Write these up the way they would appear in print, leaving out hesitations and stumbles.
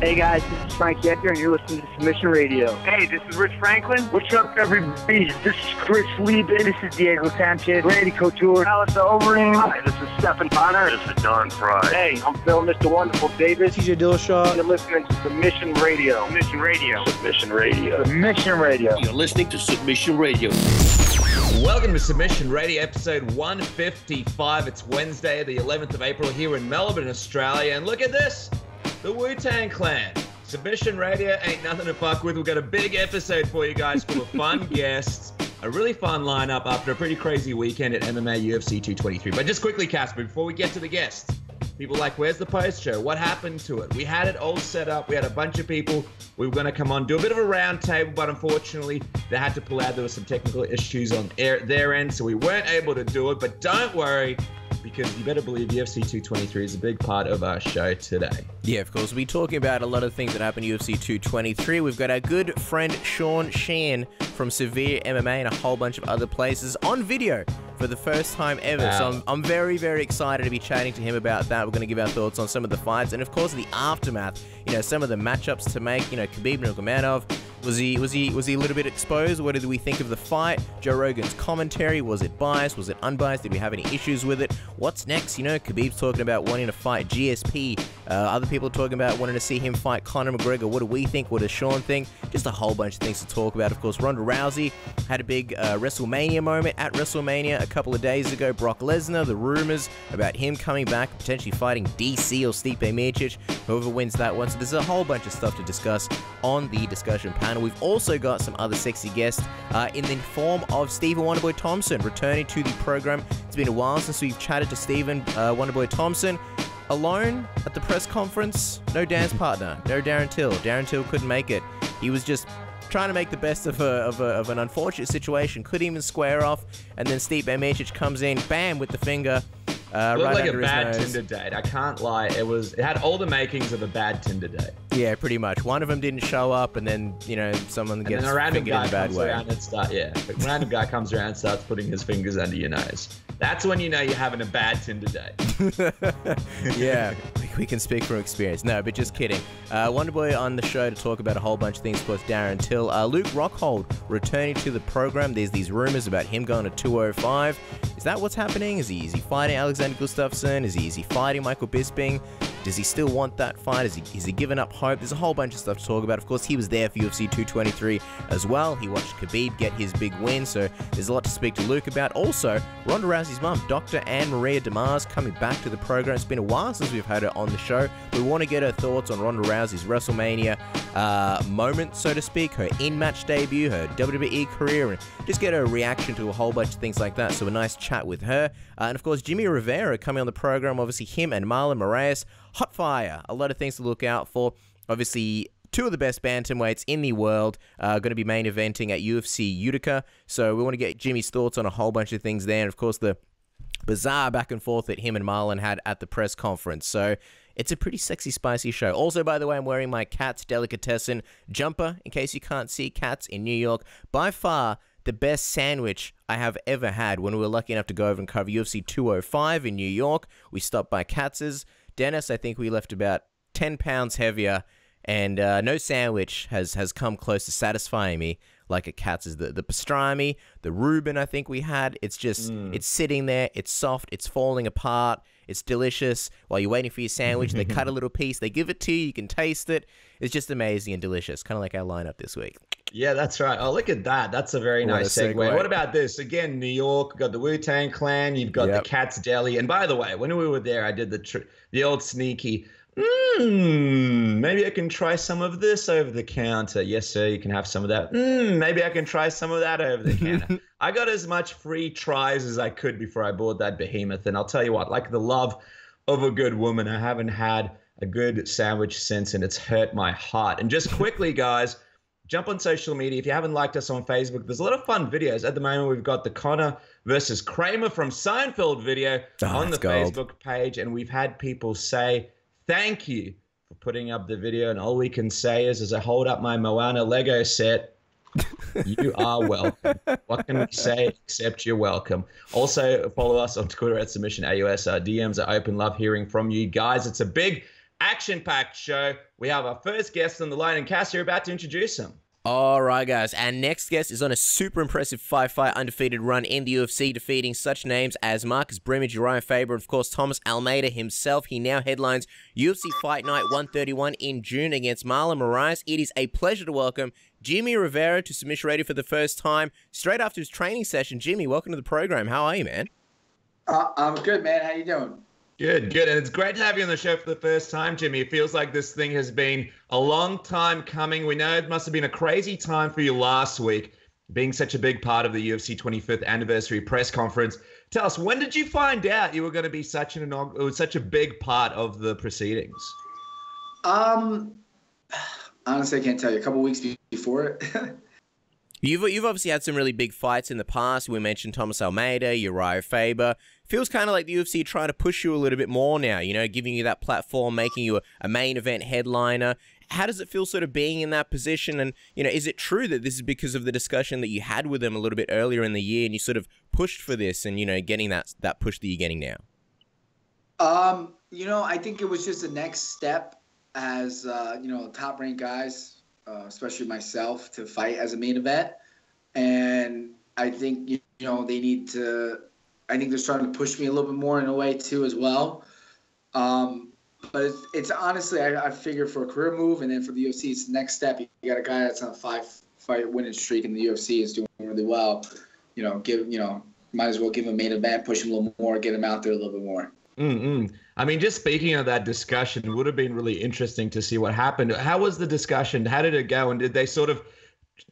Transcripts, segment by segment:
Hey guys, this is Frank Yecker, and you're listening to Submission Radio. Hey, this is Rich Franklin. What's up, everybody? This is Chris Lieben. This is Diego Sanchez. Randy Couture. Alistair Overeem. Hi, this is Stephen Bonner. This is Don Fry. Hey, I'm Phil, Mr. Wonderful Davis. TJ Dillashaw. You're listening to Submission Radio. Submission Radio. Submission Radio. Submission Radio. You're listening to Submission Radio. Welcome to Submission Radio, episode 155. It's Wednesday, the 11th of April, here in Melbourne, Australia. And look at this, the Wu-Tang Clan. Submission Radio ain't nothing to fuck with. We've got a big episode for you guys full of fun guests, a really fun lineup after a pretty crazy weekend at MMA UFC 223. But just quickly, Casper, before we get to the guests, people like, where's the post show? What happened to it? We had it all set up. We had a bunch of people. We were going to come on, do a bit of a round table, but unfortunately, they had to pull out. There were some technical issues on their end, so we weren't able to do it. But don't worry, because you better believe UFC 223 is a big part of our show today. Yeah, of course. We'll be talking about a lot of things that happened in UFC 223. We've got our good friend Sheehan from Severe MMA and a whole bunch of other places on video for the first time ever. Wow. So I'm very, very excited to be chatting to him about that. We're going to give our thoughts on some of the fights and, of course, the aftermath. You know, some of the matchups to make. You know, Khabib Nurmegomedov. Was he a little bit exposed? What did we think of the fight? Joe Rogan's commentary, was it biased? Was it unbiased? Did we have any issues with it? What's next? You know, Khabib's talking about wanting to fight GSP. Other people are talking about wanting to see him fight Conor McGregor. What do we think? What does Sean think? Just a whole bunch of things to talk about. Of course, Ronda Rousey had a big Wrestlemania moment at Wrestlemania a couple of days ago. Brock Lesnar, the rumors about him coming back, potentially fighting DC or Stipe Miocic, whoever wins that one. So there's a whole bunch of stuff to discuss on the discussion panel. We've also got some other sexy guests in the form of Stephen Wonderboy Thompson returning to the program. It's been a while since we've chatted to Stephen Wonderboy Thompson. Alone at the press conference, no dance partner, no Darren Till. Darren Till couldn't make it. He was just trying to make the best of an unfortunate situation. Couldn't even square off, and then Stipe Miocic comes in, bam, with the finger. It looked right like under a his bad nose. Tinder date. I can't lie. It had all the makings of a bad Tinder date. Yeah, pretty much. One of them didn't show up, and then, you know, someone And gets then a random fingered in guy a bad comes way. around and a random guy comes around and starts putting his fingers under your nose. That's when you know you're having a bad Tinder date. Yeah, we can speak from experience. No, but just kidding. Wonderboy on the show to talk about a whole bunch of things, of course, Darren Till. Luke Rockhold returning to the program. There's these rumors about him going to 205. Is that what's happening? Is he fighting Alexander Gustafsson? Is he fighting Michael Bisping? Does he still want that fight? Is he giving up hope? There's a whole bunch of stuff to talk about. Of course, he was there for UFC 223 as well. He watched Khabib get his big win, so there's a lot to speak to Luke about. Also, Ronda Rousey's mum, Dr. AnnMaria De Mars, coming back to the program. It's been a while since we've had her on the show. We want to get her thoughts on Ronda Rousey's WrestleMania moment, so to speak, her in-match debut, her WWE career, and just get a reaction to a whole bunch of things like that. So a nice chat with her. And of course, Jimmie Rivera coming on the program. Obviously, him and Marlon Moraes. Hot fire. A lot of things to look out for. Obviously, two of the best bantamweights in the world are going to be main eventing at UFC Utica. So we want to get Jimmy's thoughts on a whole bunch of things there. And of course, the bizarre back and forth that him and Marlon had at the press conference. So it's a pretty sexy, spicy show. Also, by the way, I'm wearing my Cats Delicatessen jumper, in case you can't see. Cats in New York. By far, the best sandwich I have ever had. When we were lucky enough to go over and cover UFC 205 in New York, we stopped by Katz's. Dennis, I think we left about 10 pounds heavier, and no sandwich has come close to satisfying me like a Katz's. The pastrami, the Reuben I think we had, it's just, it's sitting there, it's soft, it's falling apart, it's delicious. While you're waiting for your sandwich, they cut a little piece, they give it to you, you can taste it. It's just amazing and delicious, kind of like our lineup this week. Yeah, that's right. Oh, look at that. That's a very nice segue. What about this? Again, New York, we've got the Wu-Tang Clan, you've got the Cat's Deli. And by the way, when we were there, I did the old sneaky, maybe I can try some of this over the counter. Yes, sir, you can have some of that. Maybe I can try some of that over the counter. I got as much free tries as I could before I bought that behemoth. And I'll tell you what, like the love of a good woman, I haven't had a good sandwich since, and it's hurt my heart. And just quickly, guys, jump on social media. If you haven't liked us on Facebook, there's a lot of fun videos. At the moment, we've got the Conor versus Kramer from Seinfeld video on the Facebook page, and we've had people say thank you for putting up the video, and all we can say is, as I hold up my Moana Lego set, you are welcome. What can we say except you're welcome? Also, follow us on Twitter at SubmissionAUS. Our DMs are open. Love hearing from you guys. It's a big action-packed show. We have our first guest on the line, and Cass, you're about to introduce him. All right, guys. Our next guest is on a super impressive five-fight undefeated run in the UFC, defeating such names as Marcus Brimage, Uriah Faber, and of course Thomas Almeida himself. He now headlines UFC Fight Night 131 in June against Marlon Moraes. It is a pleasure to welcome Jimmie Rivera to Submission Radio for the first time, straight after his training session. Jimmie, welcome to the program. How are you, man? I'm good, man. How you doing? Good. And it's great to have you on the show for the first time, Jimmie. It feels like this thing has been a long time coming. We know it must have been a crazy time for you last week, being such a big part of the UFC 25th anniversary press conference. Tell us, when did you find out you were going to be such a big part of the proceedings? Honestly, I can't tell you. A couple weeks before it. You've obviously had some really big fights in the past. We mentioned Thomas Almeida, Uriah Faber. Feels kind of like the UFC trying to push you a little bit more now, you know, giving you that platform, making you a main event headliner. How does it feel sort of being in that position? And, you know, is it true that this is because of the discussion that you had with them a little bit earlier in the year and you sort of pushed for this and, you know, getting that push that you're getting now? You know, I think it was just the next step as, you know, top-ranked guys, especially myself, to fight as a main event. And I think, you know, they need to... I think they're starting to push me a little bit more in a way too as well. But it's honestly, I figure for a career move and then for the UFC, it's the next step. You got a guy that's on a 5-fight winning streak in the UFC, is doing really well. Might as well give him a main event, push him a little more, get him out there a little bit more. I mean, just speaking of that discussion, it would have been really interesting to see what happened. How was the discussion? How did it go? And did they sort of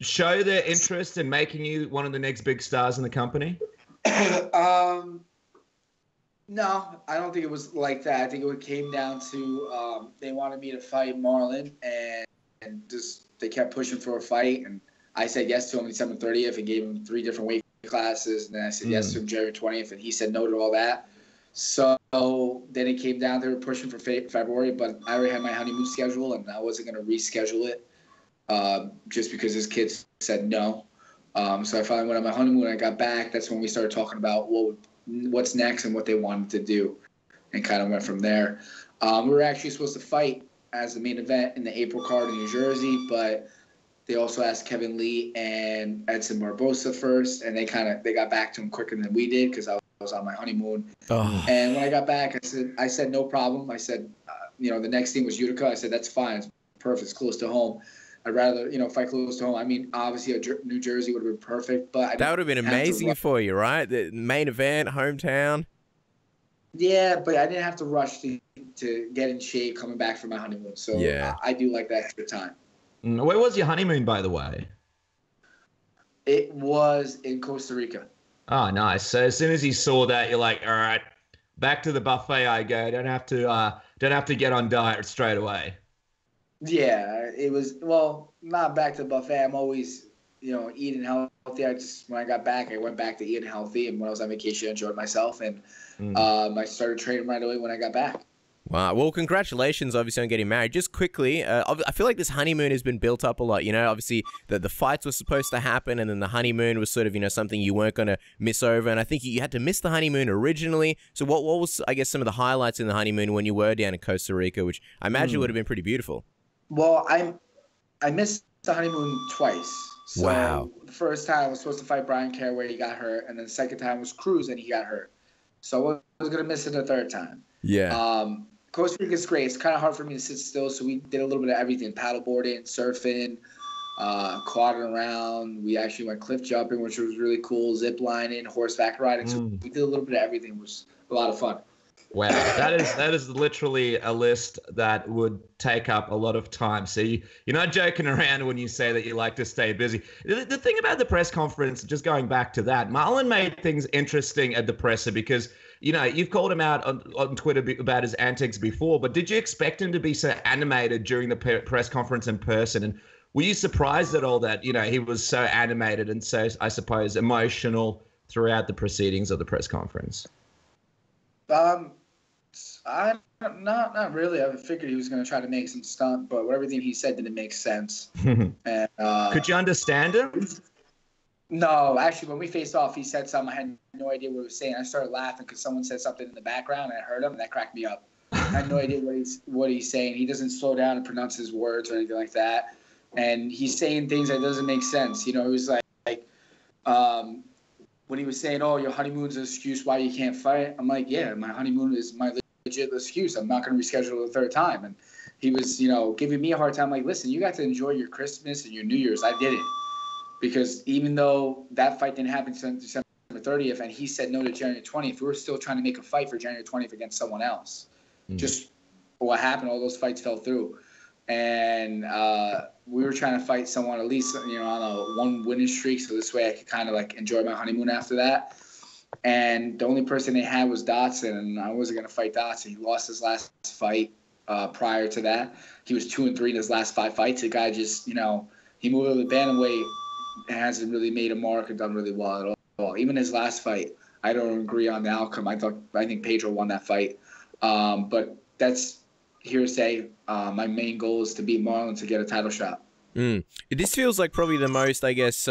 show their interest in making you one of the next big stars in the company? No, I don't think it was like that. I think it came down to they wanted me to fight Marlon, and just they kept pushing for a fight, and I said yes to him December 30th and gave him 3 different weight classes, and then I said yes to him January 20th, and he said no to all that. So then it came down, they were pushing for February, but I already had my honeymoon schedule, and I wasn't going to reschedule it just because his kids said no. So I finally went on my honeymoon. I got back. That's when we started talking about what's next and what they wanted to do, and kind of went from there. We were actually supposed to fight as the main event in the April card in New Jersey, but they also asked Kevin Lee and Edson Barbosa first, and they got back to him quicker than we did because I was on my honeymoon. Oh. And when I got back, I said no problem. I said, the next thing was Utica. I said that's fine. It's perfect. It's close to home. I'd rather, fight close to home. I mean, obviously, New Jersey would have been perfect, but that would have been amazing for you, right? The main event, hometown. Yeah, but I didn't have to rush to get in shape coming back from my honeymoon. So yeah. I do like that extra time. Where was your honeymoon, by the way? It was in Costa Rica. Oh, nice. So as soon as you saw that, you're like, all right, back to the buffet I go. Don't have to get on diet straight away. Yeah, it was, not back to the buffet. I'm always, eating healthy. When I got back, I went back to eating healthy. And when I was on vacation, I enjoyed myself. And I started training right away when I got back. Wow. Well, congratulations, obviously, on getting married. Just quickly, I feel like this honeymoon has been built up a lot. Obviously, the fights were supposed to happen, and then the honeymoon was sort of, something you weren't going to miss over. And I think you had to miss the honeymoon originally. So what was, I guess, some of the highlights in the honeymoon when you were down in Costa Rica, which I imagine would have been pretty beautiful? Well, I missed the honeymoon twice. So wow. The first time I was supposed to fight Brian Caraway, he got hurt, and then the second time was Cruz, and he got hurt. So I was going to miss it the third time. Yeah. Costa Rica is great. It's kind of hard for me to sit still, so we did a little bit of everything: paddleboarding, surfing, quadding around. We actually went cliff jumping, which was really cool, zip lining, horseback riding. So we did a little bit of everything, which was a lot of fun. Wow, that is literally a list that would take up a lot of time. So you're not joking around when you say that you like to stay busy. The thing about the press conference, just going back to that, Marlon made things interesting at the presser because, you've called him out on Twitter about his antics before, but did you expect him to be so animated during the press conference in person? And were you surprised at all that, he was so animated and so, I suppose, emotional throughout the proceedings of the press conference? I'm not really. I figured he was going to try to make some stunt, but everything he said didn't make sense. And could you understand him? No, actually, when we faced off, he said something. I had no idea what he was saying. I started laughing because someone said something in the background, and I heard him, and that cracked me up. I have no idea what he's saying. He doesn't slow down and pronounce his words or anything like that. And he's saying things that doesn't make sense. You know, it was like when he was saying, "Oh, your honeymoon's an excuse why you can't fight." I'm like, "Yeah, my honeymoon is my legit excuse. I'm not going to reschedule the third time." And he was, you know, giving me a hard time. Like, listen, you got to enjoy your Christmas and your New Year's. I didn't, because even though that fight didn't happen until December 30th, and he said no to January 20th, we were still trying to make a fight for January 20th against someone else. Just what happened, all those fights fell through. And we were trying to fight someone at least, you know, on a one winning streak, so this way I could kind of like enjoy my honeymoon after that. And the only person they had was Dotson, and I wasn't going to fight Dotson. He lost his last fight prior to that. He was 2-3 in his last 5 fights. The guy just, you know, he moved over the bantamweight and hasn't really made a mark or done really well at all. Even his last fight, I don't agree on the outcome. I think Pedro won that fight. But that's hearsay. My main goal is to beat Marlon to get a title shot. This feels like probably the most, I guess,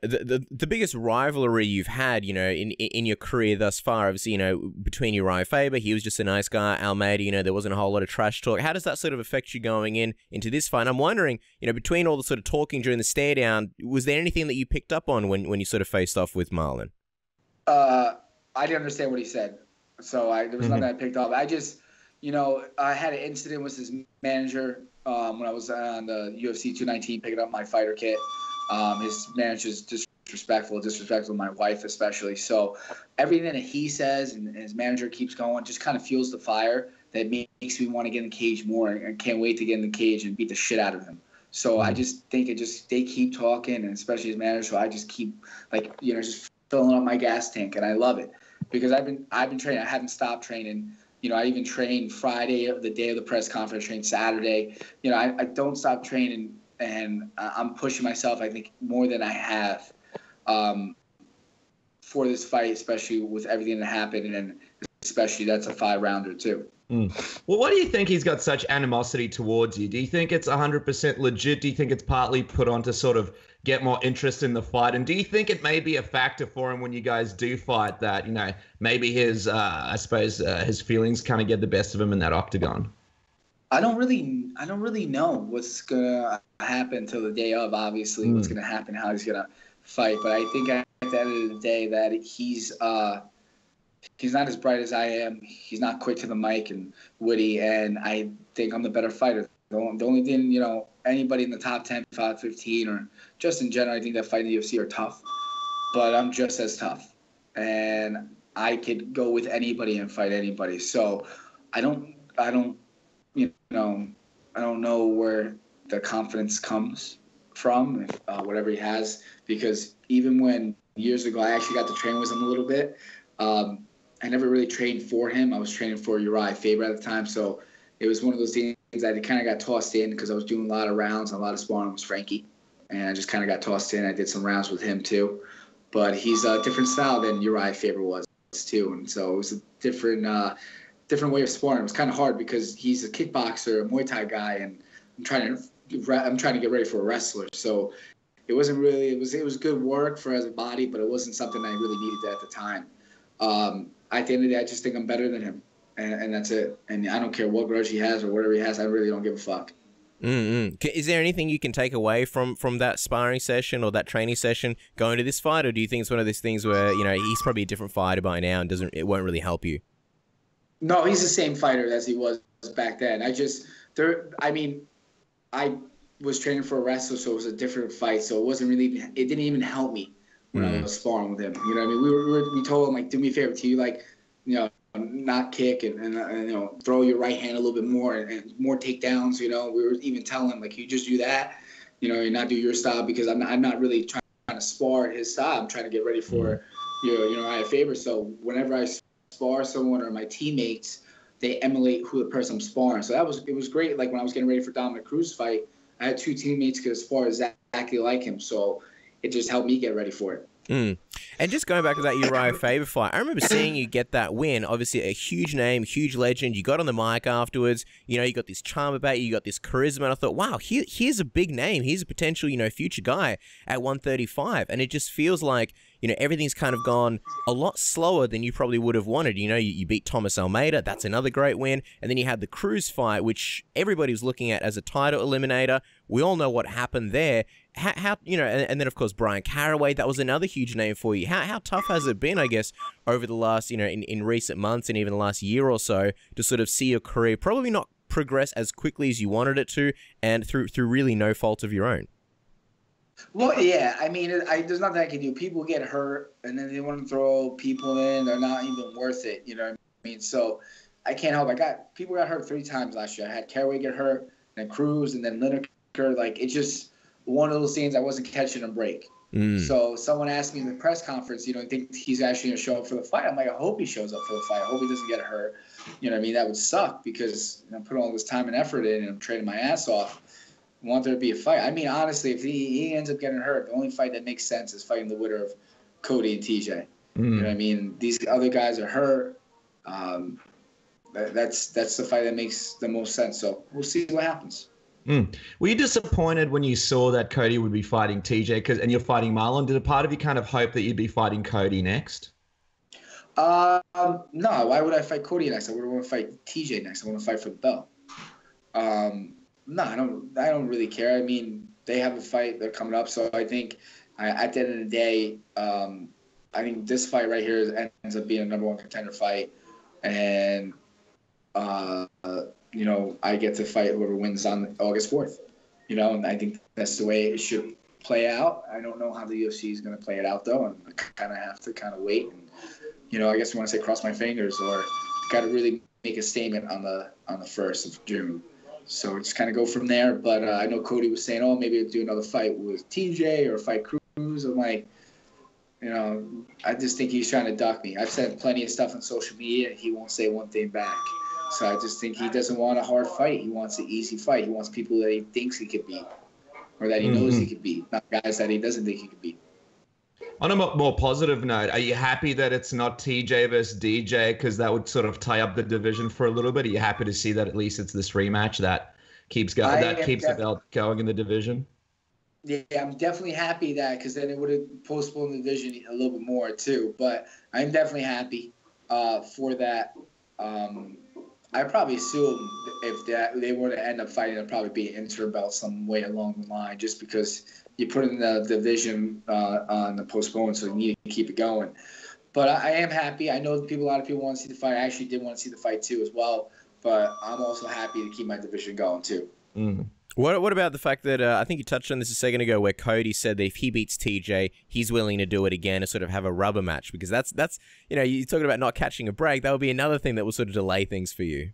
the biggest rivalry you've had, you know, in your career thus far. Obviously, you know, between Uriah Faber, he was just a nice guy. Almeida, you know, there wasn't a whole lot of trash talk. How does that sort of affect you going into this fight? I'm wondering, you know, between all the sort of talking during the stare down, was there anything that you picked up on when you sort of faced off with Marlon? I didn't understand what he said, so there was nothing I picked up. I just, you know, I had an incident with his manager when I was on the UFC 219 picking up my fighter kit. His manager's disrespectful to my wife especially. So everything that he says and his manager keeps going just kind of fuels the fire that makes me want to get in the cage more, and can't wait to get in the cage and beat the shit out of him. So I just think they keep talking, and especially his manager. So I just keep, like, you know, just filling up my gas tank, and I love it because I've been training. I haven't stopped training. You know, I even trained Friday, the day of the press conference, trained Saturday. You know, I don't stop training, and I'm pushing myself, I think, more than I have for this fight, especially with everything that happened, and especially that's a 5-rounder too. Well, what do you think he's got such animosity towards you? Do you think it's 100% legit? Do you think it's partly put on to sort of get more interest in the fight? And do you think it may be a factor for him when you guys do fight that, you know, maybe his, I suppose, his feelings kind of get the best of him in that octagon? I don't really know what's gonna happen till the day of. Obviously, what's gonna happen, how he's gonna fight. But I think at the end of the day that he's not as bright as I am. He's not quick to the mic and witty, and I think I'm the better fighter. The only thing, you know, anybody in the top 10, 5, 15, or just in general, I think that fight in the UFC are tough. But I'm just as tough, and I could go with anybody and fight anybody. So I don't, you know, I don't know where the confidence comes from, whatever he has, because even when years ago I actually got to train with him a little bit, I never really trained for him. I was training for Uriah Faber at the time, so it was one of those things that I kind of got tossed in because I was doing a lot of rounds and a lot of sparring with Frankie, and I just kind of got tossed in. I did some rounds with him too, but he's a different style than Uriah Faber was too, and so it was a different way of sparring. It was kind of hard because he's a kickboxer, a Muay Thai guy, and I'm trying to get ready for a wrestler. So it wasn't really, it was good work for as a body, but it wasn't something I really needed at the time. At the end of the day, I just think I'm better than him, and that's it. And I don't care what grudge he has or whatever he has. I really don't give a fuck. Is there anything you can take away from that sparring session or that training session going to this fight, or do you think it's one of those things where, you know, he's probably a different fighter by now and it won't really help you? No, he's the same fighter as he was back then. I was training for a wrestler, so it was a different fight. So it didn't even help me when I was sparring with him. You know what I mean? We told him, like, do me a favor, to you, like, you know, not kick and you know, throw your right hand a little bit more and more takedowns. You know, we were even telling him, like, you just do that, you know, and not do your style, because I'm not really trying to spar his style. I'm trying to get ready for Uriah Faber. So whenever I spar someone or my teammates, they emulate who the person I'm sparring. So it was great. Like when I was getting ready for Dominic Cruz's fight, I had 2 teammates who could spar exactly like him. So it just helped me get ready for it. And just going back to that Uriah Faber fight, I remember seeing you get that win. Obviously, a huge name, huge legend. You got on the mic afterwards. You know, you got this charm about you. You got this charisma. And I thought, wow, here's a big name. He's a potential, you know, future guy at 135. And it just feels like, everything's kind of gone a lot slower than you probably would have wanted. You beat Thomas Almeida. That's another great win. And then you had the Cruz fight, which everybody was looking at as a title eliminator. We all know what happened there. How and then, of course, Brian Caraway, that was another huge name for you. How tough has it been, I guess, over the last, in recent months and even the last year or so to sort of see your career probably not progress as quickly as you wanted it to, and through really no fault of your own? Well, yeah, I mean, there's nothing I can do. People get hurt, and then they want to throw people in. They're not even worth it, you know what I mean? So I can't help. People got hurt 3 times last year. I had Caraway get hurt, then Cruz, and then Lineker. Like, it's just one of those things I wasn't catching a break. So someone asked me in the press conference, you think he's actually going to show up for the fight? I'm like, I hope he shows up for the fight. I hope he doesn't get hurt. You know what I mean? That would suck because I'm putting all this time and effort in and I'm training my ass off. I want there to be a fight. I mean, honestly, if he ends up getting hurt, the only fight that makes sense is fighting the winner of Cody and TJ. You know what I mean? These other guys are hurt. That's the fight that makes the most sense. So we'll see what happens. Were you disappointed when you saw that Cody would be fighting TJ and you're fighting Marlon? Did a part of you kind of hope that you'd be fighting Cody next? No. Why would I fight Cody next? I would want to fight TJ next. I want to fight for the belt. No, I don't really care. I mean, they have a fight. They're coming up. So I think at the end of the day, I think this fight right here ends up being a number 1 contender fight. And, I get to fight whoever wins on August 4th. And I think that's the way it should play out. I don't know how the UFC is going to play it out, though. And I kind of have to wait. And, I guess you want to say cross my fingers or got to really make a statement on the 1st of June. So just kind of go from there. But I know Cody was saying, maybe I'll do another fight with TJ or fight Cruz. I'm like, I just think he's trying to duck me. I've said plenty of stuff on social media. He won't say one thing back. So I just think he doesn't want a hard fight. He wants an easy fight. He wants people that he thinks he could beat or that he knows he could beat, not guys that he doesn't think he could beat. On a more positive note, are you happy that it's not TJ versus DJ because that would sort of tie up the division for a little bit? Are you happy to see that at least it's this rematch that keeps going, the belt going in the division? Yeah, I'm definitely happy that because then it would have postponed the division a little bit more too. But I'm definitely happy for that. I probably assume if they were to end up fighting, it'd probably be an interim belt some way along the line, just because you put in the division on the postpone, so you need to keep it going. But I am happy. I know a lot of people want to see the fight. I actually did want to see the fight too as well. But I'm also happy to keep my division going too. What about the fact that I think you touched on this a second ago, where Cody said that if he beats TJ, he's willing to do it again and sort of have a rubber match, because that's you're talking about not catching a break. That would be another thing that will sort of delay things for you.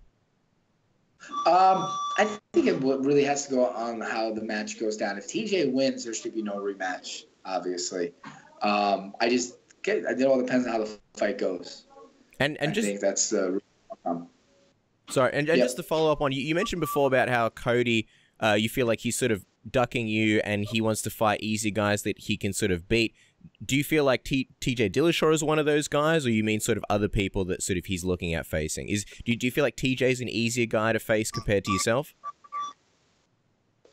I think it really has to go on how the match goes down. If TJ wins, there should be no rematch, obviously. It all depends on how the fight goes. And I think that's the Sorry, and just to follow up on, you mentioned before about how Cody, you feel like he's sort of ducking you and he wants to fight easy guys that he can sort of beat. Do you feel like TJ Dillashaw is one of those guys, or you mean sort of other people that sort of he's looking at facing? Do you feel like TJ's an easier guy to face compared to yourself?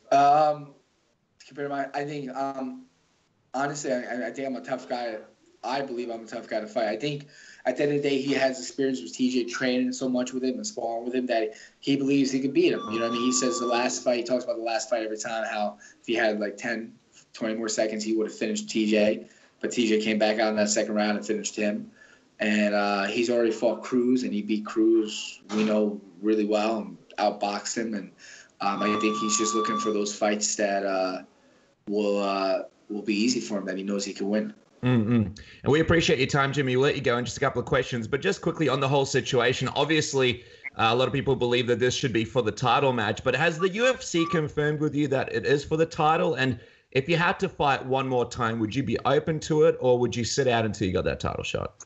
Compared to I think, honestly, I think I'm a tough guy. I believe I'm a tough guy to fight. I think at the end of the day, he has experience with TJ, training so much with him and sparring with him that he believes he could beat him. You know what I mean? He says the last fight, he talks about the last fight every time, how if he had like 10, 20 more seconds, he would have finished TJ. But TJ came back out in that second round and finished him. And he's already fought Cruz, and he beat Cruz, we know, really well, and outboxed him. And I think he's just looking for those fights that will be easy for him, that he knows he can win. And we appreciate your time, Jimmy. We'll let you go in just a couple of questions. But just quickly on the whole situation, obviously, a lot of people believe that this should be for the title match. But has the UFC confirmed with you that it is for the title? And if you had to fight one more time, would you be open to it, or would you sit out until you got that title shot?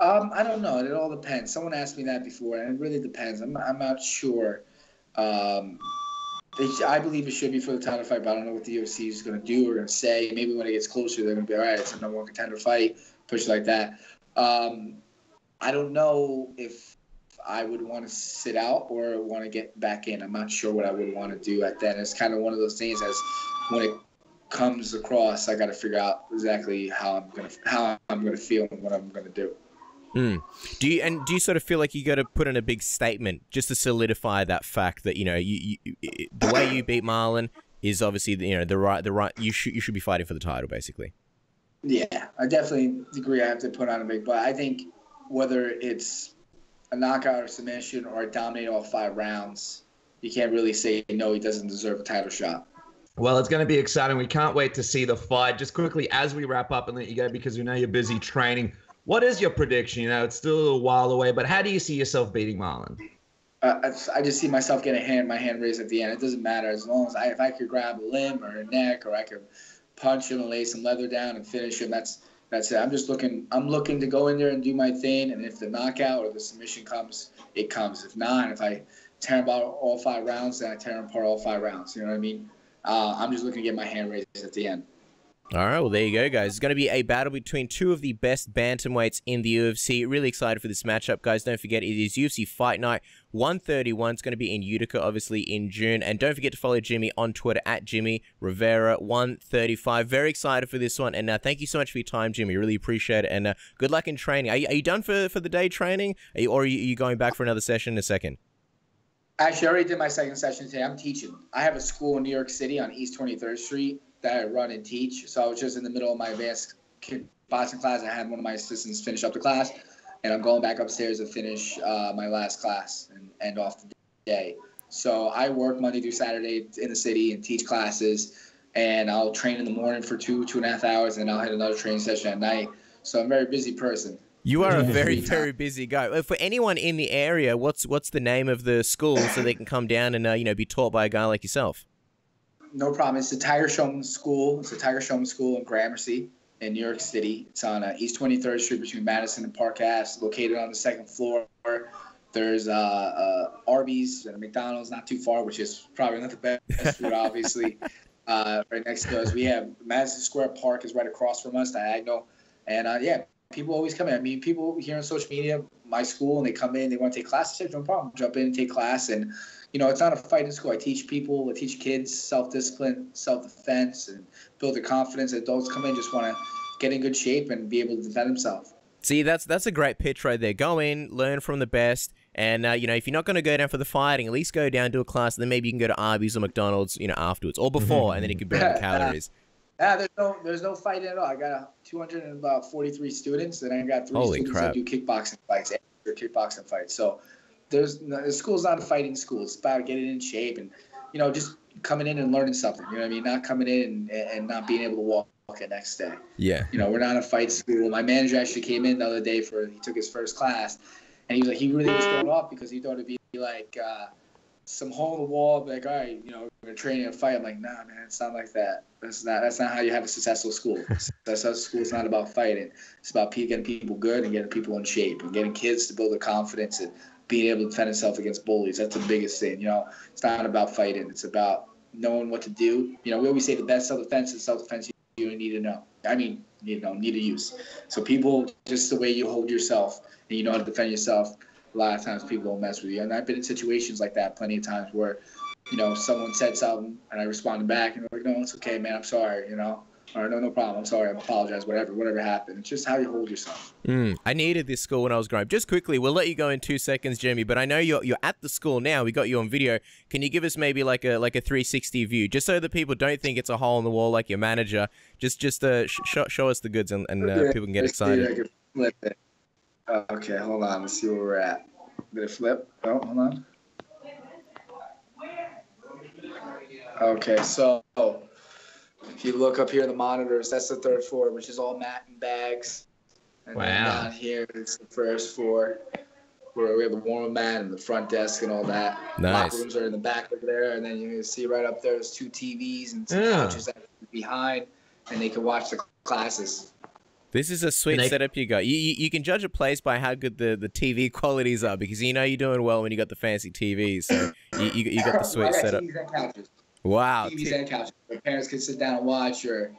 I don't know. It all depends. Someone asked me that before, and it really depends. I'm not sure. I believe it should be for the title fight, but I don't know what the UFC is going to do or going to say. Maybe when it gets closer, they're going to be, all right, it's a number 1 contender fight, push it like that. I don't know if I would want to sit out or want to get back in. I'm not sure what I would want to do at that. It's kind of one of those things as when it comes across, I got to figure out exactly how I'm gonna feel and what I'm gonna do. Do you sort of feel like you got to put in a big statement just to solidify that fact that you the way you beat Marlon is obviously the right you should be fighting for the title basically? Yeah, I definitely agree. I have to put on a big, but I think whether it's a knockout or submission or dominate all 5 rounds, you can't really say no, he doesn't deserve a title shot. Well, it's going to be exciting. We can't wait to see the fight. Just quickly, as we wrap up and let you go, because we know you're busy training, what is your prediction? It's still a little while away, but how do you see yourself beating Marlon? I just see myself getting my hand raised at the end. It doesn't matter as long as if I could grab a limb or a neck, or I could punch him and lay some leather down and finish him. That's it. I'm looking to go in there and do my thing, and if the knockout or the submission comes, it comes. If not, if I tear him apart all 5 rounds, then I tear him apart all 5 rounds. You know what I mean? I'm just looking to get my hand raised at the end. All right, well, there you go, guys. It's going to be a battle between 2 of the best bantamweights in the UFC. Really excited for this matchup, guys. Don't forget, it is UFC Fight Night 131. It's going to be in Utica, obviously, in June. And don't forget to follow Jimmy on Twitter at Jimmie Rivera 135. Very excited for this one. And thank you so much for your time, Jimmy. Really appreciate it. And good luck in training. Are you done for the day training? Or are you going back for another session in a second? Actually, I already did my second session today. I'm teaching. I have a school in New York City on East 23rd Street that I run and teach. So I was just in the middle of my advanced kickboxing class. I had one of my assistants finish up the class, and I'm going back upstairs to finish my last class and end off the day. So I work Monday through Saturday in the city and teach classes, and I'll train in the morning for 2.5 hours, and I'll hit another training session at night. So I'm a very busy person. You are a very, very busy guy. For anyone in the area, what's the name of the school so they can come down and be taught by a guy like yourself? No problem. It's the Tiger Showman School. It's the Tiger Showman School in Gramercy in New York City. It's on East 23rd Street between Madison and Park Ave, located on the 2nd floor. There's Arby's and a McDonald's not too far, which is probably not the best food, obviously. Right next to us, we have Madison Square Park is right across from us, diagonal. And, people always come in. I mean, people here on social media, my school, and they come in, they want to take classes. No problem. Jump in and take class. And, it's not a fighting school. I teach people, I teach kids self-discipline, self-defense, and build their confidence. Adults come in just want to get in good shape and be able to defend themselves. See, that's a great pitch right there. Go in, learn from the best, and if you're not going to go down for the fighting, at least go down, do a class, and then maybe you can go to Arby's or McDonald's, afterwards or before, and then you can burn the calories. There's no fighting at all. I got 243 students, and I got 3 students that do kickboxing fights after kickboxing fights. So the school's not a fighting school. It's about getting in shape and, just coming in and learning something. You know what I mean? Not coming in and not being able to walk the next day. Yeah. We're not a fight school. My manager actually came in the other day he took his first class, and he was like, he really was thrown off because he thought it'd be like some hole in the wall, like, all right, we're training a fight. I'm like, nah, man, it's not like that. That's not how you have a successful school. Successful school is not about fighting. It's about getting people good and getting people in shape and getting kids to build their confidence and being able to defend themselves against bullies. That's the biggest thing. It's not about fighting. It's about knowing what to do. We always say the best self-defense is self-defense you need to know. I mean, need to use. So people, just the way you hold yourself and you know how to defend yourself, a lot of times people don't mess with you. And I've been in situations like that plenty of times where, someone said something and I responded back and they're like, no, it's okay, man, I'm sorry, or no problem, I'm sorry, I apologize, whatever happened. It's just how you hold yourself. I needed this school when I was growing up. Just quickly, we'll let you go in 2 seconds, Jimmy, but I know you're at the school now. We got you on video. Can you give us maybe like a 360 view, just so that people don't think it's a hole in the wall like your manager? Just show us the goods and people can get excited. I can flip it. Okay, hold on. Let's see where we're at. Did it flip? Oh, hold on. Okay, so if you look up here in the monitors, that's the 3rd floor, which is all mat and bags. And then down here, it's the 1st floor, where we have the warm mat and the front desk and all that. Nice. Locker rooms are in the back over there, and then you can see right up there, there's 2 TVs and some couches that are behind, and they can watch the classes. This is a sweet setup you got. You can judge a place by how good the TV qualities are, because you're doing well when you got the fancy TVs. So you got the sweet setup. TVs and couches. Wow. TVs and couches. Where parents can sit down and watch, or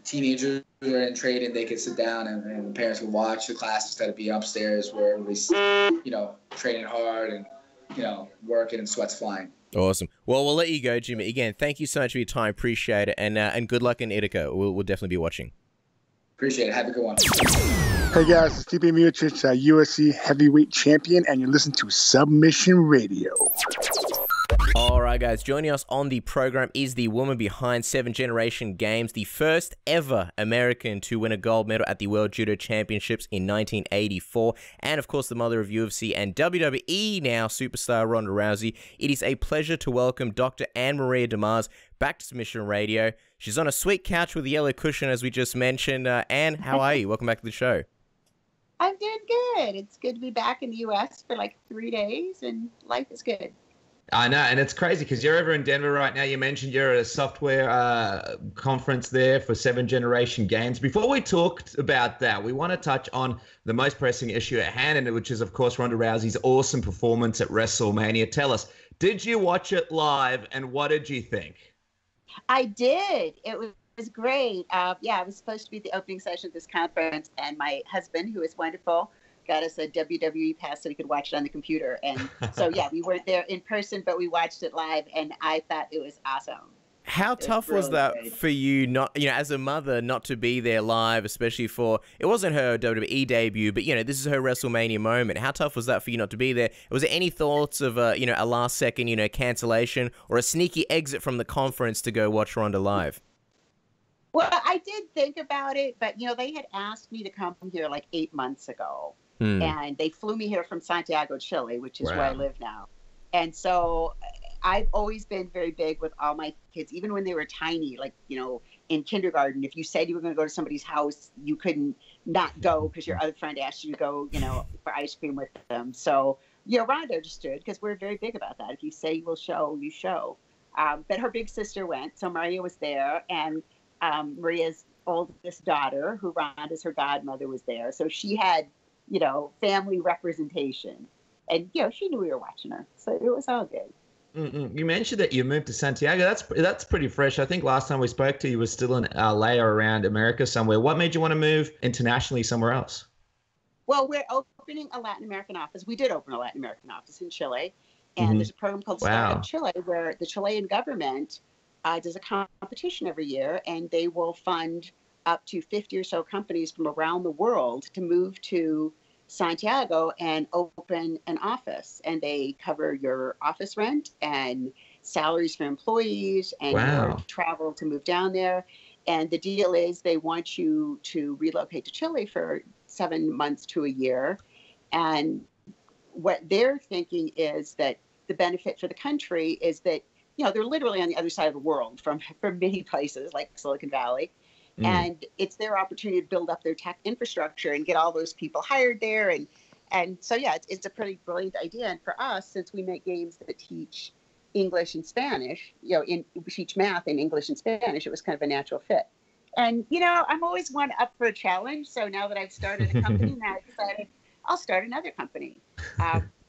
teenagers are in training, they can sit down and the parents can watch the class instead of being upstairs where everybody's training hard and working and sweat's flying. Awesome. Well, we'll let you go, Jimmy. Again, thank you so much for your time. Appreciate it. And good luck in Ithaca. We'll definitely be watching. Appreciate it. Have a good one. Hey guys, it's Stipe Miocic, UFC heavyweight champion, and you're listening to Submission Radio. All right, guys, joining us on the program is the woman behind Seven Generation Games, the first ever American to win a gold medal at the World Judo Championships in 1984, and of course the mother of UFC and WWE now superstar Ronda Rousey. It is a pleasure to welcome Dr. AnnMaria De Mars back to Submission Radio. She's on a sweet couch with a yellow cushion, as we just mentioned. Ann, how are you? Welcome back to the show. I'm doing good. It's good to be back in the U.S. for like 3 days, and life is good. I know, and it's crazy because you're over in Denver right now. You mentioned you're at a software conference there for Seven Generation Games. Before we talked about that, we want to touch on the most pressing issue at hand, and which is, of course, Ronda Rousey's awesome performance at Wrestlemania. Tell us, did you watch it live, and what did you think? I did. It was great. I was supposed to be at the opening session of this conference, and my husband, who is wonderful, got us a WWE pass so we could watch it on the computer. And so, we weren't there in person, but we watched it live, and I thought it was awesome. How tough was that for you, not, as a mother, not to be there live, especially for, it wasn't her WWE debut, but, this is her WrestleMania moment. How tough was that for you not to be there? Was there any thoughts of, a last second, cancellation or a sneaky exit from the conference to go watch Ronda live? Well, I did think about it, but, they had asked me to come here like 8 months ago. And they flew me here from Santiago, Chile, which is where I live now. And so I've always been very big with all my kids, even when they were tiny, like, in kindergarten. If you said you were going to go to somebody's house, you couldn't not go because your other friend asked you to go, for ice cream with them. So, Ronda understood because we're very big about that. If you say you will show, you show. But her big sister went, so Maria was there, and Maria's oldest daughter, who Ronda's her godmother, was there. So she had family representation. And, she knew we were watching her. So it was all good. You mentioned that you moved to Santiago. That's pretty fresh. I think last time we spoke to you was still in LA or around America somewhere. What made you want to move internationally somewhere else? Well, we're opening a Latin American office. We did open a Latin American office in Chile. And there's a program called Startup Chile where the Chilean government does a competition every year. And they will fund up to 50 or so companies from around the world to move to Santiago and open an office. And they cover your office rent and salaries for employees and your travel to move down there. And the deal is they want you to relocate to Chile for 7 months to a year. And what they're thinking is that the benefit for the country is that, they're literally on the other side of the world from many places like Silicon Valley. And it's their opportunity to build up their tech infrastructure and get all those people hired there. And so, it's a pretty brilliant idea. And for us, since we make games that teach English and Spanish, we teach math in English and Spanish, it was kind of a natural fit. And, I'm always one up for a challenge. So now that I've started a company, now I decided I'll start another company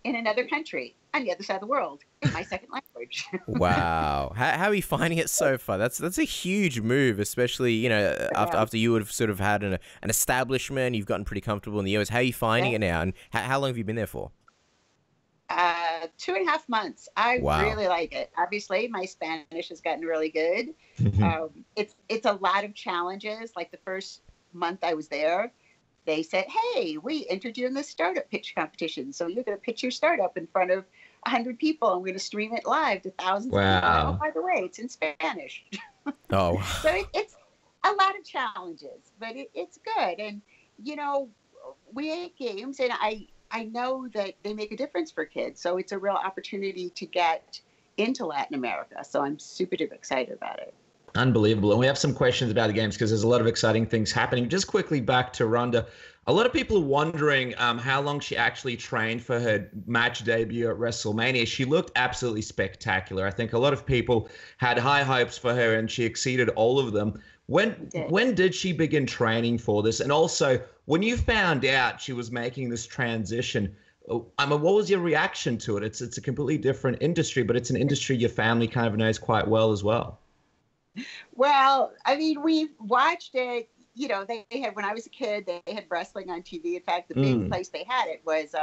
in another country on the other side of the world in my second language. Wow. How are you finding it so far? That's a huge move, especially, after you would have sort of had an establishment, you've gotten pretty comfortable in the US. How are you finding it now? And how long have you been there for? 2.5 months. I really like it. Obviously, my Spanish has gotten really good. It's a lot of challenges. Like the first month I was there, they said, hey, we entered you in the startup pitch competition. So you're going to pitch your startup in front of 100 people, and we're going to stream it live to thousands of people. Oh, by the way, it's in Spanish. So it's a lot of challenges, but it's good. And, we make games, and I know that they make a difference for kids. So it's a real opportunity to get into Latin America. So I'm super duper excited about it. Unbelievable. And we have some questions about the games because there's a lot of exciting things happening. Just quickly back to Ronda. A lot of people are wondering how long she actually trained for her match debut at WrestleMania. She looked absolutely spectacular. I think a lot of people had high hopes for her, and she exceeded all of them. When did she begin training for this? And also, when you found out she was making this transition, what was your reaction to it? It's a completely different industry, but it's an industry your family kind of knows quite well as well. Well, I mean, we watched it. They had, when I was a kid, they had wrestling on TV. In fact, the big place they had it was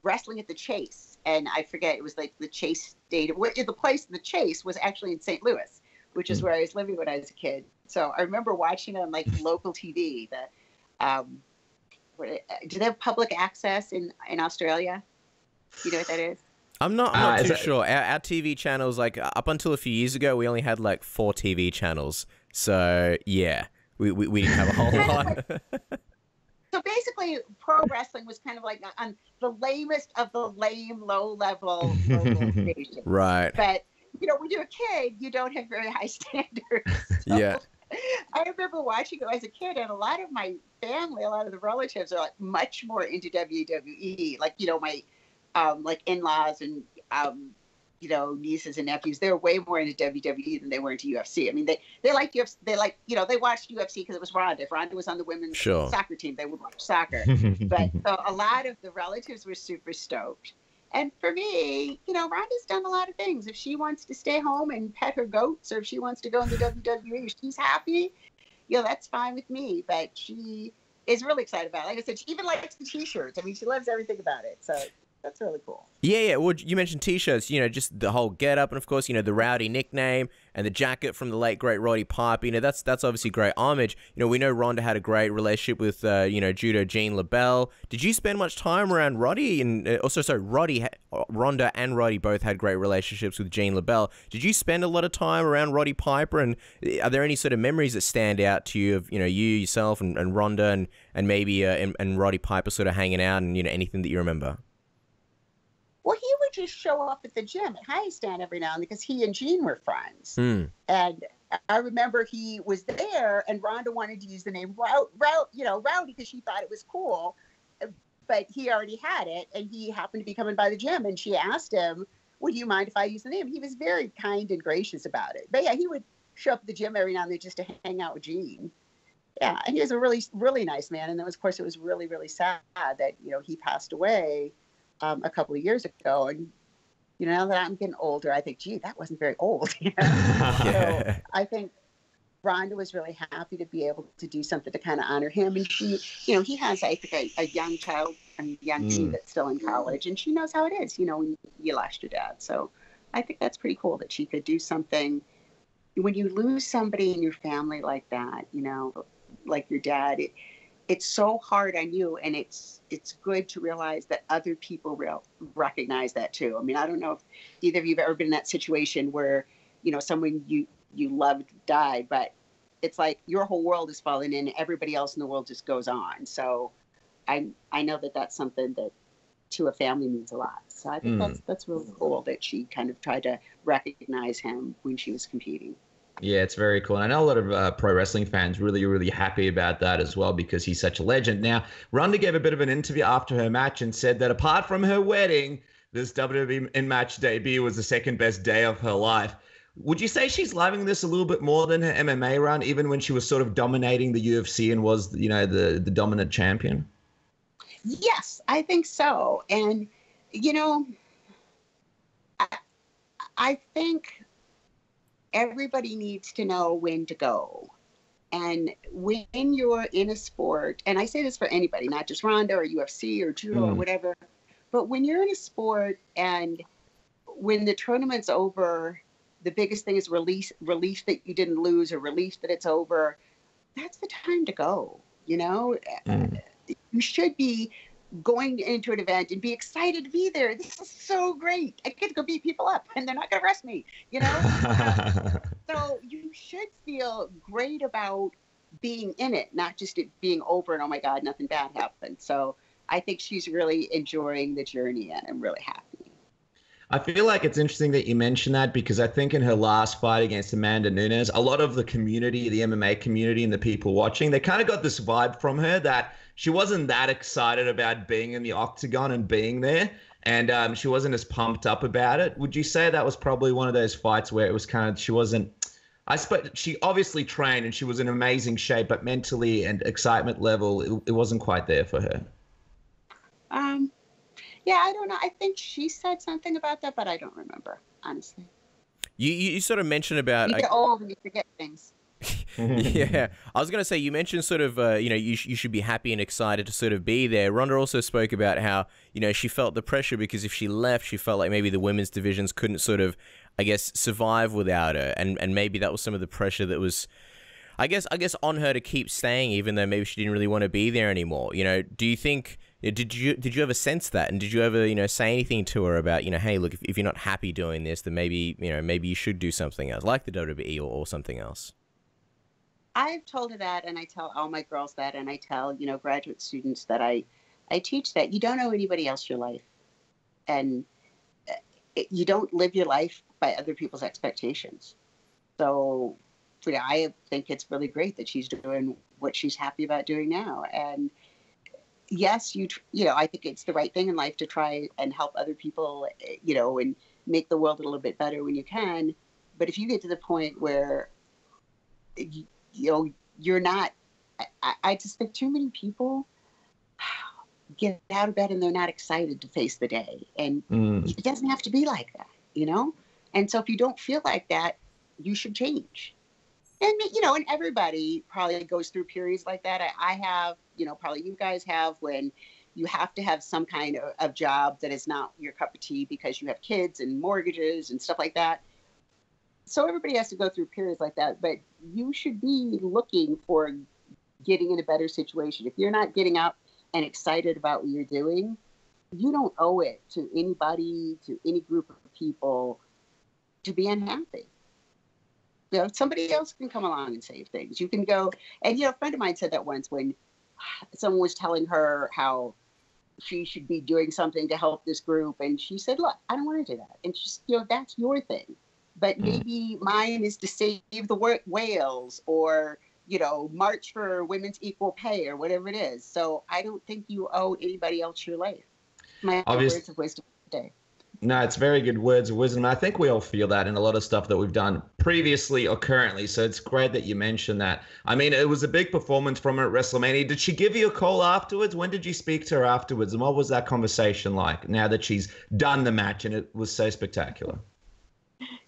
wrestling at the Chase, and I forget, it was like the Chase Stadium. The place, the Chase, was actually in St. Louis, which is where I was living when I was a kid. So I remember watching on like local TV. Do they have public access in Australia? You know what that is? I'm not too sure. Our TV channels, like up until a few years ago, we only had like 4 TV channels. So yeah, we didn't have a whole lot. So basically, pro wrestling was kind of like on the lamest of the lame, low-level local stations. Right. But, you know, when you're a kid, you don't have very high standards. So yeah. I remember watching it as a kid, and a lot of my family, a lot of the relatives are like much more into WWE. Like, you know, my like in-laws and, you know, nieces and nephews, they're way more into WWE than they were into UFC. I mean, they like UFC. They like, you know, they watched UFC because it was Ronda. If Ronda was on the women's soccer team, they would watch soccer. But so a lot of the relatives were super stoked. And for me, you know, Ronda's done a lot of things. If she wants to stay home and pet her goats, or if she wants to go into WWE, she's happy. You know, that's fine with me. But she is really excited about it. Like I said, she even likes the T-shirts. I mean, she loves everything about it. So that's really cool. Yeah. Well, you mentioned T-shirts, you know, just the whole get-up, and of course, you know, the Rowdy nickname and the jacket from the late, great Roddy Piper. You know, that's obviously great homage. You know, we know Ronda had a great relationship with, you know, judo Jean LaBelle. Did you spend much time around Roddy? And also, Ronda and Roddy both had great relationships with Jean LaBelle. Did you spend a lot of time around Roddy Piper? And are there any sort of memories that stand out to you of, you know, you yourself and Ronda and maybe and Roddy Piper sort of hanging out, and, you know, anything that you remember? Well, he would just show up at the gym at High Stand every now and then because he and Jean were friends. And I remember he was there, and Ronda wanted to use the name Rowdy because she thought it was cool, but he already had it, and he happened to be coming by the gym, and she asked him, "Would you mind if I use the name?" He was very kind and gracious about it. But yeah, he would show up at the gym every now and then just to hang out with Jean. Yeah, and he was a really, really nice man. And then, of course, it was really, really sad that, you know, he passed away a couple of years ago. And, you know, now that I'm getting older, I think, gee, that wasn't very old. You know? So I think Ronda was really happy to be able to do something to kind of honor him. And she, you know, he has, I think, a young child, a young teen that's still in college, and she knows how it is, you know, when you lost your dad. So I think that's pretty cool that she could do something. When you lose somebody in your family like that, you know, like your dad, it's so hard on you, and it's good to realize that other people recognize that too. I mean, I don't know if either of you have ever been in that situation where, you know, someone you loved died, but it's like your whole world is falling in, and everybody else in the world just goes on. So I know that that's something that to a family means a lot. So I think that's really cool that she kind of tried to recognize him when she was competing. Yeah, it's very cool. And I know a lot of pro wrestling fans really, really happy about that as well, because he's such a legend. Now, Ronda gave a bit of an interview after her match and said that apart from her wedding, this WWE in-match debut was the second best day of her life. Would you say she's loving this a little bit more than her MMA run, even when she was sort of dominating the UFC and was, you know, the dominant champion? Yes, I think so. And, you know, I think everybody needs to know when to go. And when you're in a sport, and I say this for anybody, not just Ronda or UFC or judo or whatever, but when you're in a sport and when the tournament's over, the biggest thing is relief that you didn't lose, or relief that it's over. That's the time to go, you know? You should be going into an event and be excited to be there. This is so great. I get to go beat people up, and they're not going to arrest me, you know? So you should feel great about being in it, not just it being over and, oh my God, nothing bad happened. So I think she's really enjoying the journey, and I'm really happy. I feel like it's interesting that you mentioned that, because I think in her last fight against Amanda Nunes, a lot of the community, the MMA community and the people watching, they kind of got this vibe from her that she wasn't that excited about being in the octagon and being there, and she wasn't as pumped up about it. Would you say that was probably one of those fights where it was kind of, she wasn't, I suppose she obviously trained and she was in amazing shape, but mentally and excitement level, it wasn't quite there for her? Yeah, I don't know. I think she said something about that, but I don't remember, honestly. You sort of mentioned about... You get old and you forget things. Yeah, I was going to say, you mentioned sort of, you should be happy and excited to sort of be there. Ronda also spoke about how, she felt the pressure because if she left, she felt like maybe the women's divisions couldn't sort of, I guess, survive without her. And maybe that was some of the pressure that was, I guess on her to keep staying, even though maybe she didn't really want to be there anymore. Do you think, did you ever sense that? And did you ever, say anything to her about, hey, look, if you're not happy doing this, then maybe you should do something else, like the WWE or something else? I've told her that, and I tell all my girls that, and I tell, graduate students that I teach that you don't owe anybody else your life. And you don't live your life by other people's expectations. So I think it's really great that she's doing what she's happy about doing now. And yes, I think it's the right thing in life to try and help other people, and make the world a little bit better when you can. But if you get to the point where, you're not, I just think too many people get out of bed and they're not excited to face the day. And it doesn't have to be like that, And so if you don't feel like that, you should change. And, and everybody probably goes through periods like that. I have, probably you guys have, when you have to have some kind of job that is not your cup of tea because you have kids and mortgages and stuff like that. So everybody has to go through periods like that, but you should be looking for getting in a better situation. If you're not getting up and excited about what you're doing, you don't owe it to anybody, to any group of people, to be unhappy. Somebody else can come along and save things. You can go, and a friend of mine said that once when someone was telling her how she should be doing something to help this group, and she said, look, I don't want to do that. And she's, that's your thing. But maybe mine is to save the whales or, march for women's equal pay or whatever it is. So I don't think you owe anybody else your life. My words of wisdom today. No, it's very good words of wisdom. I think we all feel that in a lot of stuff that we've done previously or currently. So it's great that you mentioned that. I mean, it was a big performance from her at WrestleMania. Did she give you a call afterwards? When did you speak to her afterwards? And what was that conversation like now that she's done the match and it was so spectacular?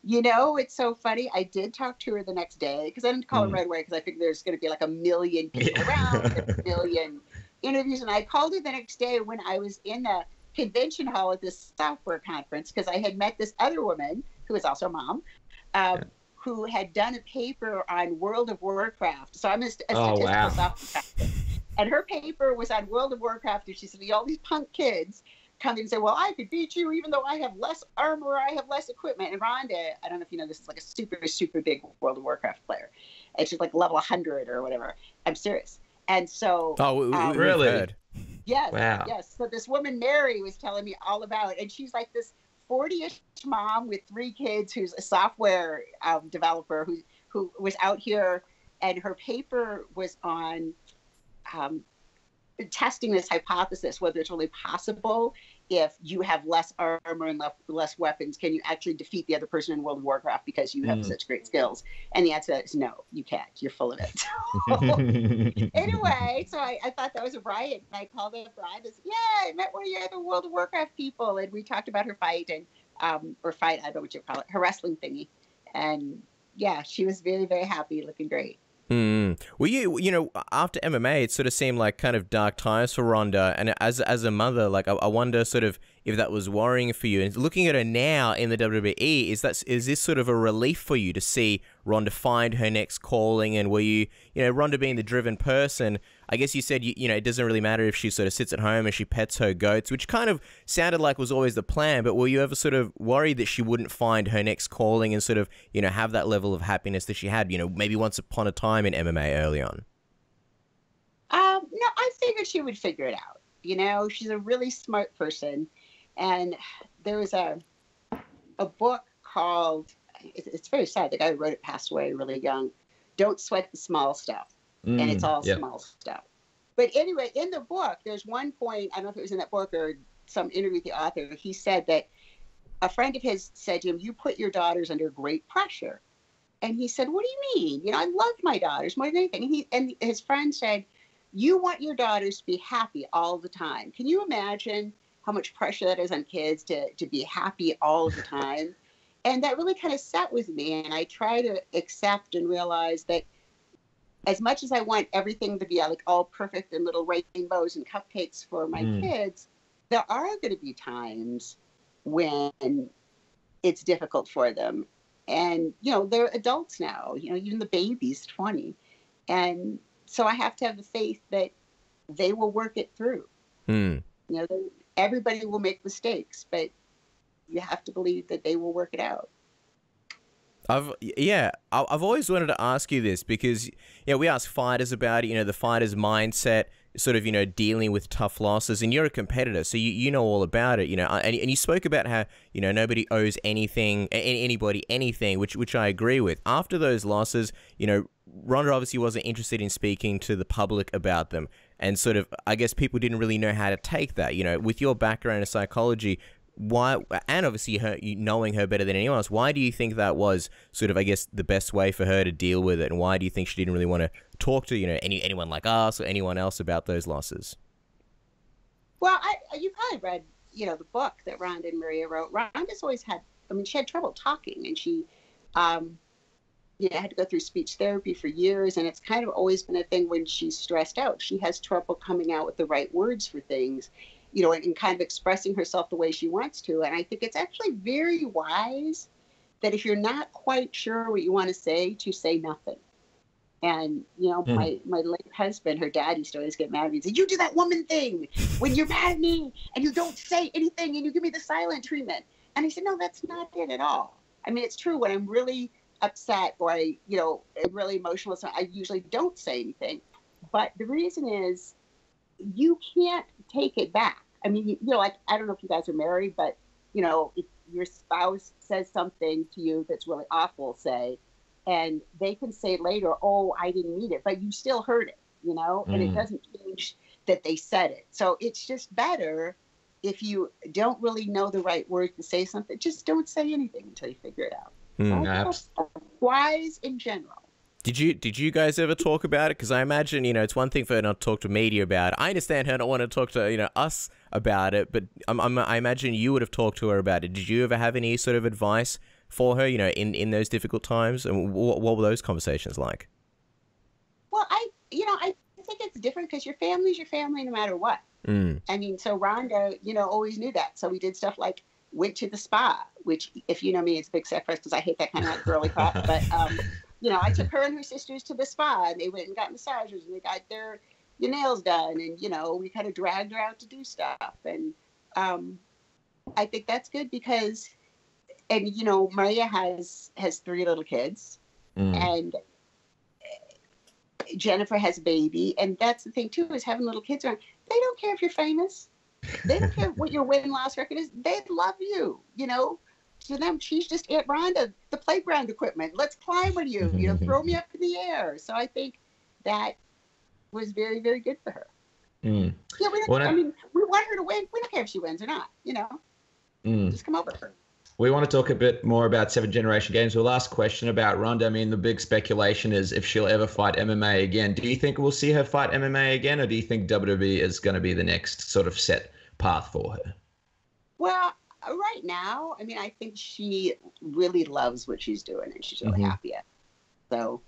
It's so funny. I did talk to her the next day because I didn't call her right away because I figured there's going to be like a million people around, a million interviews. And I called her the next day when I was in the convention hall at this software conference because I had met this other woman who is also a mom, who had done a paper on World of Warcraft. So I'm a statistical software conference. And her paper was on World of Warcraft. And she said, all these punk kids come in and say, well, I could beat you even though I have less armor, I have less equipment. And Ronda, I don't know if you know, this is like a super, super big World of Warcraft player. And she's like level 100 or whatever. I'm serious. And so... really? Yes. Wow. Yes. So this woman, Mary, was telling me all about it. And she's like this 40-ish mom with 3 kids who's a software developer who was out here. And her paper was on... testing this hypothesis, whether it's really possible if you have less armor and less weapons, can you actually defeat the other person in World of Warcraft because you have such great skills? And the answer is no, you can't. You're full of it. Anyway, so I thought that was a riot. And I called her Brian and said, I met one of your other World of Warcraft people. And we talked about her fight and, I don't know what you call it, her wrestling thingy. And she was very, very happy, looking great. Well, after MMA, it sort of seemed like kind of dark times for Ronda. And as a mother, like I wonder sort of if that was worrying for you. And looking at her now in the WWE, is this sort of a relief for you to see Ronda find her next calling? And were you, Ronda being the driven person, I guess you said, it doesn't really matter if she sort of sits at home and she pets her goats, which kind of sounded like was always the plan. But were you ever sort of worried that she wouldn't find her next calling and sort of, have that level of happiness that she had, maybe once upon a time in MMA early on? No, I figured she would figure it out. She's a really smart person. And there was a book called, it's very sad, the guy who wrote it passed away really young, Don't Sweat the Small Stuff. And it's all small stuff. But anyway, in the book, there's one point, I don't know if it was in that book or some interview with the author, he said that a friend of his said to him, you put your daughters under great pressure. And he said, what do you mean? I love my daughters more than anything. And his friend said, you want your daughters to be happy all the time. Can you imagine how much pressure that is on kids to be happy all the time? And that really kind of sat with me. And I try to accept and realize that as much as I want everything to be like all perfect and little rainbows and cupcakes for my kids, there are going to be times when it's difficult for them. And, you know, they're adults now, you know, even the baby's 20. And so I have to have the faith that they will work it through. You know, everybody will make mistakes, but you have to believe that they will work it out. I've always wanted to ask you this because, you know, we ask fighters about it, you know, the fighter's mindset, sort of, you know, dealing with tough losses, and you're a competitor, so you know all about it, you know, and you spoke about how, you know, nobody owes anybody anything, which I agree with. After those losses, you know, Ronda obviously wasn't interested in speaking to the public about them, and sort of, I guess people didn't really know how to take that, you know, with your background in psychology. Why, and obviously you knowing her better than anyone else, why do you think that was sort of, I guess, the best way for her to deal with it? And why do you think she didn't really want to talk to, you know, anyone like us or anyone else about those losses? Well, you probably read, you know, the book that Ronda and Maria wrote. Ronda's always had, I mean, she had trouble talking, and she, you know, had to go through speech therapy for years. And it's kind of always been a thing when she's stressed out. She has trouble coming out with the right words for things, you know, and kind of expressing herself the way she wants to. And I think it's actually very wise that if you're not quite sure what you want to say nothing. And, you know, my late husband, her dad used to always get mad at me and say, you do that woman thing when you're mad at me and you don't say anything and you give me the silent treatment. And I said, no, that's not it at all. I mean, it's true when I'm really upset or I, you know, am really emotional, so I usually don't say anything. But the reason is you can't take it back. I mean, you know, like, I don't know if you guys are married, but, you know, if your spouse says something to you that's really awful, say, and they can say later, oh, I didn't mean it, but you still heard it, you know, and it doesn't change that they said it. So it's just better if you don't really know the right word to say something, just don't say anything until you figure it out. So wise in general. Did you guys ever talk about it? Because I imagine, you know, it's one thing for her not to talk to media about it. I understand her not want to talk to, you know, us about it, but I imagine you would have talked to her about it. Did you ever have any sort of advice for her, you know, in those difficult times? And what were those conversations like? Well, I think it's different because your family's your family no matter what. I mean, so Ronda, you know, always knew that. So we did stuff like went to the spa, which, if you know me, it's a big sacrifice because I hate that kind of like girly crap. But, you know, I took her and her sisters to the spa, and they went and got massages, and they got their nails done, and, you know, we kind of dragged her out to do stuff. And I think that's good because, and, you know, Maria has 3 little kids, and Jennifer has a baby, and that's the thing too, is having little kids around. They don't care if you're famous. They don't care what your win-loss record is. They love you, you know. To them, she's just Aunt Ronda, the playground equipment. Let's climb with you, you know, throw me up in the air. So I think that was very, very good for her. Yeah, I mean, we want her to win. We don't care if she wins or not, you know. Just come over her. We want to talk a bit more about 7 Generation Games. Well, last question about Ronda. I mean, the big speculation is if she'll ever fight MMA again. Do you think we'll see her fight MMA again, or do you think WWE is going to be the next sort of set path for her? Well, right now, I mean, I think she really loves what she's doing, and she's really happy at it. So,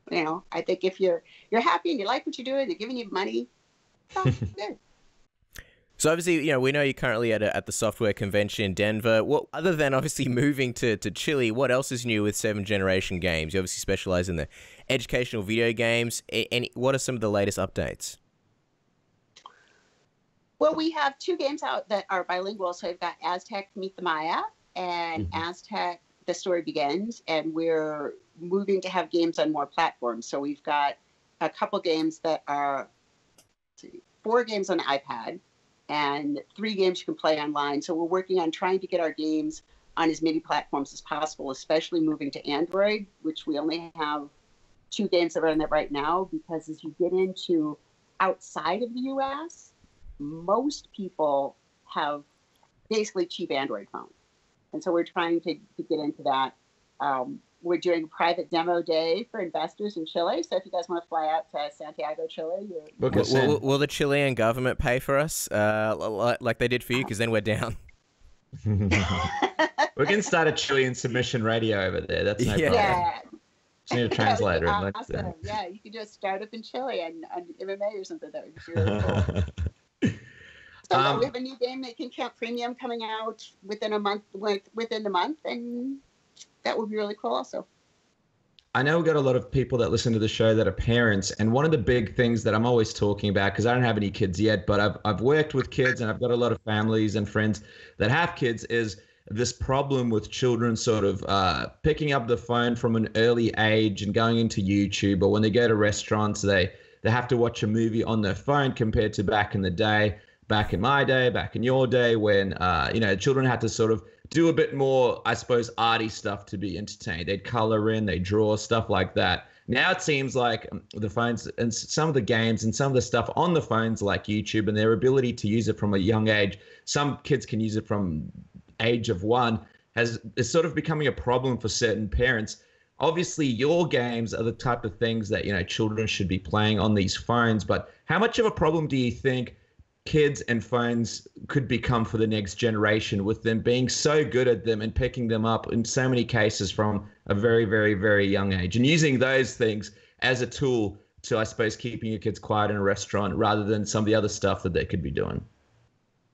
you know, I think if you're happy and you like what you're doing, they're giving you money, that's good. So obviously, you know, we know you're currently at the software convention in Denver. Well, other than obviously moving to Chile, what else is new with 7 Generation Games? You obviously specialize in the educational video games. And what are some of the latest updates? Well, we have 2 games out that are bilingual. So we've got Aztec Meet the Maya and Aztec The Story Begins. And we're moving to have games on more platforms. So we've got a couple games that are 4 games on the iPad and 3 games you can play online. So we're working on trying to get our games on as many platforms as possible, especially moving to Android, which we only have 2 games that are on there right now, because as you get into outside of the US, most people have basically cheap Android phones. And so we're trying to get into that. We're doing a private demo day for investors in Chile. So if you guys want to fly out to Santiago, Chile, will the Chilean government pay for us like they did for you? Because then we're down. We can start a Chilean submission radio over there. That's no problem. Yeah. Just need a translator. Awesome. Yeah, you could just start up in Chile on MMA or something. That would be really cool. So we have a new game, Making Camp Premium, coming out within the month, and that would be really cool also. I know we've got a lot of people that listen to the show that are parents, and one of the big things that I'm always talking about, because I don't have any kids yet, but I've worked with kids and I've got a lot of families and friends that have kids, is this problem with children sort of picking up the phone from an early age and going into YouTube, or when they go to restaurants, they have to watch a movie on their phone compared to back in the day, back in my day, back in your day, when children had to sort of do a bit more, I suppose, arty stuff to be entertained. They'd color in, they draw, stuff like that. Now it seems like the phones and some of the games and some of the stuff on the phones, like YouTube, and their ability to use it from a young age, some kids can use it from age of 1, is sort of becoming a problem for certain parents. Obviously, your games are the type of things that, children should be playing on these phones, but how much of a problem do you think kids and phones could become for the next generation, with them being so good at them and picking them up in so many cases from a very, very, very young age, and using those things as a tool to, I suppose, keeping your kids quiet in a restaurant rather than some of the other stuff that they could be doing?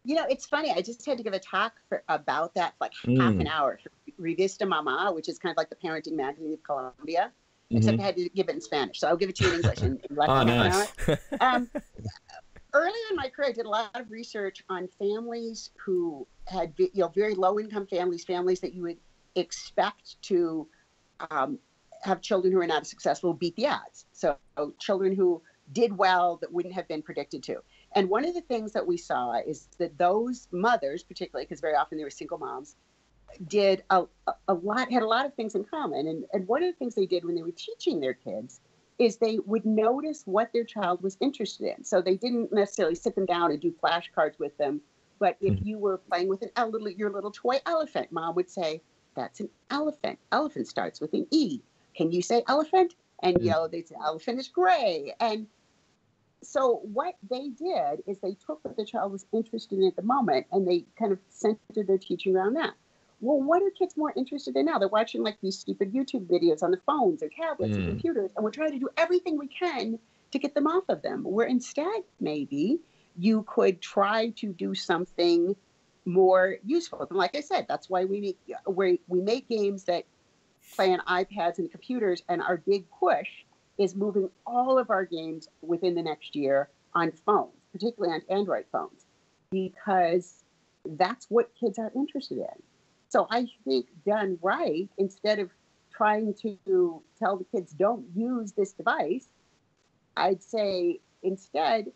It's funny. I just had to give a talk about that for half an hour for Revista Mama, which is kind of like the parenting magazine of Colombia, except I had to give it in Spanish. So I'll give it to you in English in less than half an hour. Early in my career, I did a lot of research on families who had, very low-income families that you would expect to have children who are not as successful beat the odds. So children who did well that wouldn't have been predicted to. And one of the things that we saw is that those mothers, particularly because very often they were single moms, had a lot of things in common. And one of the things they did when they were teaching their kids is they would notice what their child was interested in. So they didn't necessarily sit them down and do flashcards with them. But if you were playing with your little toy elephant, Mom would say, "That's an elephant. Elephant starts with an E. Can you say elephant?" And they'd say, "Elephant is gray." And so what they did is they took what the child was interested in at the moment, and they kind of centered their teaching around that. Well, what are kids more interested in now? They're watching these stupid YouTube videos on the phones or tablets or computers, and we're trying to do everything we can to get them off of them. Where instead, maybe you could try to do something more useful. And like I said, that's why we make games that play on iPads and computers, and our big push is moving all of our games within the next year on phones, particularly on Android phones, because that's what kids are interested in. So I think done right, instead of trying to tell the kids don't use this device, I'd say instead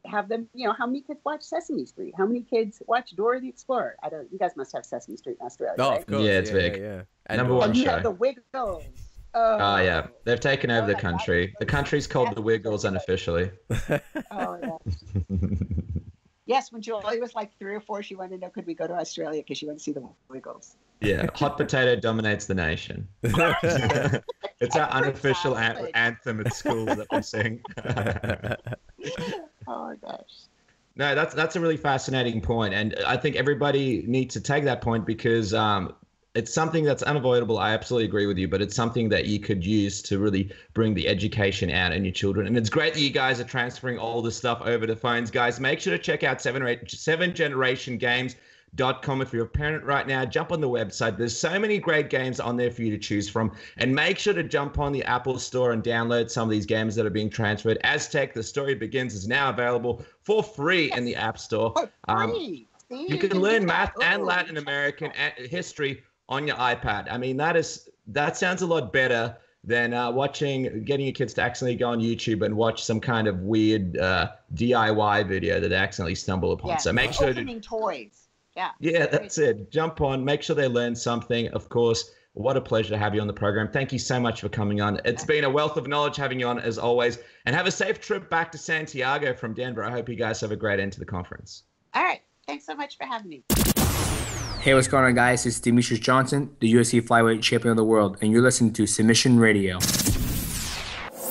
have them, how many kids watch Sesame Street? How many kids watch Dora the Explorer? You guys must have Sesame Street in Australia, right? Of course. Yeah, it's big. Yeah. Number one show. You have the Wiggles. Oh, yeah. They've taken over the country. The country's called the Wiggles unofficially. Oh, yeah. Yes, when Julie was 3 or 4, she wanted to know, could we go to Australia because she wanted to see the Wiggles. Yeah, hot potato dominates the nation. It's our unofficial anthem at school that we sing. Oh, my gosh. No, that's a really fascinating point, and I think everybody needs to take that point because it's something that's unavoidable. I absolutely agree with you, but it's something that you could use to really bring the education out in your children. And it's great that you guys are transferring all this stuff over to phones. Guys, make sure to check out 7generationgames.com. If you're a parent right now, jump on the website. There's so many great games on there for you to choose from. And make sure to jump on the Apple Store and download some of these games that are being transferred. Aztec, The Story Begins, is now available for free in the App Store. Free. You can learn math and Latin American history on your iPad. I mean, that sounds a lot better than getting your kids to accidentally go on YouTube and watch some kind of weird DIY video that they accidentally stumble upon. Yeah. So make sure opening toys. Yeah. Yeah, that's it. Jump on, make sure they learn something. Of course, what a pleasure to have you on the program. Thank you so much for coming on. It's been a wealth of knowledge having you on as always. And have a safe trip back to Santiago from Denver. I hope you guys have a great end to the conference. All right. Thanks so much for having me. Hey, what's going on, guys? It's Demetrius Johnson, the UFC flyweight champion of the world, and you're listening to Submission Radio.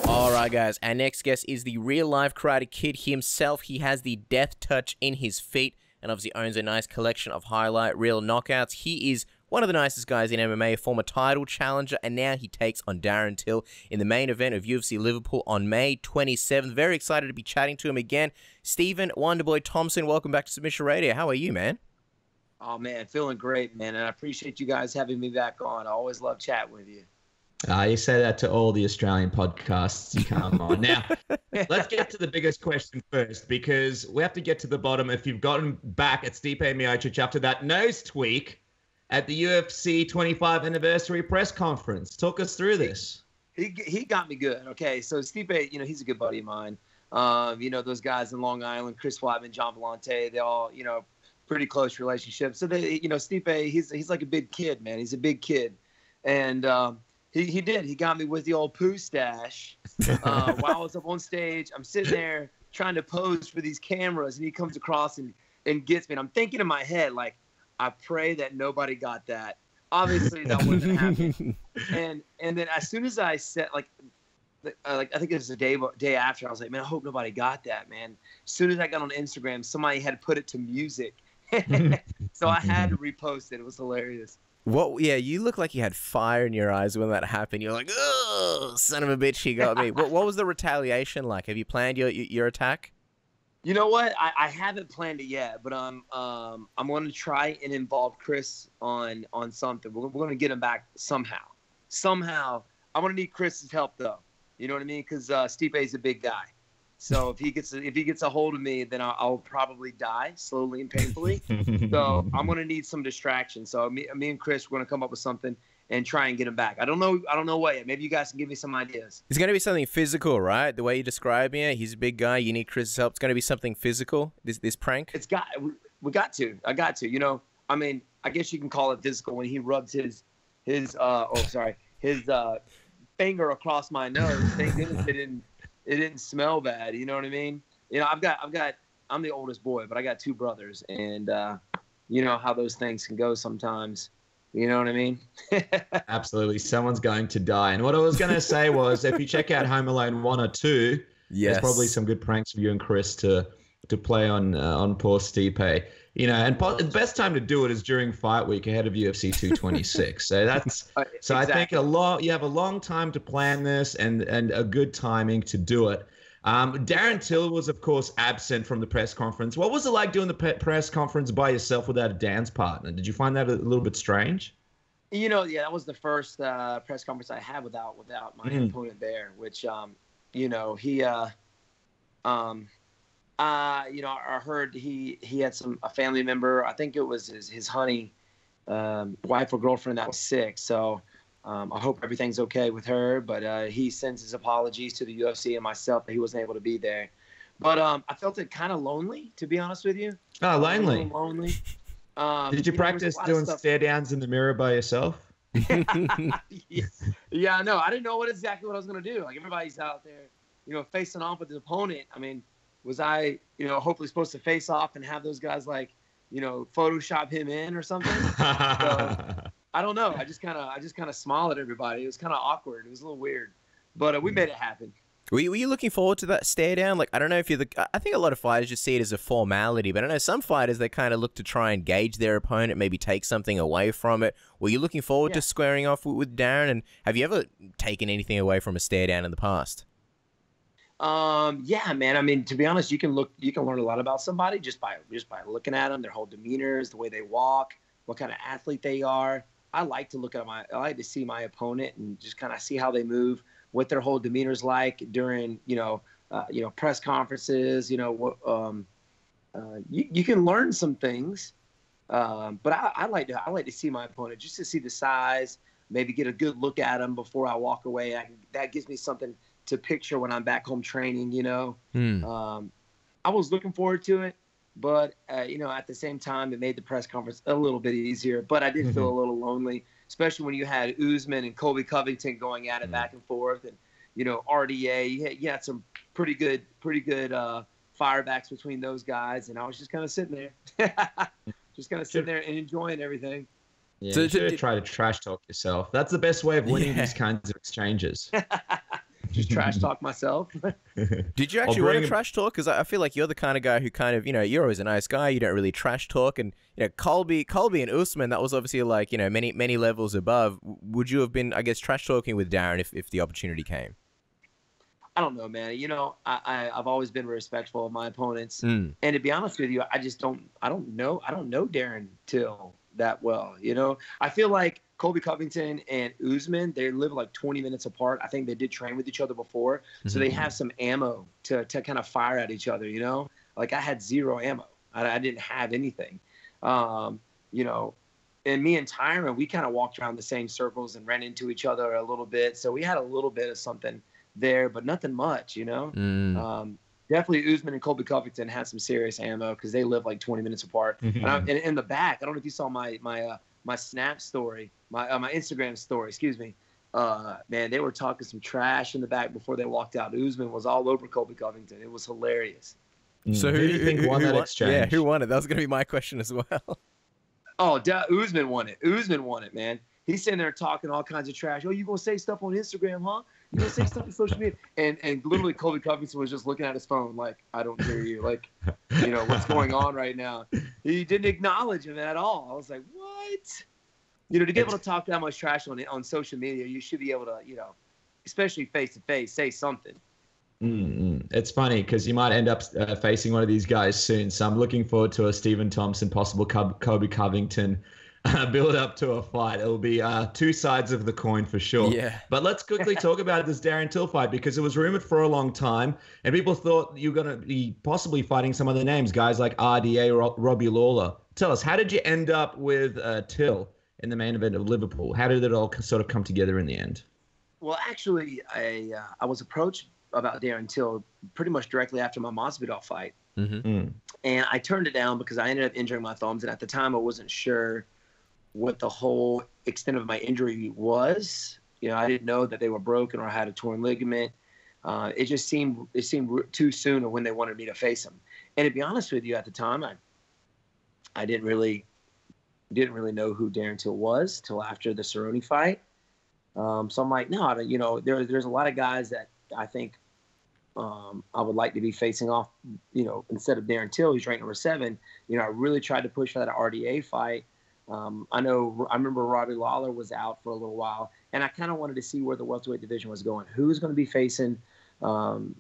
All right, guys. Our next guest is the real-life Karate Kid himself. He has the death touch in his feet and obviously owns a nice collection of highlight reel knockouts. He is one of the nicest guys in MMA, former title challenger, and now he takes on Darren Till in the main event of UFC Liverpool on May 27th. Very excited to be chatting to him again. Stephen Wonderboy Thompson, welcome back to Submission Radio. How are you, man? Oh, man, feeling great, man, and I appreciate you guys having me back on. I always love chatting with you. You say that to all the Australian podcasts you come on. Now, let's get to the biggest question first, because we have to get to the bottom. If you've gotten back at Stipe Miocic after that nose tweak at the UFC 25 anniversary press conference, talk us through this. He got me good. Okay, so Stipe, he's a good buddy of mine. Those guys in Long Island, Chris Weidman, John Vellante, they all, pretty close relationships. So Stipe, he's like a big kid, man. He's a big kid, and He did. He got me with the old poo stash. While I was up on stage, I'm sitting there trying to pose for these cameras, and he comes across and gets me. And I'm thinking in my head, like, I pray that nobody got that. Obviously, that wasn't happening. And then as soon as I said, I think it was the day after, I was like, man, I hope nobody got that, man. As soon as I got on Instagram, somebody had put it to music. So I had to repost it. It was hilarious. Yeah, you look like you had fire in your eyes when that happened. You're like, oh, son of a bitch, he got me. What was the retaliation like? Have you planned your attack? You know what? I haven't planned it yet, but I'm going to try and involve Chris on something. We're going to get him back somehow. Somehow, I'm going to need Chris's help though. You know what I mean? Because Stipe's a big guy. So if he gets a hold of me, then I'll probably die slowly and painfully. So I'm gonna need some distraction. So me and Chris, we're gonna come up with something and try and get him back. I don't know what yet. Maybe you guys can give me some ideas. It's gonna be something physical, right? The way you describe it, he's a big guy. You need Chris's help. It's gonna be something physical. This prank. We got to. I got to. I guess you can call it physical when he rubs his finger across my nose. Thank goodness it didn't smell bad. You know what I mean? I'm the oldest boy, but I got two brothers, and you know how those things can go sometimes. You know what I mean? Absolutely. Someone's going to die. And what I was going to say was, if you check out Home Alone 1 or 2, there's probably some good pranks for you and Chris to play on poor Stipe. And the best time to do it is during fight week ahead of UFC 226. So that's so exactly. I think you have a long time to plan this and a good timing to do it. Darren Till was, of course, absent from the press conference. What was it like doing the press conference by yourself without a dance partner? Did you find that a little bit strange? That was the first press conference I had without my opponent there, which I heard he had a family member. I think it was his honey, wife or girlfriend that was sick. So I hope everything's okay with her. But he sends his apologies to the UFC and myself that he wasn't able to be there. But I felt it kind of lonely, to be honest with you. Oh, lonely. Lonely. Did you practice doing stare downs in the mirror by yourself? Yeah, no, I didn't know exactly what I was gonna do. Like, everybody's out there, facing off with his opponent. I mean, was I, hopefully supposed to face off and have those guys Photoshop him in or something? So, I don't know. I just kind of smiled at everybody. It was kind of awkward. It was a little weird, but we made it happen. Were you looking forward to that stare down? Like, I don't know if I think a lot of fighters just see it as a formality, but I know some fighters, they kind of look to try and gauge their opponent, maybe take something away from it. Were you looking forward to squaring off with Darren? And have you ever taken anything away from a stare down in the past? Yeah, man. I mean, to be honest, you can learn a lot about somebody just by looking at them, their whole demeanors, the way they walk, what kind of athlete they are. I like to see my opponent and just kind of see how they move, what their whole demeanor's like during, press conferences. You can learn some things, but I like to see my opponent just to see the size, maybe get a good look at him before I walk away. That gives me something to picture when I'm back home training. I was looking forward to it, but at the same time, it made the press conference a little bit easier. But I did feel a little lonely, especially when you had Usman and Colby Covington going at it back and forth, and RDA. You had some pretty good firebacks between those guys, and I was just kind of sitting there, and enjoying everything. Yeah, so you should try to trash talk yourself. That's the best way of winning these kinds of exchanges. just trash talk myself. Did you actually want to trash talk? Because I feel like you're the kind of guy who kind of, you're always a nice guy. You don't really trash talk. And, Colby and Usman, that was obviously like, many levels above. Would you have been, I guess, trash talking with Darren if the opportunity came? I don't know, man. I've always been respectful of my opponents. And to be honest with you, I don't know Darren Till that well. I feel like Colby Covington and Usman, they live like 20 minutes apart. I think they did train with each other before. So they have some ammo to kind of fire at each other, Like I had zero ammo. I didn't have anything. And me and Tyron, we kind of walked around the same circles and ran into each other a little bit. So we had a little bit of something there, but nothing much, Definitely Usman and Colby Covington had some serious ammo because they live like 20 minutes apart. And in the back, I don't know if you saw my Snap story, my Instagram story, excuse me. Man, they were talking some trash in the back before they walked out. Usman was all over Colby Covington. It was hilarious. So who do you think won that exchange? Yeah, who won it? That was going to be my question as well. Oh, Usman won it. Usman won it, man. He's sitting there talking all kinds of trash. Oh, you going to say stuff on Instagram, huh? You going to say stuff on social media? And literally Colby Covington was just looking at his phone like, I don't hear you. Like, what's going on right now? He didn't acknowledge him at all. I was like, what? To be able to talk that much trash on social media, you should be able to, especially face-to-face, say something. It's funny because you might end up facing one of these guys soon. So I'm looking forward to a Stephen Thompson, possible Colby Covington build up to a fight. It'll be two sides of the coin for sure. Yeah. But let's quickly talk about this Darren Till fight because it was rumored for a long time and people thought you were going to be possibly fighting some other names, guys like RDA, Robbie Lawler. Tell us, how did you end up with Till in the main event of Liverpool? How did it all sort of come together in the end? Well, actually, I was approached about Darren Till pretty much directly after my Masvidal fight. And I turned it down because I ended up injuring my thumbs. And at the time, I wasn't sure what the whole extent of my injury was. I didn't know that they were broken or I had a torn ligament. It seemed too soon of when they wanted me to face them. And to be honest with you, at the time, I didn't really know who Darren Till was till after the Cerrone fight. So I'm like, no, there's a lot of guys that I think I would like to be facing off, instead of Darren Till, who's ranked number 7. I really tried to push for that RDA fight. I remember Robbie Lawler was out for a little while, and I kind of wanted to see where the welterweight division was going. Who was going to be facing Tyron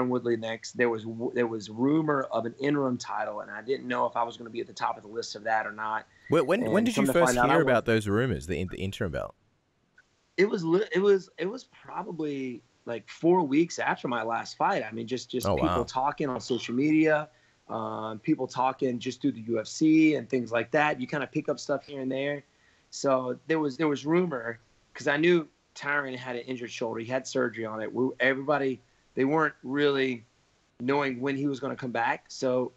Woodley next? There was rumor of an interim title, and I didn't know if I was going to be at the top of the list of that or not. When did you first hear about those rumors, the interim belt? It was probably like 4 weeks after my last fight. I mean, just people talking on social media, people talking just through the UFC and things like that. You kind of pick up stuff here and there. So there was rumor because I knew Tyron had an injured shoulder. He had surgery on it. Everybody, they weren't really knowing when he was going to come back. So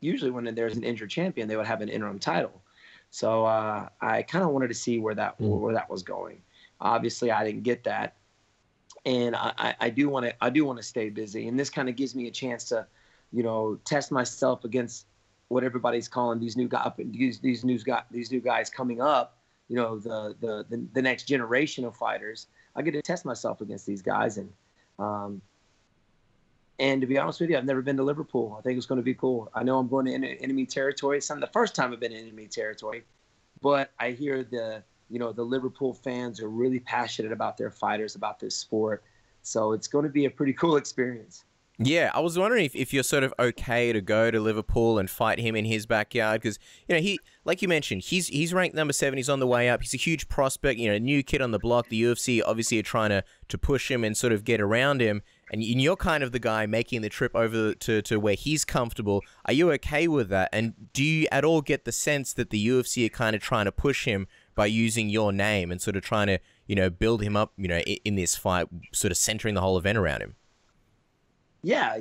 usually when there's an injured champion, they would have an interim title. So I kind of wanted to see where that was going. Obviously, I didn't get that. And I do want to stay busy, and this kind of gives me a chance to, test myself against what everybody's calling these new guys coming up. The next generation of fighters. I get to test myself against these guys, and to be honest with you, I've never been to Liverpool. I think it's going to be cool. I know I'm going to enemy territory. It's not the first time I've been in enemy territory, but I hear the Liverpool fans are really passionate about their fighters, about this sport. So it's going to be a pretty cool experience. Yeah, I was wondering if you're sort of okay to go to Liverpool and fight him in his backyard because, he, like you mentioned, he's ranked number 7. He's on the way up. He's a huge prospect, new kid on the block. The UFC obviously are trying to push him and sort of get around him. And you're kind of the guy making the trip over to where he's comfortable. Are you okay with that? And do you at all get the sense that the UFC are kind of trying to push him by using your name and sort of trying to, build him up, in this fight, sort of centering the whole event around him? Yeah,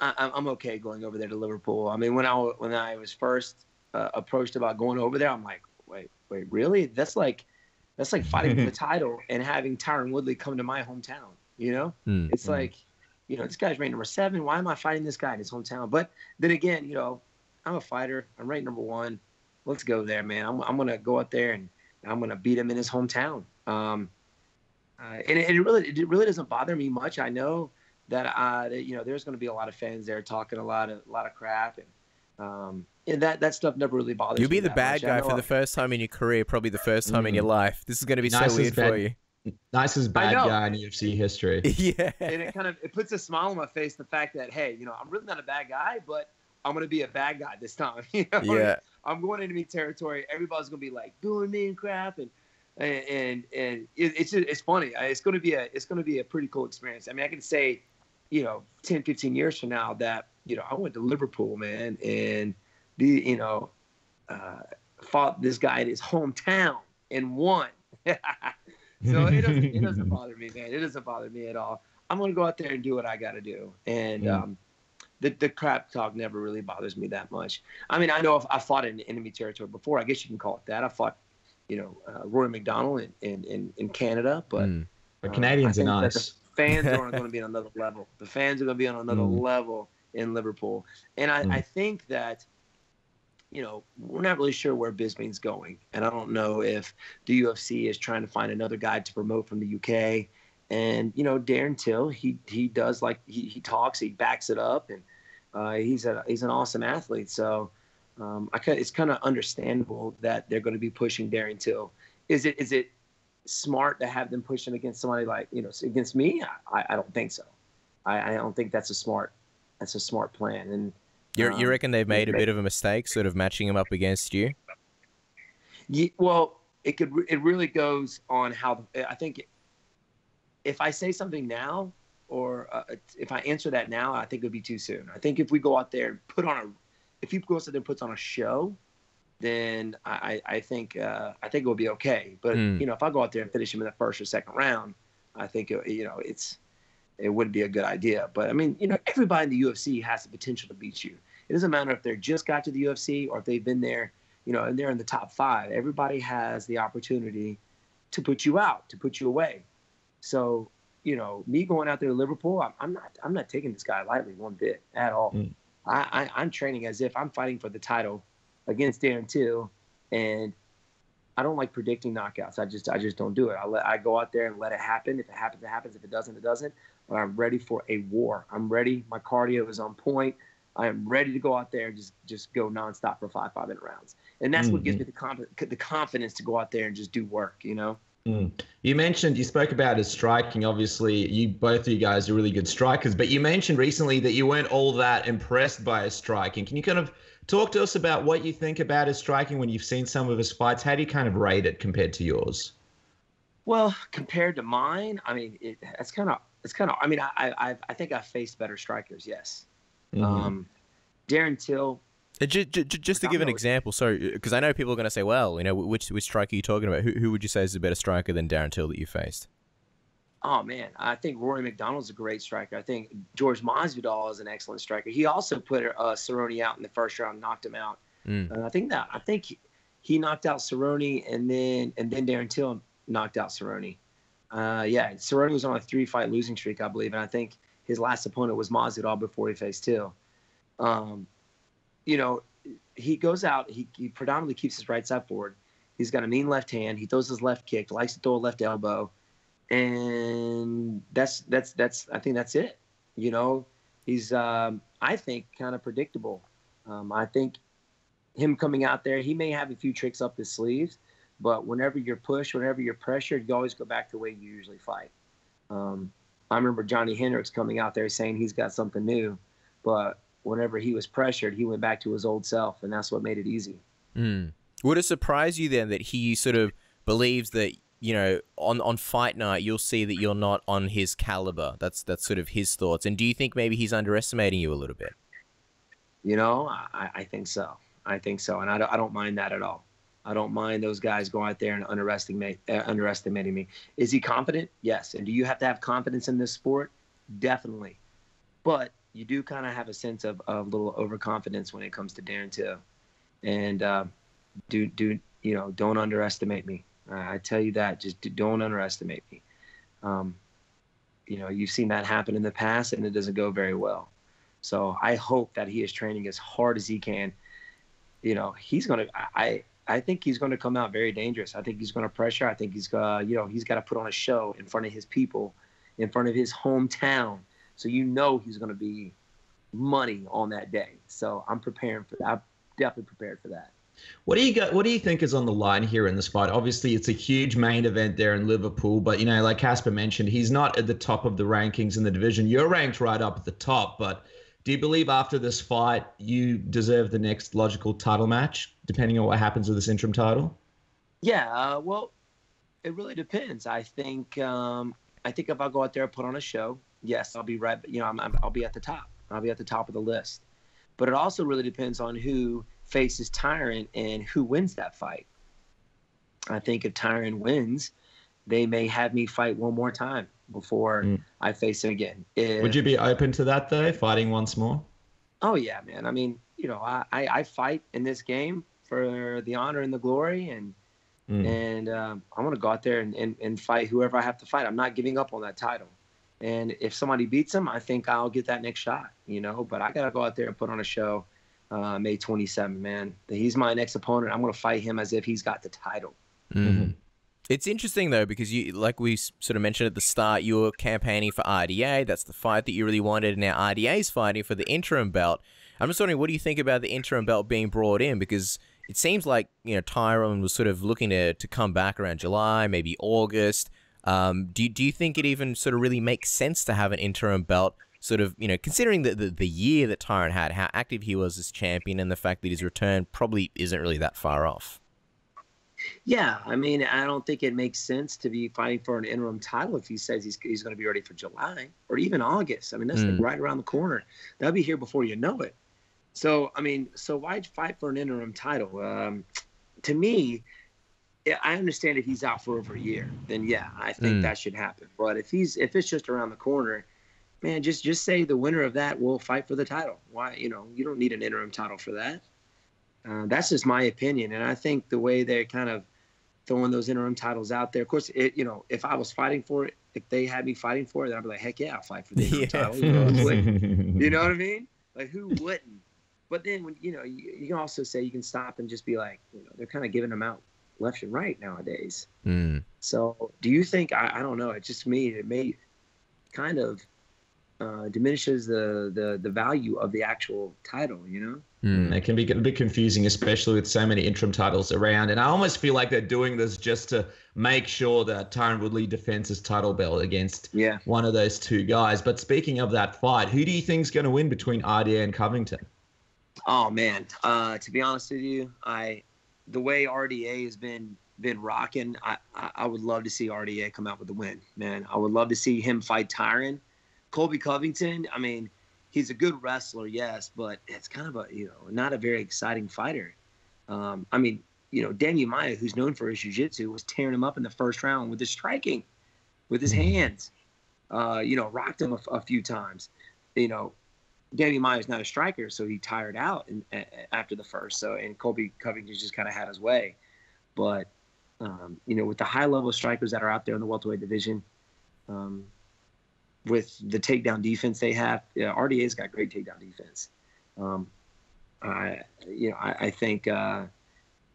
I'm okay going over there to Liverpool. I mean, when I was first approached about going over there, I'm like, wait, really? That's like fighting for the title and having Tyron Woodley come to my hometown. It's like, this guy's ranked number 7. Why am I fighting this guy in his hometown? But then again, I'm a fighter. I'm ranked number 1. Let's go there, man. I'm going to go out there and I'm going to beat him in his hometown. And it really doesn't bother me much. I know that there's going to be a lot of fans there talking a lot of crap, and that stuff never really bothers me. You'll be the bad guy for the first time in your career, probably the first time in your life. This is going to be so weird for you. Nicest bad guy in UFC history. Yeah. And it puts a smile on my face, the fact that, hey, I'm really not a bad guy, but I'm going to be a bad guy this time. Yeah. I'm going into enemy territory. Everybody's going to be like booing me and crap, and it's funny. It's going to be a pretty cool experience. I mean, I can say, 10, 15 years from now that, I went to Liverpool, man, and fought this guy in his hometown and won. So it doesn't bother me, man. It doesn't bother me at all. I'm going to go out there and do what I got to do. And the crap talk never really bothers me that much. I mean, I know if I fought in enemy territory before, I guess you can call it that. I fought, Rory McDonald in Canada, but Canadians are nice. The fans are going to be on another level. The fans are going to be on another level in Liverpool. And I think that, we're not really sure where Bisping's going. And I don't know if the UFC is trying to find another guy to promote from the UK. And, Darren Till, he does, like, he talks, he backs it up, and he's an awesome athlete. So it's kind of understandable that they're going to be pushing Darren Till. Is it smart to have them pushing against somebody like, against me? I don't think so. I don't think that's a smart plan. And you reckon they've made a bit of a mistake, sort of matching him up against you? Yeah, well, it really goes on how, I think if I say something now, or if I answer that now, I think it would be too soon. I think if we go out there and if he goes out there and puts on a show, then I think it will be okay. But if I go out there and finish him in the first or second round, I think it wouldn't be a good idea. But I mean, everybody in the UFC has the potential to beat you. It doesn't matter if they just got to the UFC or if they've been there, and they're in the top 5. Everybody has the opportunity to put you out, to put you away. So, me going out there to Liverpool, I'm not taking this guy lightly one bit at all. I'm training as if I'm fighting for the title against Darren Till, and I don't like predicting knockouts. I just don't do it. I go out there and let it happen. If it happens, it happens. If it doesn't, it doesn't. But I'm ready for a war. I'm ready. My cardio is on point. I am ready to go out there and just go nonstop for 5-minute rounds. And that's what gives me the confidence to go out there and just do work, You spoke about his striking. Obviously, both of you guys are really good strikers, but you mentioned recently that you weren't all that impressed by his striking. Can you kind of talk to us about what you think about his striking when you've seen some of his fights? How do you kind of rate it compared to yours? Well, compared to mine, I mean, it's kind of. I mean, I think I've faced better strikers. Yes. Darren Till. Just to give an example, sorry, because I know people are going to say, well, which striker are you talking about? Who would you say is a better striker than Darren Till that you faced? Oh, man, I think Rory McDonald's a great striker. I think George Masvidal is an excellent striker. He also put Cerrone out in the first round, knocked him out. I think he knocked out Cerrone, and then Darren Till knocked out Cerrone. Cerrone was on a 3-fight losing streak, I believe, and I think his last opponent was Masvidal before he faced Till. He goes out, he predominantly keeps his right side forward. He's got a mean left hand. He throws his left kick, likes to throw a left elbow. And that's I think that's it. He's, I think, kind of predictable. I think him coming out there, he may have a few tricks up his sleeves, but whenever you're pushed, whenever you're pressured, you always go back to the way you usually fight. I remember Johnny Hendricks coming out there saying he's got something new, but whenever he was pressured, he went back to his old self, and that's what made it easy. Would it surprise you then that he sort of believes that, on fight night, you'll see that you're not on his caliber? That's sort of his thoughts. And do you think maybe he's underestimating you a little bit? I think so. I think so. And I don't mind that at all. I don't mind those guys going out there and underestimating me. Is he confident? Yes. And do you have to have confidence in this sport? Definitely. But you do kind of have a sense of a little overconfidence when it comes to Darren Till. And don't underestimate me. I tell you that. Just don't underestimate me. You've seen that happen in the past, and it doesn't go very well. So I hope that he is training as hard as he can. He's going to – I I think he's going to come out very dangerous. I think he's going to pressure. I think he's got to put on a show in front of his people, in front of his hometown. So he's going to be money on that day. So I'm preparing for that. I'm definitely prepared for that. What do you think is on the line here in this fight? Obviously, it's a huge main event there in Liverpool, but like Casper mentioned, he's not at the top of the rankings in the division. You're ranked right up at the top, but do you believe after this fight you deserve the next logical title match, depending on what happens with this interim title? Yeah, well, it really depends. I think if I go out there and put on a show, yes, I'll be right. I'll be at the top. I'll be at the top of the list. But it also really depends on who faces Tyron and who wins that fight. I think if Tyron wins, they may have me fight one more time before I face him again. Would you be open to that, though, fighting once more? Oh, yeah, man. I mean, I fight in this game for the honor and the glory, and I'm going to go out there and fight whoever I have to fight. I'm not giving up on that title. And if somebody beats him, I think I'll get that next shot, But I got to go out there and put on a show May 27th, man. He's my next opponent. I'm going to fight him as if he's got the title. Mm-hmm. It's interesting, though, because like we sort of mentioned at the start, you were campaigning for RDA. That's the fight that you really wanted. Now RDA's fighting for the interim belt. I'm just wondering, what do you think about the interim belt being brought in? Because it seems like, Tyron was sort of looking to come back around July, maybe August. Do you think it even sort of really makes sense to have an interim belt, sort of, considering the year that Tyron had, how active he was as champion, and the fact that his return probably isn't really that far off? Yeah, I mean, I don't think it makes sense to be fighting for an interim title if he says he's going to be ready for July or even August. I mean, that's like right around the corner. That'll be here before you know it. So, I mean, why fight for an interim title? To me, I understand if he's out for over a year, then yeah, I think that should happen. But if it's just around the corner, man, just say the winner of that will fight for the title. Why, you don't need an interim title for that. That's just my opinion, and I think the way they're kind of throwing those interim titles out there. Of course, if I was fighting for it, if they had me fighting for it, then I'd be like, heck yeah, I'll fight for the interim title. You know what I mean? Like, who wouldn't? But then when you can also say, you can stop and just be like, they're kind of giving them out left and right nowadays. So do you think, I don't know, it just it may kind of diminishes the value of the actual title, It can be a bit confusing, especially with so many interim titles around. And I almost feel like they're doing this just to make sure that Tyron Woodley defends his title belt against one of those two guys. But speaking of that fight, who do you think is going to win between RDA and Covington? Oh, man. To be honest with you, the way RDA has been rocking, I would love to see RDA come out with the win, man. I would love to see him fight Tyron. Colby Covington, I mean, he's a good wrestler, yes, but it's kind of not a very exciting fighter. I mean, Daniel Maia, who's known for his jiu-jitsu, was tearing him up in the first round with his striking, with his hands. Rocked him a few times. Daniel Maia is not a striker, so he tired out after the first. And Colby Covington just kind of had his way. But, with the high-level strikers that are out there in the welterweight division, with the takedown defense they have, RDA's got great takedown defense. I think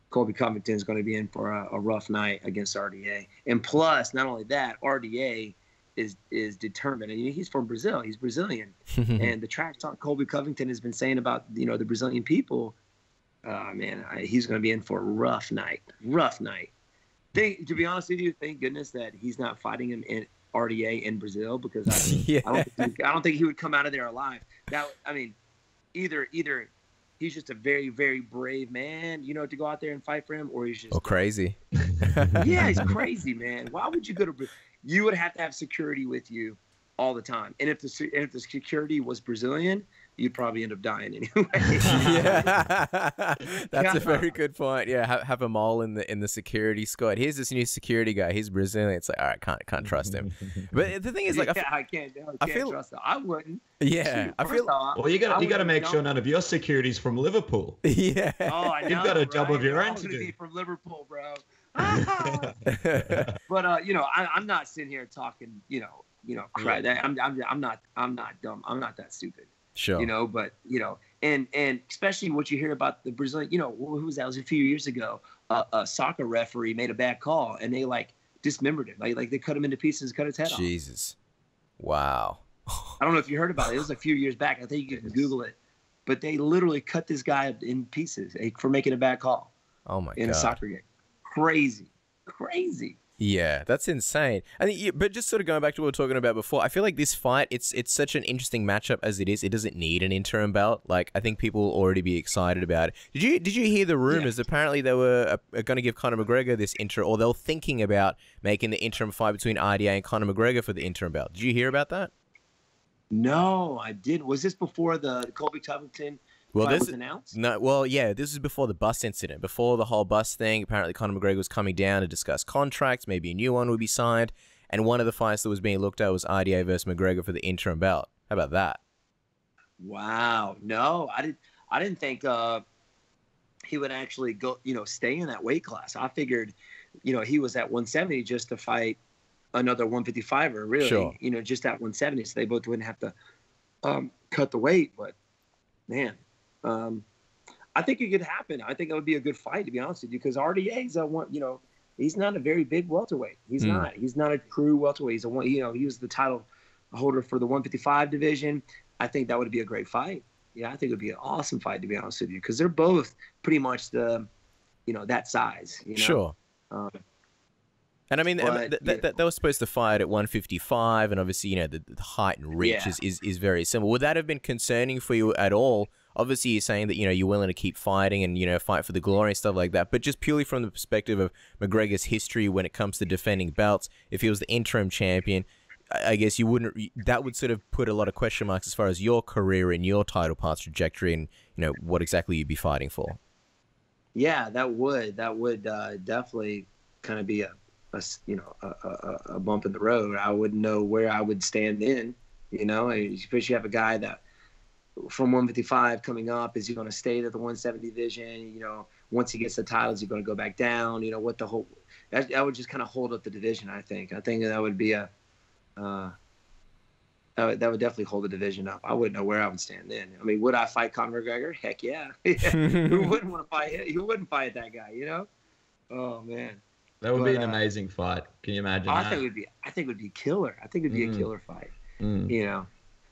Colby Covington is going to be in for a rough night against RDA. And plus, not only that, RDA is determined. And he's from Brazil. He's Brazilian. And the trash talk Colby Covington has been saying about, the Brazilian people, he's going to be in for a rough night. Rough night. To be honest with you, thank goodness that he's not fighting him in RDA in Brazil, because I don't think he would come out of there alive. Either he's just a very, very brave man, to go out there and fight for him, or he's just crazy. Yeah, he's crazy, man. Why would you go to Brazil? You would have to have security with you all the time, and if the security was Brazilian, you'd probably end up dying anyway. That's a very good point. Yeah, have them all in the security squad. Here's this new security guy. He's Brazilian. It's like, all right, can't trust him. But the thing is, like, I can't trust him. I wouldn't. Yeah, I feel. Well, you got to make sure none of your security's from Liverpool. Yeah. Oh, I know. You've got a job of your own to do. Be from Liverpool, bro. But I'm not sitting here talking, crap. I'm not dumb. I'm not that stupid. Sure. But And especially what you hear about the Brazilian, you know, who was that? It was a few years ago. A soccer referee made a bad call, and they like dismembered him. Like they cut him into pieces, cut his head off. Jesus, wow. I don't know if you heard about it. It was a few years back. I think you can Google it. But they literally cut this guy in pieces for making a bad call. Oh my god! In a soccer game, crazy. Yeah, that's insane. I think, but just sort of going back to what we were talking about before, I feel like this fight, it's such an interesting matchup as it is. It doesn't need an interim belt. Like, I think people will already be excited about it. Did you hear the rumors? Yeah. Apparently, they were going to give Conor McGregor this interim, or they were thinking about making the interim fight between RDA and Conor McGregor for the interim belt. Did you hear about that? No, I didn't. Was this before the Colby Covington? Well, this was announced? No. Well, yeah, this is before the bus incident, before the whole bus thing. Apparently, Conor McGregor was coming down to discuss contracts. Maybe a new one would be signed, and one of the fights that was being looked at was RDA versus McGregor for the interim belt. How about that? Wow. No, I didn't think he would actually go. Stay in that weight class. I figured, he was at 170 just to fight another 155er. Really, sure. Just at 170, so they both wouldn't have to cut the weight. But man. I think it could happen. I think that would be a good fight, to be honest with you, because RDA's he's not a very big welterweight. He's not. He's not a true welterweight. He was the title holder for the 155 division. I think that would be a great fight. Yeah, I think it would be an awesome fight, to be honest with you, because they're both pretty much that size. Sure. And I mean, that was supposed to fight at 155, and obviously, the height and reach is very similar. Would that have been concerning for you at all? Obviously, you're saying that, you're willing to keep fighting and, fight for the glory and stuff like that. But just purely from the perspective of McGregor's history when it comes to defending belts, if he was the interim champion, I guess you wouldn't. That would sort of put a lot of question marks as far as your career and your title path trajectory and, what exactly you'd be fighting for. Yeah, that would definitely kind of be a bump in the road. I wouldn't know where I would stand in, especially you have a guy that from 155 coming up, is he going to stay at the 170 division? Once he gets the titles, he's going to go back down. What the whole that would just kind of hold up the division. I think that would be that would definitely hold the division up. I wouldn't know where I would stand then. I mean, would I fight Conor McGregor? Heck yeah. Who wouldn't want to fight him? Who wouldn't fight that guy? Oh man. That would be an amazing fight. Can you imagine that? I think it would be killer. I think it would be a killer fight.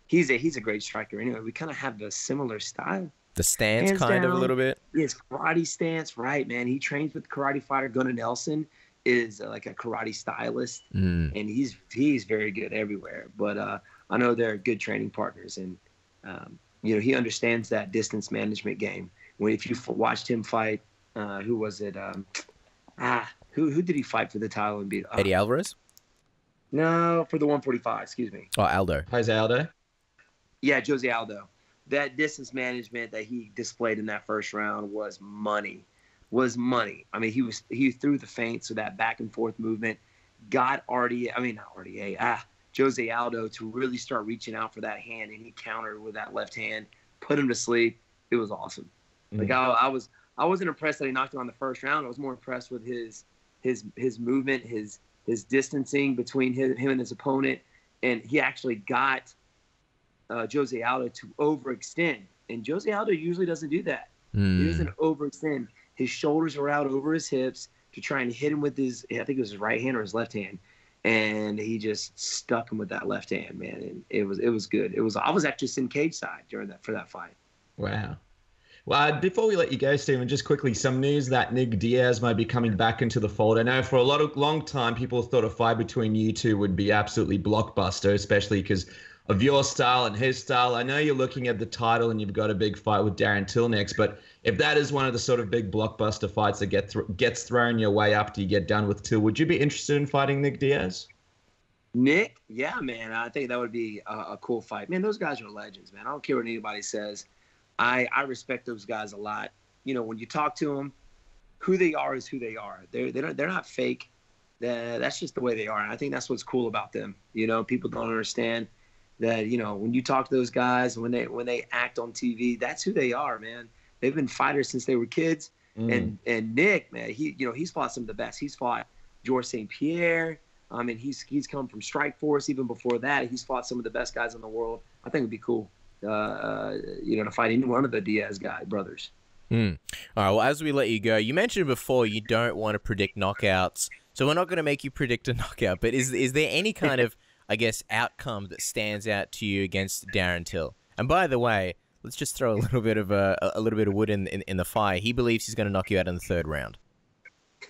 He's a great striker anyway. We kind of have a similar style. The stance kind of a little bit. His karate stance, right, man. He trains with karate fighter. Gunnar Nelson is like a karate stylist, and he's very good everywhere. But I know they're good training partners, and he understands that distance management game. If you watched him fight, who was it? Who did he fight for the title and beat? Eddie Alvarez? No, for the 145. Excuse me. Oh, Aldo. Jose Aldo. Yeah, Jose Aldo. That distance management that he displayed in that first round was money. I mean, he threw the feint, so that back and forth movement got Jose Aldo to really start reaching out for that hand, and he countered with that left hand, put him to sleep. It was awesome. Like I wasn't impressed that he knocked him on the first round. I was more impressed with his movement, his distancing between him and his opponent, and he actually got Jose Aldo to overextend. And Jose Aldo usually doesn't do that. He doesn't overextend. His shoulders were out over his hips to try and hit him with I think it was his right hand or his left hand, and he just stuck him with that left hand, man. And it was good. I was actually sitting cage side for that fight. Wow. Well, before we let you go, Stephen, just quickly, some news that Nick Diaz might be coming back into the fold. I know for a long time, people thought a fight between you two would be absolutely blockbuster, especially because of your style and his style. I know you're looking at the title and you've got a big fight with Darren Till next, but if that is one of the sort of big blockbuster fights that gets thrown your way after you get done with Till, would you be interested in fighting Nick Diaz? Nick? Yeah, man. I think that would be a cool fight. Man, those guys are legends, man. I don't care what anybody says. I respect those guys a lot. When you talk to them, who they are is who they are. They're not fake. That's just the way they are. And I think that's what's cool about them. People don't understand that, when you talk to those guys, when they act on TV, that's who they are, man. They've been fighters since they were kids. And Nick, man, he's fought some of the best. He's fought Georges St. Pierre. I mean, he's come from Strikeforce even before that. He's fought some of the best guys in the world. I think it'd be cool. to fight any one of the Diaz brothers. All right, well, as we let you go, you mentioned before you don't want to predict knockouts, so we're not going to make you predict a knockout, but is there any kind of, I guess, outcome that stands out to you against Darren Till? And by the way, let's just throw a little bit of wood in the fire. He believes he's going to knock you out in the 3rd round.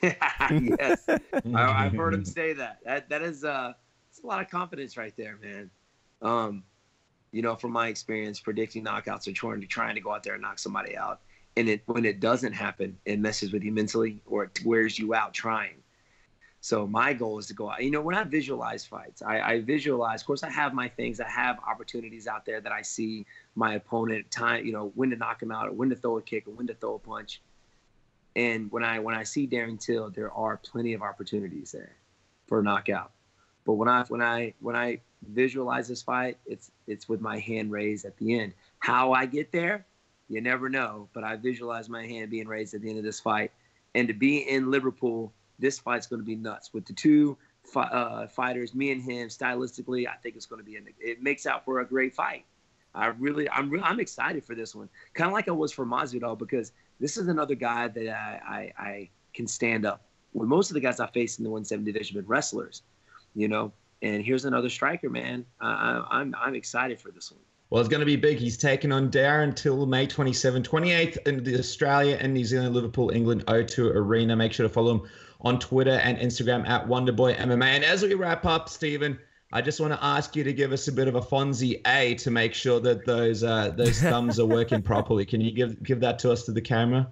Yes, I've heard him say that. That is it's a lot of confidence right there, man. From my experience, predicting knockouts or trying to go out there and knock somebody out, and when it doesn't happen, it messes with you mentally or it wears you out trying. So my goal is to go out. When I visualize fights, I visualize. Of course, I have my things. I have opportunities out there that I see my opponent when to knock him out, or when to throw a kick, or when to throw a punch. And when I see Darren Till, there are plenty of opportunities there for a knockout. But when I visualize this fight, it's with my hand raised at the end. How I get there, you never know. But I visualize my hand being raised at the end of this fight, and to be in Liverpool, this fight's going to be nuts with the two fighters, me and him. Stylistically, I think it's going to be it makes out for a great fight. I'm excited for this one, kind of like I was for Masvidal, because this is another guy that I can stand up. When most of the guys I faced in the 170 division have been wrestlers, and here's another striker, man. I'm excited for this one. Well, it's going to be big. He's taking on Darren Till May 28th in the Australia and New Zealand, Liverpool, England O2 Arena. Make sure to follow him on Twitter and Instagram at Wonderboy MMA. And as we wrap up, Stephen, I just want to ask you to give us a bit of a Fonzie A to make sure that those thumbs are working properly. Can you give that to us to the camera?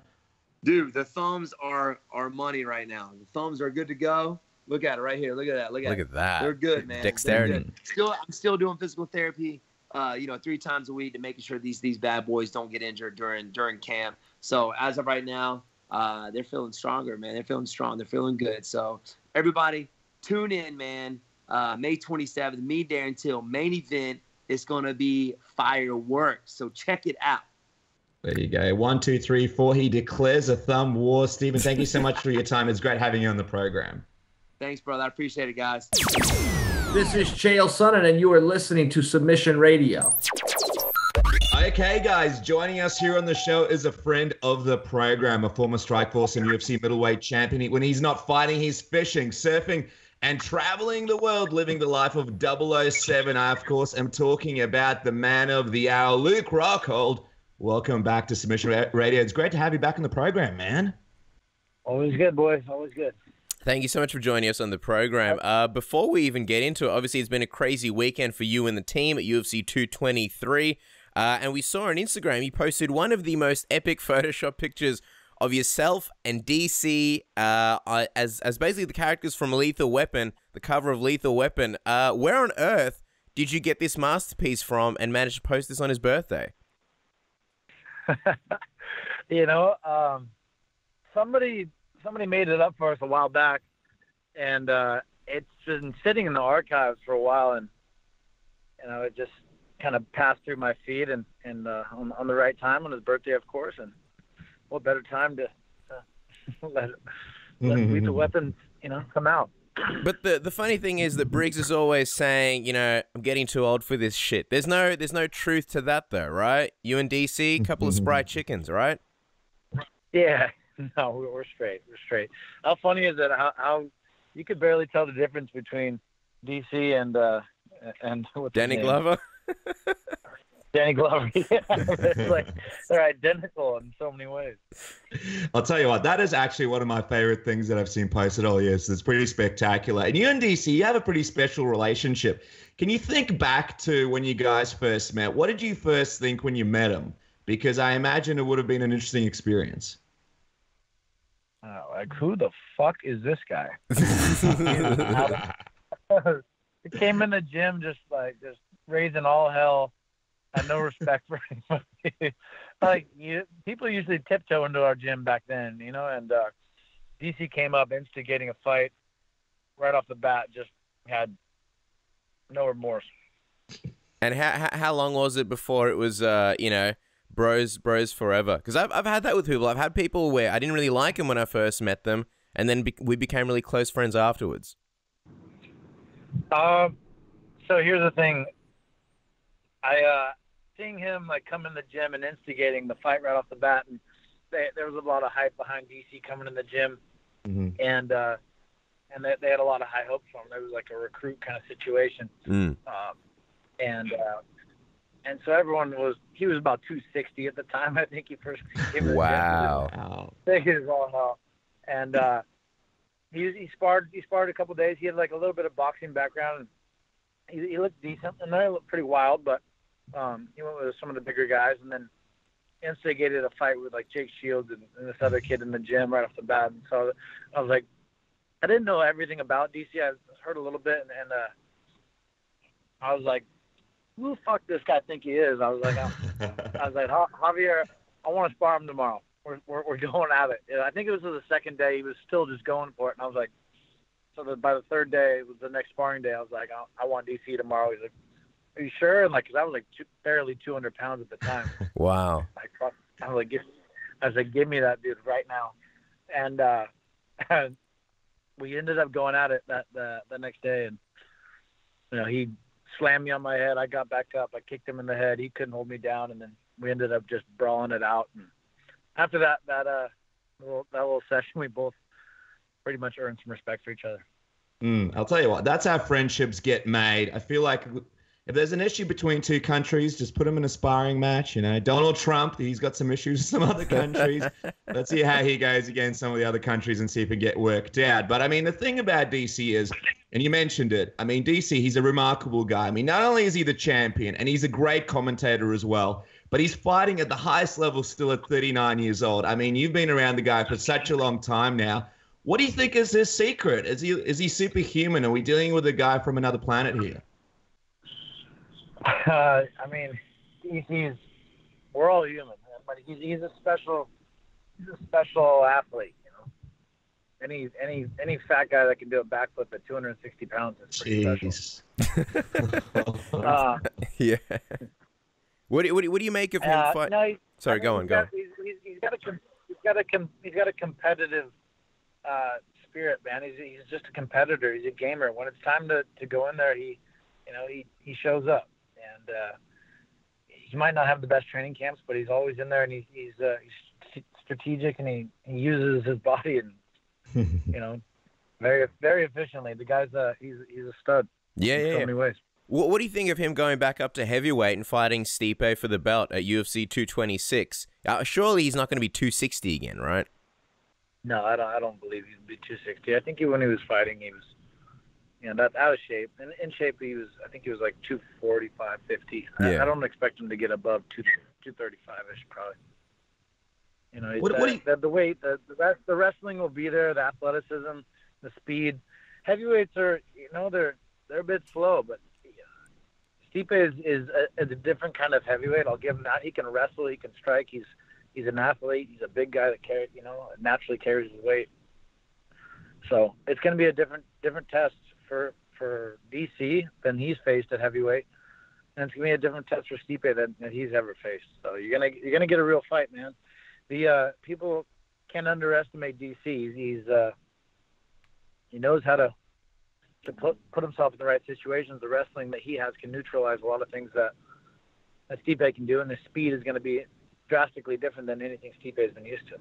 Dude, the thumbs are money right now. The thumbs are good to go. Look at it right here. Look at that. Look at that. They're good, man. Dexterity. Good. I'm still doing physical therapy, 3 times a week to making sure these bad boys don't get injured during camp. So as of right now, they're feeling stronger, man. They're feeling strong. They're feeling good. So everybody, tune in, man. May 27th, me, Darren Till, main event. It's going to be fireworks. So check it out. There you go. 1, 2, 3, 4. He declares a thumb war. Stephen, thank you so much for your time. It's great having you on the program. Thanks, brother. I appreciate it, guys. This is Chael Sonnen, and you are listening to Submission Radio. Okay, guys, joining us here on the show is a friend of the program, a former Strikeforce and UFC middleweight champion. When he's not fighting, he's fishing, surfing, and traveling the world, living the life of 007. I, of course, am talking about the man of the hour, Luke Rockhold. Welcome back to Submission Radio. It's great to have you back on the program, man. Always good, boys. Always good. Thank you so much for joining us on the program. Before we even get into it, obviously it's been a crazy weekend for you and the team at UFC 223. And we saw on Instagram, you posted one of the most epic Photoshop pictures of yourself and DC as basically the characters from Lethal Weapon, the cover of Lethal Weapon. Where on earth did you get this masterpiece from and manage to post this on his birthday? Somebody made it up for us a while back, and it's been sitting in the archives for a while, and it just kind of passed through my feed and on the right time on his birthday, of course. And what better time to let Lethal Weapon come out. But the funny thing is that Briggs is always saying, I'm getting too old for this shit. There's no truth to that though, right? You and DC, couple of spry chickens, right? Yeah. No, we're straight. We're straight. How funny is that? How you could barely tell the difference between DC and what's Danny Glover? Danny Glover. Yeah. It's like they're identical in so many ways. I'll tell you what, that is actually one of my favorite things that I've seen posted all year. So it's pretty spectacular. And you and DC, you have a pretty special relationship. Can you think back to when you guys first met? What did you first think when you met him? Because I imagine it would have been an interesting experience. Like, who the fuck is this guy? He came in the gym just raising all hell. Had no respect for anybody. People usually tiptoe into our gym back then, and DC came up instigating a fight right off the bat, just had no remorse. And how long was it before it was, bros forever? Because I've had that with people. I've had people where I didn't really like them when I first met them, and then we became really close friends afterwards. So here's the thing. seeing him like come in the gym and instigating the fight right off the bat, and there was a lot of hype behind DC coming in the gym, and they had a lot of high hopes for him. There was like a recruit kind of situation, and so he was about 260 at the time. I think he first came to the gym. Wow. Big as all hell. And he sparred a couple days. He had like a little bit of boxing background. And he looked decent, and they looked pretty wild, but he went with some of the bigger guys, and then instigated a fight with like Jake Shields and this other kid in the gym right off the bat. And so I was like, I didn't know everything about DC. I heard a little bit, and I was like, who the fuck does this guy think he is? I was like, Javier, I want to spar him tomorrow. We're going at it. I think it was the second day. He was still just going for it, and I was like, by the third day, it was the next sparring day. I was like, I want DC tomorrow. He's like, are you sure? And like, cause I was like barely 200 pounds at the time. Wow. I was like, give me that dude right now. And we ended up going at it the next day, and he slammed me on my head. I got back up. I kicked him in the head. He couldn't hold me down, and then we ended up just brawling it out. And after that little session, we both pretty much earned some respect for each other. I'll tell you what, that's how friendships get made. I feel like if there's an issue between two countries, just put them in a sparring match. Donald Trump, he's got some issues with some other countries. Let's see how he goes against some of the other countries and see if it get worked out. But I mean, the thing about DC is, and you mentioned it, I mean, DC, he's a remarkable guy. I mean, not only is he the champion, and he's a great commentator as well, but he's fighting at the highest level still at 39 years old. I mean, you've been around the guy for such a long time now. What do you think is his secret? Is he superhuman? Are we dealing with a guy from another planet here? I mean, we're all human, but he's a special athlete. Any fat guy that can do a backflip at 260 pounds is pretty special. Yeah. What do you make of him fight? No, Sorry, go on. He's got a competitive spirit, man. He's just a competitor. He's a gamer. When it's time to go in there, he shows up. And he might not have the best training camps, but he's always in there, and he's strategic, and he uses his body and very, very efficiently. The guy's he's a stud. Yeah. In so many ways. What do you think of him going back up to heavyweight and fighting Stipe for the belt at UFC 226? Surely he's not going to be 260 again, right? No, I don't believe he'd be 260. I think when he was fighting, he was that's out of shape. And in shape, I think he was like 245, 50. Yeah. I don't expect him to get above 235-ish, probably. The weight, the wrestling will be there, the athleticism, the speed. Heavyweights are, they're a bit slow, but Stipe is a different kind of heavyweight. I'll give him that. He can wrestle, he can strike. He's an athlete. He's a big guy that naturally carries his weight. So it's going to be a different test for DC than he's faced at heavyweight, and it's going to be a different test for Stipe than he's ever faced. So you're gonna get a real fight, man. The people can't underestimate DC. He knows how to put himself in the right situations. The wrestling that he has can neutralize a lot of things that Stipe can do, and the speed is going to be drastically different than anything Stipe has been used to.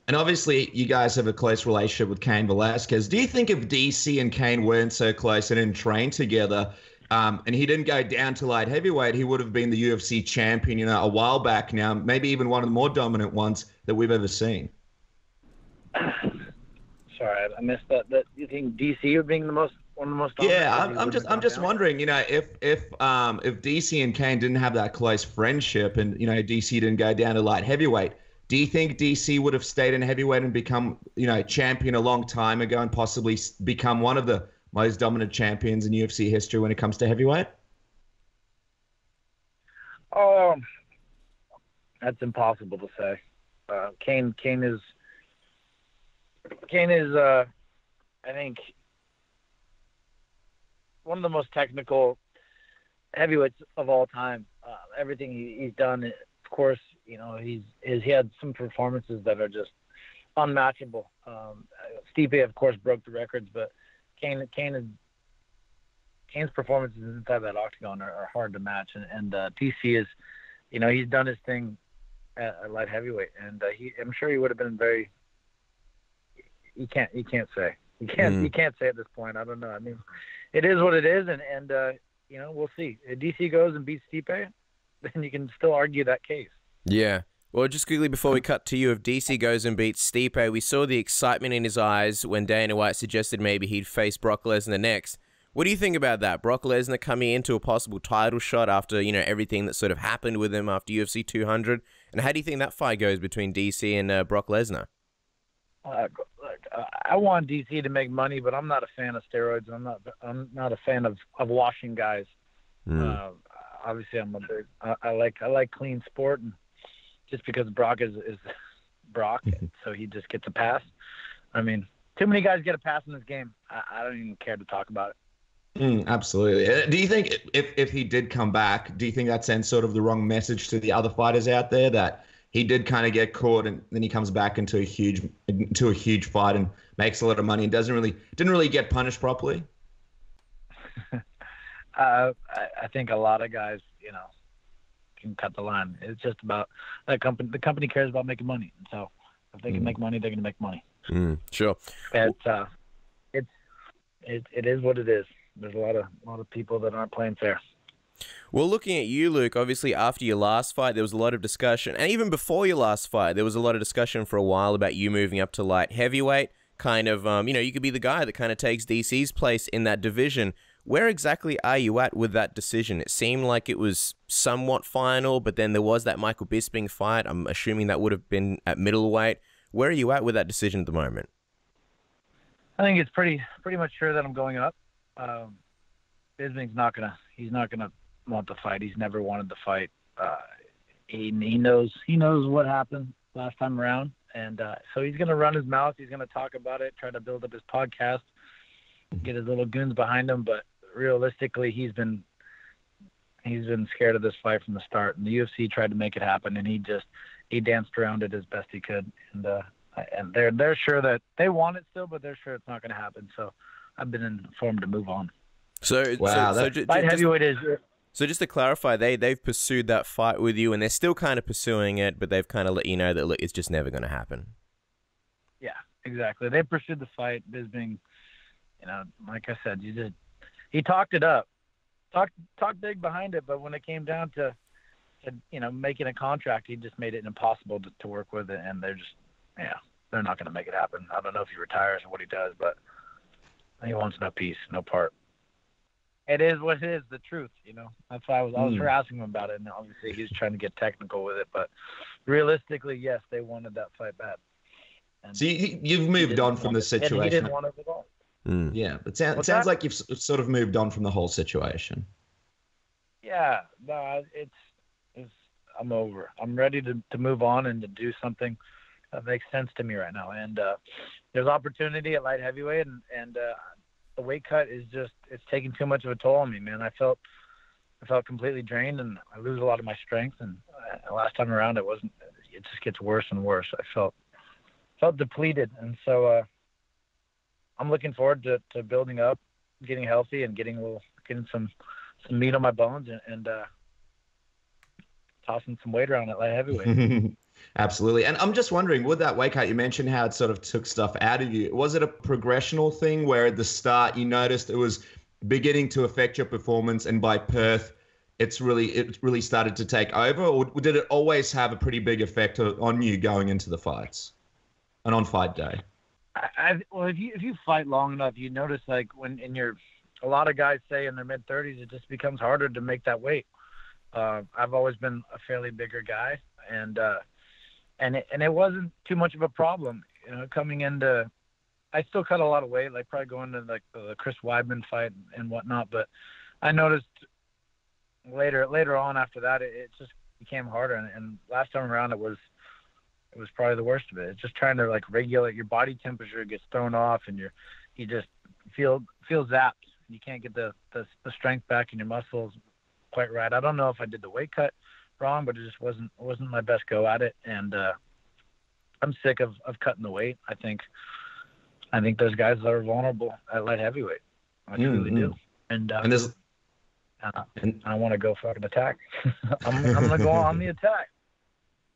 And obviously, you guys have a close relationship with Cain Velasquez. Do you think if DC and Cain weren't so close and didn't train together, and he didn't go down to light heavyweight, he would have been the UFC champion, a while back now, maybe even one of the more dominant ones that we've ever seen? Sorry, I missed that. You think DC would be one of the most dominant? Yeah, I'm just wondering, if DC and Cain didn't have that close friendship, and DC didn't go down to light heavyweight, do you think DC would have stayed in heavyweight and become, champion a long time ago and possibly become one of the most dominant champions in UFC history when it comes to heavyweight? That's impossible to say. Cain is, I think, one of the most technical heavyweights of all time. Everything he's done, of course, he had some performances that are just unmatchable. Stipe, of course, broke the records, but Cain Cain's performances inside that octagon are hard to match, and DC is, he's done his thing at light heavyweight, and I'm sure he would have been very. You can't say at this point. I don't know. I mean, it is what it is, and we'll see. If DC goes and beats Stipe, then you can still argue that case. Yeah. Well, just quickly before we cut to you, if DC goes and beats Stipe, we saw the excitement in his eyes when Dana White suggested maybe he'd face Brock Lesnar next. What do you think about that? Brock Lesnar coming into a possible title shot after, everything that sort of happened with him after UFC 200. And how do you think that fight goes between DC and Brock Lesnar? I want DC to make money, but I'm not a fan of steroids. I'm not a fan of washing guys. Obviously, I like clean sport, and just because Brock is Brock, so he just gets a pass. I mean, too many guys get a pass in this game. I don't even care to talk about it. Absolutely. Do you think if he did come back, do you think that sends sort of the wrong message to the other fighters out there that he did kind of get caught and then he comes back into a huge fight and makes a lot of money and didn't really get punished properly? I think a lot of guys, can cut the line. It's just about that company. The company cares about making money, and so if they can make money, they're going to make money. Sure. It is what it is. There's a lot of people that aren't playing fair. Well, looking at you, Luke, obviously after your last fight, there was a lot of discussion. And even before your last fight, there was a lot of discussion for a while about you moving up to light heavyweight. Kind of, you could be the guy that kind of takes DC's place in that division. Where exactly are you at with that decision? It seemed like it was somewhat final, but then there was that Michael Bisping fight. I'm assuming that would have been at middleweight. Where are you at with that decision at the moment? I think it's pretty much sure that I'm going up. Bisping's not gonna want the fight. He's never wanted the fight. He knows what happened last time around, and so he's gonna run his mouth. He's gonna talk about it, try to build up his podcast, get his little goons behind him. But realistically, he's been scared of this fight from the start. And the UFC tried to make it happen, and he danced around it as best he could. And they're sure that they want it still, but they're sure it's not going to happen. So I've been informed to move on. So light heavyweight is. So just to clarify, they've pursued that fight with you, and they're still kind of pursuing it, but they've kind of let you know that look, it's just never going to happen. Yeah, exactly. They pursued the fight. Bisping, like I said, he talked it up, talked big behind it, but when it came down to making a contract, he just made it impossible to work with it, and they're not going to make it happen. I don't know if he retires or what he does, but he wants no piece, no part. It is what it is, the truth, That's why I was harassing him about it, and obviously he was trying to get technical with it, but realistically, yes, they wanted that fight bad. And so you've moved on from the situation. And he didn't want it at all. Yeah, but it sounds like you've sort of moved on from the whole situation. Yeah, no, I'm over. I'm ready to move on and to do something that makes sense to me right now. And there's opportunity at light heavyweight, and the weight cut is it's taking too much of a toll on me, man. I felt completely drained, and I lose a lot of my strength. And last time around, it just gets worse and worse. I felt depleted, and so I'm looking forward to building up, getting healthy, and getting some meat on my bones, and tossing some weight around at light heavyweight. Absolutely. And I'm just wondering, with that weight cut, you mentioned how it sort of took stuff out of you. Was it a progressional thing where at the start you noticed it was beginning to affect your performance, and by Perth it really started to take over, or did it always have a pretty big effect on you going into the fights and on fight day? Well, if you fight long enough, you notice like when a lot of guys say in their mid-30s, it just becomes harder to make that weight. I've always been a fairly bigger guy, and it wasn't too much of a problem, coming into. I still cut a lot of weight, like probably going to like the Chris Weidman fight and whatnot. But I noticed later on after that, it just became harder. And last time around, it was probably the worst of it. It's just trying to like regulate your body temperature, gets thrown off, and you just feel zapped. You can't get the strength back in your muscles quite right. I don't know if I did the weight cut wrong, but it just wasn't my best go at it. And I'm sick of cutting the weight. I think there's guys that are vulnerable at light heavyweight. I truly do. and there's I want to go fucking attack. I'm gonna go on the attack.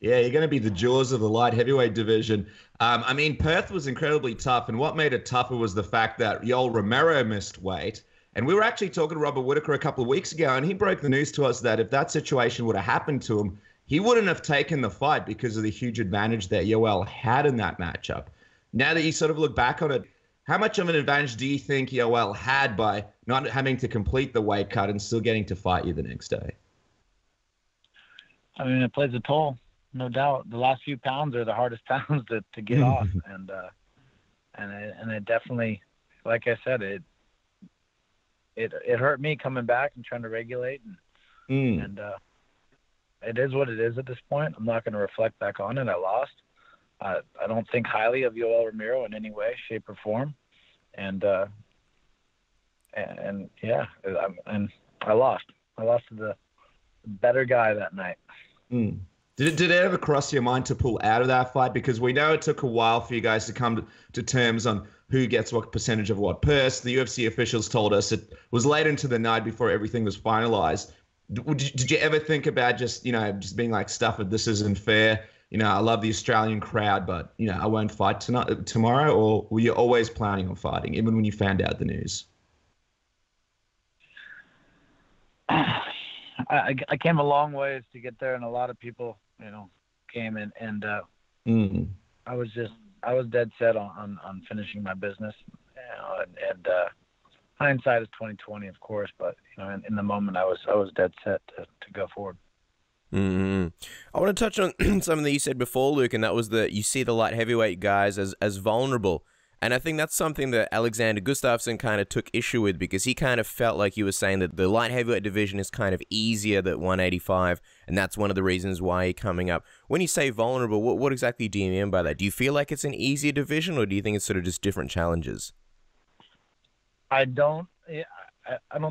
Yeah, you're going to be the jaws of the light heavyweight division. I mean, Perth was incredibly tough, and what made it tougher was the fact that Yoel Romero missed weight. And we were actually talking to Robert Whittaker a couple of weeks ago, and he broke the news to us that if that situation would have happened to him, he wouldn't have taken the fight because of the huge advantage that Yoel had in that matchup. Now that you sort of look back on it, how much of an advantage do you think Yoel had by not having to complete the weight cut and still getting to fight you the next day? I mean, it plays a toll. No doubt, the last few pounds are the hardest pounds to get off, and it definitely, like I said, it hurt me coming back and trying to regulate, and it is what it is at this point. I'm not going to reflect back on it. I lost. I don't think highly of Yoel Romero in any way, shape, or form, and yeah, I lost. I lost to the better guy that night. Did it ever cross your mind to pull out of that fight? Because we know it took a while for you guys to come to terms on who gets what percentage of what purse. The UFC officials told us it was late into the night before everything was finalized. Did you ever think about just being like, stuff it, this isn't fair? I love the Australian crowd, but, I won't fight tomorrow? Or were you always planning on fighting, even when you found out the news? I came a long ways to get there, and a lot of people, came in, and I was dead set on finishing my business, and hindsight is 20/20, of course, but in the moment I was dead set to go forward. I want to touch on something that you said before, Luke, and that was that you see the light heavyweight guys as vulnerable. And I think that's something that Alexander Gustafsson kind of took issue with, because he kind of felt like you were saying that the light heavyweight division is kind of easier than 185, and that's one of the reasons why you're coming up. When you say vulnerable, what exactly do you mean by that? Do you feel like it's an easier division, or do you think it's sort of just different challenges? I don't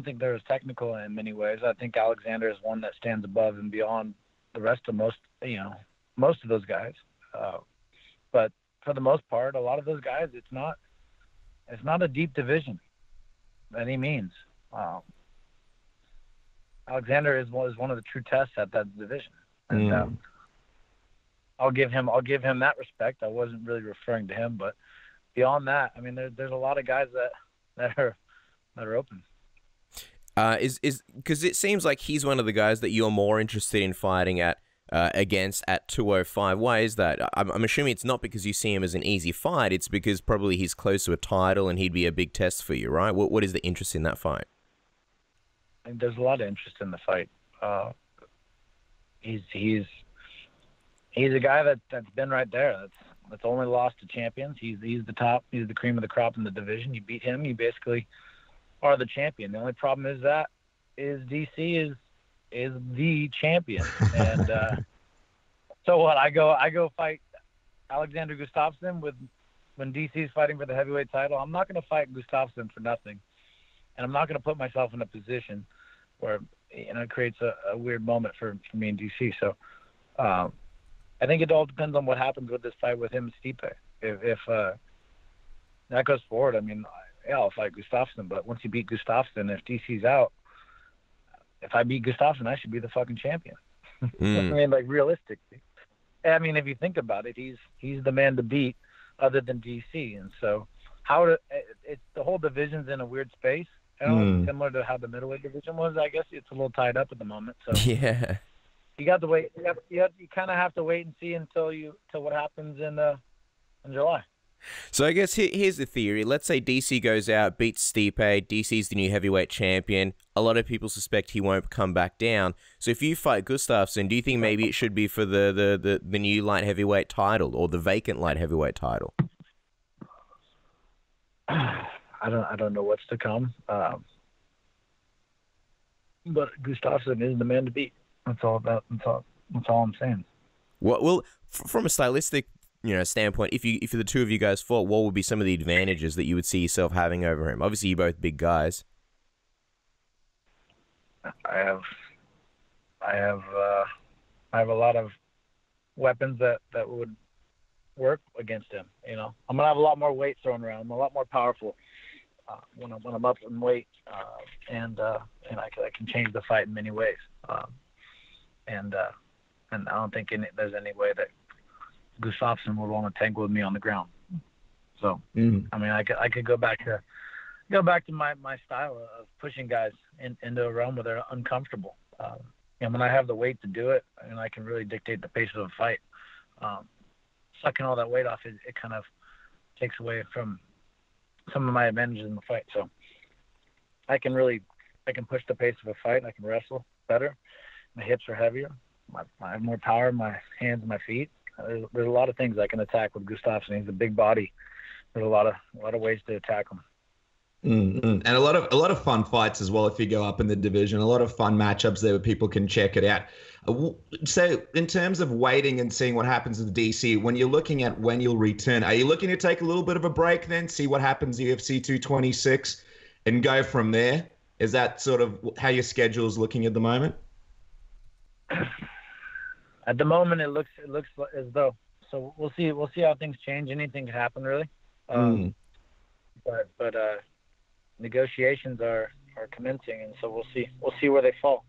think they're as technical in many ways. I think Alexander is one that stands above and beyond the rest of most of those guys. But for the most part, a lot of those guys, it's not a deep division by any means. Alexander is one of the true tests at that division, and I'll give him that respect. I wasn't really referring to him, but beyond that, I mean, there's a lot of guys that are open. Is because it seems like he's one of the guys that you're more interested in fighting against at 205. Why is that? I'm assuming it's not because you see him as an easy fight. It's because probably he's close to a title and he'd be a big test for you, right? What is the interest in that fight? I think there's a lot of interest in the fight. He's a guy that's been right there. That's only lost to champions. He's the top. He's the cream of the crop in the division. You beat him, you basically are the champion. The only problem is DC is the champion, and so what? I go fight Alexander Gustafsson when DC's fighting for the heavyweight title. I'm not going to fight Gustafsson for nothing, and I'm not going to put myself in a position where it creates a weird moment for me and DC. So I think it all depends on what happens with this fight with him and Stipe. If that goes forward, I mean, yeah, I'll fight Gustafsson, but once you beat Gustafsson, if DC's out, if I beat Gustafsson, I should be the fucking champion. I mean, like, realistically. I mean, if you think about it, he's the man to beat other than DC. And so it's the whole division's in a weird space. Similar to how the middleweight division was. I guess it's a little tied up at the moment. So yeah, you got to wait. You kind of have to wait and see until what happens in July. So I guess here's the theory. Let's say DC goes out, beats Stipe, DC's the new heavyweight champion. A lot of people suspect he won't come back down. So if you fight Gustafsson, do you think maybe it should be for the new light heavyweight title or the vacant light heavyweight title? I don't know what's to come. But Gustafsson is the man to beat. That's all I'm saying. Well, from a stylistic standpoint, if the two of you guys fought, what would be some of the advantages that you would see yourself having over him? Obviously, you're both big guys. I have a lot of weapons that would work against him. I'm gonna have a lot more weight thrown around. I'm a lot more powerful. when I'm up in weight, and I can change the fight in many ways. And I don't think there's any way that Gustafsson would want to tangle with me on the ground. So I mean, I could go back to my style of pushing guys into a realm where they're uncomfortable. And when I have the weight to do it, and I can really dictate the pace of a fight. Sucking all that weight off, it kind of takes away from some of my advantages in the fight. So I can push the pace of a fight. I can wrestle better. My hips are heavier. I have more power in my hands and my feet. There's a lot of things I can attack with Gustafsson. He's a big body. There's a lot of ways to attack him. And a lot of fun fights as well if you go up in the division. A lot of fun matchups there where people can check it out. So in terms of waiting and seeing what happens in DC, when you're looking at when you'll return, are you looking to take a little bit of a break then, see what happens UFC 226 and go from there? Is that sort of how your schedule is looking at the moment? At the moment, it looks as though. So we'll see how things change. Anything can happen, really. But negotiations are commencing, and so we'll see where they fall.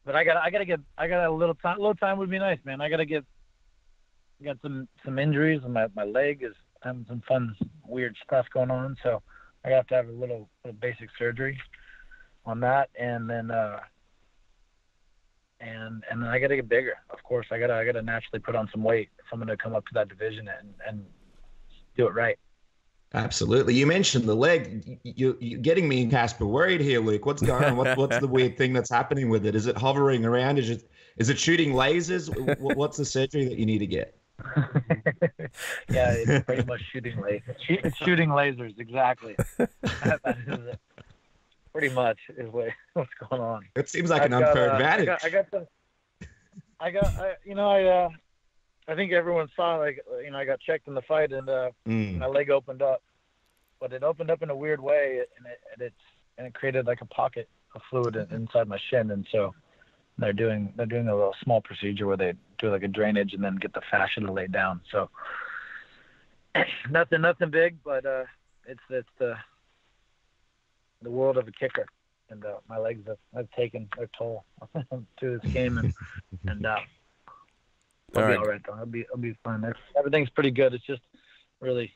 But I got a little time. A little time would be nice, man. I got some injuries, and my leg is having some fun, weird stuff going on. So I have to have a little basic surgery on that, and then I got to get bigger. Of course, I got to naturally put on some weight if I'm going to come up to that division and do it right. Absolutely. You mentioned the leg. You're getting me and Casper worried here, Luke. What's going on? What's the weird thing that's happening with it? Is it hovering around? Is it shooting lasers? What's the surgery that you need to get? Yeah, it's pretty much shooting lasers. Shooting lasers, exactly. That is it. Pretty much is what's going on. It seems like an unfair advantage. I think everyone saw, I got checked in the fight, and my leg opened up, but it opened up in a weird way, and it created like a pocket of fluid inside my shin, and so they're doing a little small procedure where they do like a drainage and then get the fascia to lay down. So nothing big, but it's the world of a kicker, and my legs have taken their toll through this game, and I'll be all right though. I'll be fine. Everything's pretty good. It's just really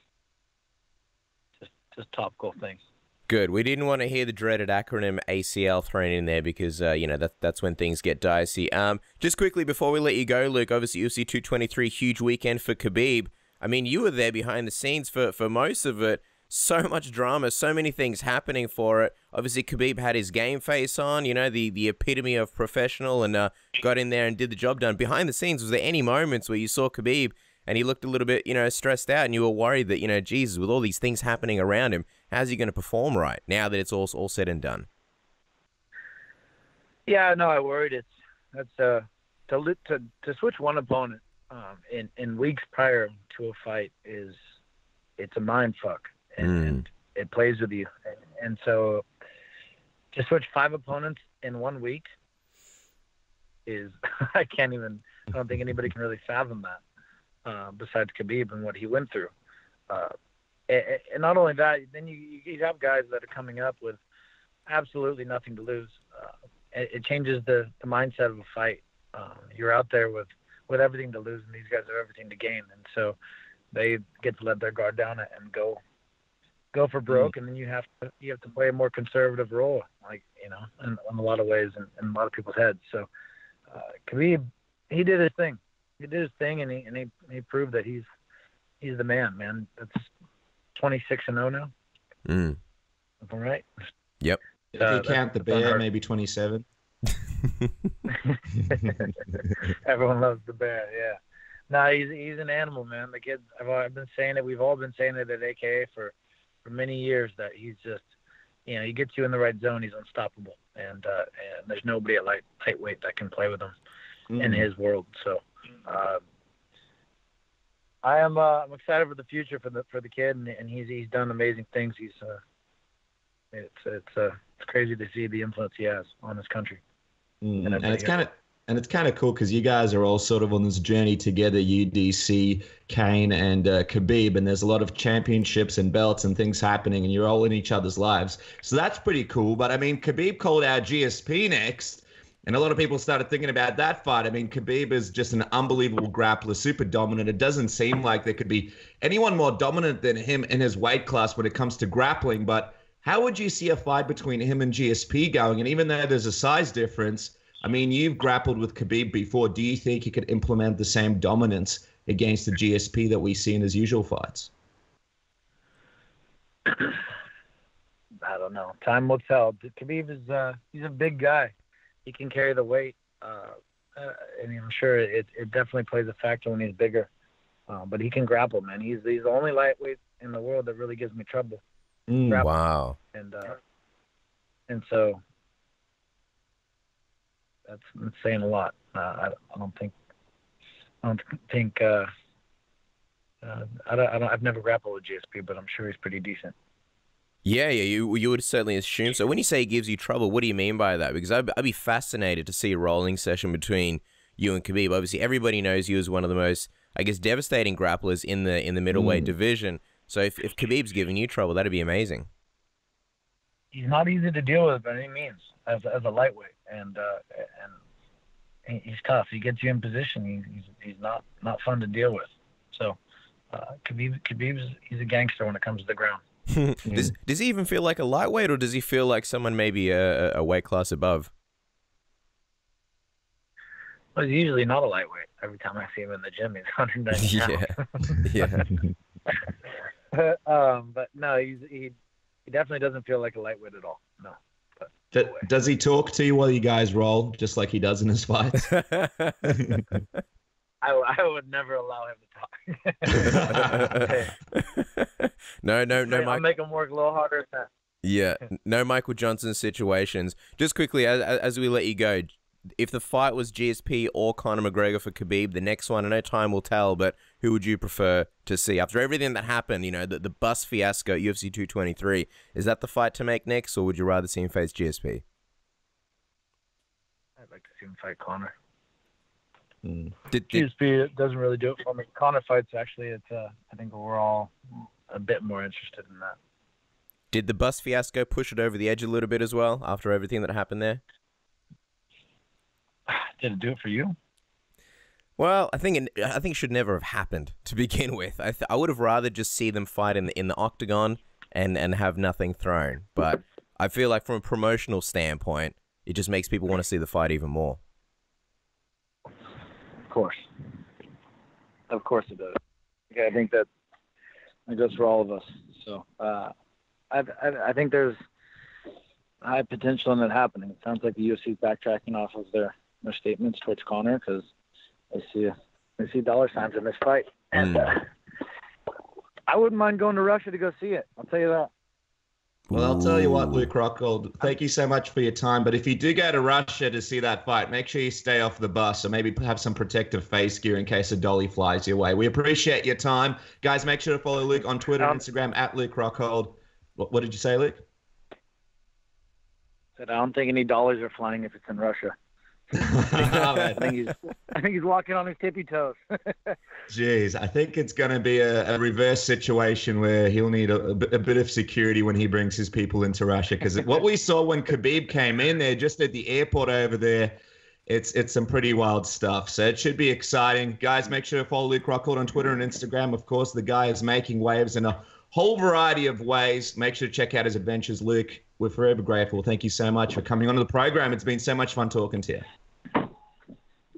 just topical things. Good. We didn't want to hear the dreaded acronym ACL thrown in there because that's when things get dicey. Just quickly before we let you go, Luke. Obviously, UFC 223, huge weekend for Khabib. I mean, you were there behind the scenes for most of it. So much drama, so many things happening for it. Obviously, Khabib had his game face on, the epitome of professional, and got in there and did the job done. Behind the scenes, was there any moments where you saw Khabib and he looked a little bit, stressed out, and you were worried that, Jesus, with all these things happening around him, how's he going to perform right now that it's all said and done? Yeah, no, I worried. That's to switch one opponent in weeks prior to a fight it's a mind fuck. And it plays with you. And so to switch 5 opponents in 1 week is, I don't think anybody can really fathom that, besides Khabib and what he went through. And not only that, then you have guys that are coming up with absolutely nothing to lose. It changes the mindset of a fight. You're out there with everything to lose, and these guys have everything to gain. And so they get to let their guard down and go for broke, and then you have to play a more conservative role, in a lot of ways, in a lot of people's heads. So Khabib, he did his thing. He did his thing, and he proved that he's the man. That's 26-0 now. All right. Yep. If you count the bear, maybe 27. Everyone loves the bear. Yeah. No, he's an animal, man. The kid. I've been saying it. We've all been saying it at AKA for many years, that he's just, he gets you in the right zone, he's unstoppable, and there's nobody at lightweight that can play with him in his world. So I'm excited for the future for the kid, and he's done amazing things. It's crazy to see the influence he has on this country. And it's kind of And it's kind of cool because you guys are all sort of on this journey together, you, DC, Kane, and Khabib, and there's a lot of championships and belts and things happening, and you're all in each other's lives. So that's pretty cool. But, I mean, Khabib called out GSP next, and a lot of people started thinking about that fight. I mean, Khabib is just an unbelievable grappler, super dominant. It doesn't seem like there could be anyone more dominant than him in his weight class when it comes to grappling. But how would you see a fight between him and GSP going? And even though there's a size difference, I mean, you've grappled with Khabib before. Do you think he could implement the same dominance against the GSP that we see in his usual fights? I don't know. Time will tell. Khabib is he's a big guy. He can carry the weight. And I'm sure it definitely plays a factor when he's bigger. But he can grapple, man. He's the only lightweight in the world that really gives me trouble. Wow. And so that's saying a lot. I've never grappled with GSP, but I'm sure he's pretty decent. Yeah, you would certainly assume so. When you say he gives you trouble, what do you mean by that? Because I'd be fascinated to see a rolling session between you and Khabib. Obviously, everybody knows you as one of the most, I guess, devastating grapplers in the middleweight division. So if Khabib's giving you trouble, that'd be amazing. He's not easy to deal with by any means as a lightweight, and he's tough. He gets you in position. He's not fun to deal with. So Khabib's he's a gangster when it comes to the ground. Does he even feel like a lightweight, or does he feel like someone maybe a weight class above? Well, he's usually not a lightweight. Every time I see him in the gym, he's 190 pounds. Yeah. But no, he definitely doesn't feel like a lightweight at all. No. Does he talk to you while you guys roll, just like he does in his fights? I would never allow him to talk. No, I'll make him work a little harder than that. Yeah, no Michael Johnson situations. Just quickly, as we let you go, if the fight was GSP or Conor McGregor for Khabib, the next one, I know time will tell, but who would you prefer to see? After everything that happened, you know, the bus fiasco at UFC 223, is that the fight to make next, or would you rather see him face GSP? I'd like to see him fight Conor. GSP doesn't really do it for me. Conor fights, actually, I think we're all a bit more interested in that. Did the bus fiasco push it over the edge a little bit as well, after everything that happened there? Did it do it for you? Well, I think it should never have happened to begin with. I would have rather just see them fight in the octagon and have nothing thrown. But I feel like from a promotional standpoint, it just makes people want to see the fight even more. Of course it does. Okay, I think that goes for all of us. So I think there's high potential in it happening. It sounds like the UFC is backtracking off of their statements towards Conor because they see dollar signs in this fight. And I wouldn't mind going to Russia to go see it. I'll tell you that. Well, I'll tell you what, Luke Rockhold, thank you so much for your time. But if you do go to Russia to see that fight, make sure you stay off the bus or maybe have some protective face gear in case a dolly flies your way. We appreciate your time. Guys, make sure to follow Luke on Twitter and Instagram at Luke Rockhold. What did you say, Luke? I don't think any dollars are flying if it's in Russia. I think he's walking on his tippy toes. Jeez, I think it's going to be a reverse situation where he'll need a bit of security when he brings his people into Russia. Because what we saw when Khabib came in there, just at the airport over there, it's some pretty wild stuff. So it should be exciting. Guys, make sure to follow Luke Rockhold on Twitter and Instagram. Of course, the guy is making waves in a whole variety of ways. Make sure to check out his adventures, Luke. We're forever grateful. Thank you so much for coming onto the program. It's been so much fun talking to you.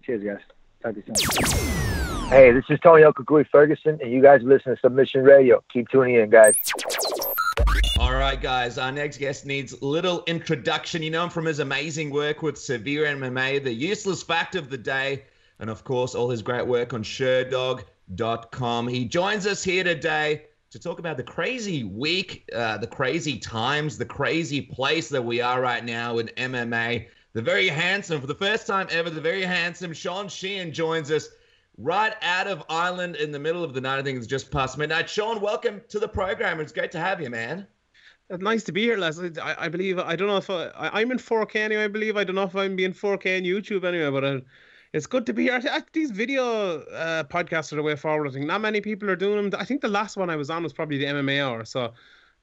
Cheers, guys. Talk to you soon. Hey, this is Tony Okakui Ferguson, and you guys listen to Submission Radio. Keep tuning in, guys. All right, guys. Our next guest needs little introduction. You know him from his amazing work with Severe MMA, the useless fact of the day, and, of course, all his great work on Sherdog.com. He joins us here today to talk about the crazy week, the crazy times, the crazy place that we are right now in MMA. The very handsome, for the first time ever, the very handsome Sean Sheehan joins us right out of Ireland in the middle of the night. I think it's just past midnight. Sean, welcome to the program. It's great to have you, man. Nice to be here, Les. I believe, I don't know if I'm in 4K anyway, I believe. I don't know if I'm being 4K on YouTube anyway, but it's good to be here. These video podcasts are the way forward. I think not many people are doing them. I think the last one I was on was probably the MMA Hour, so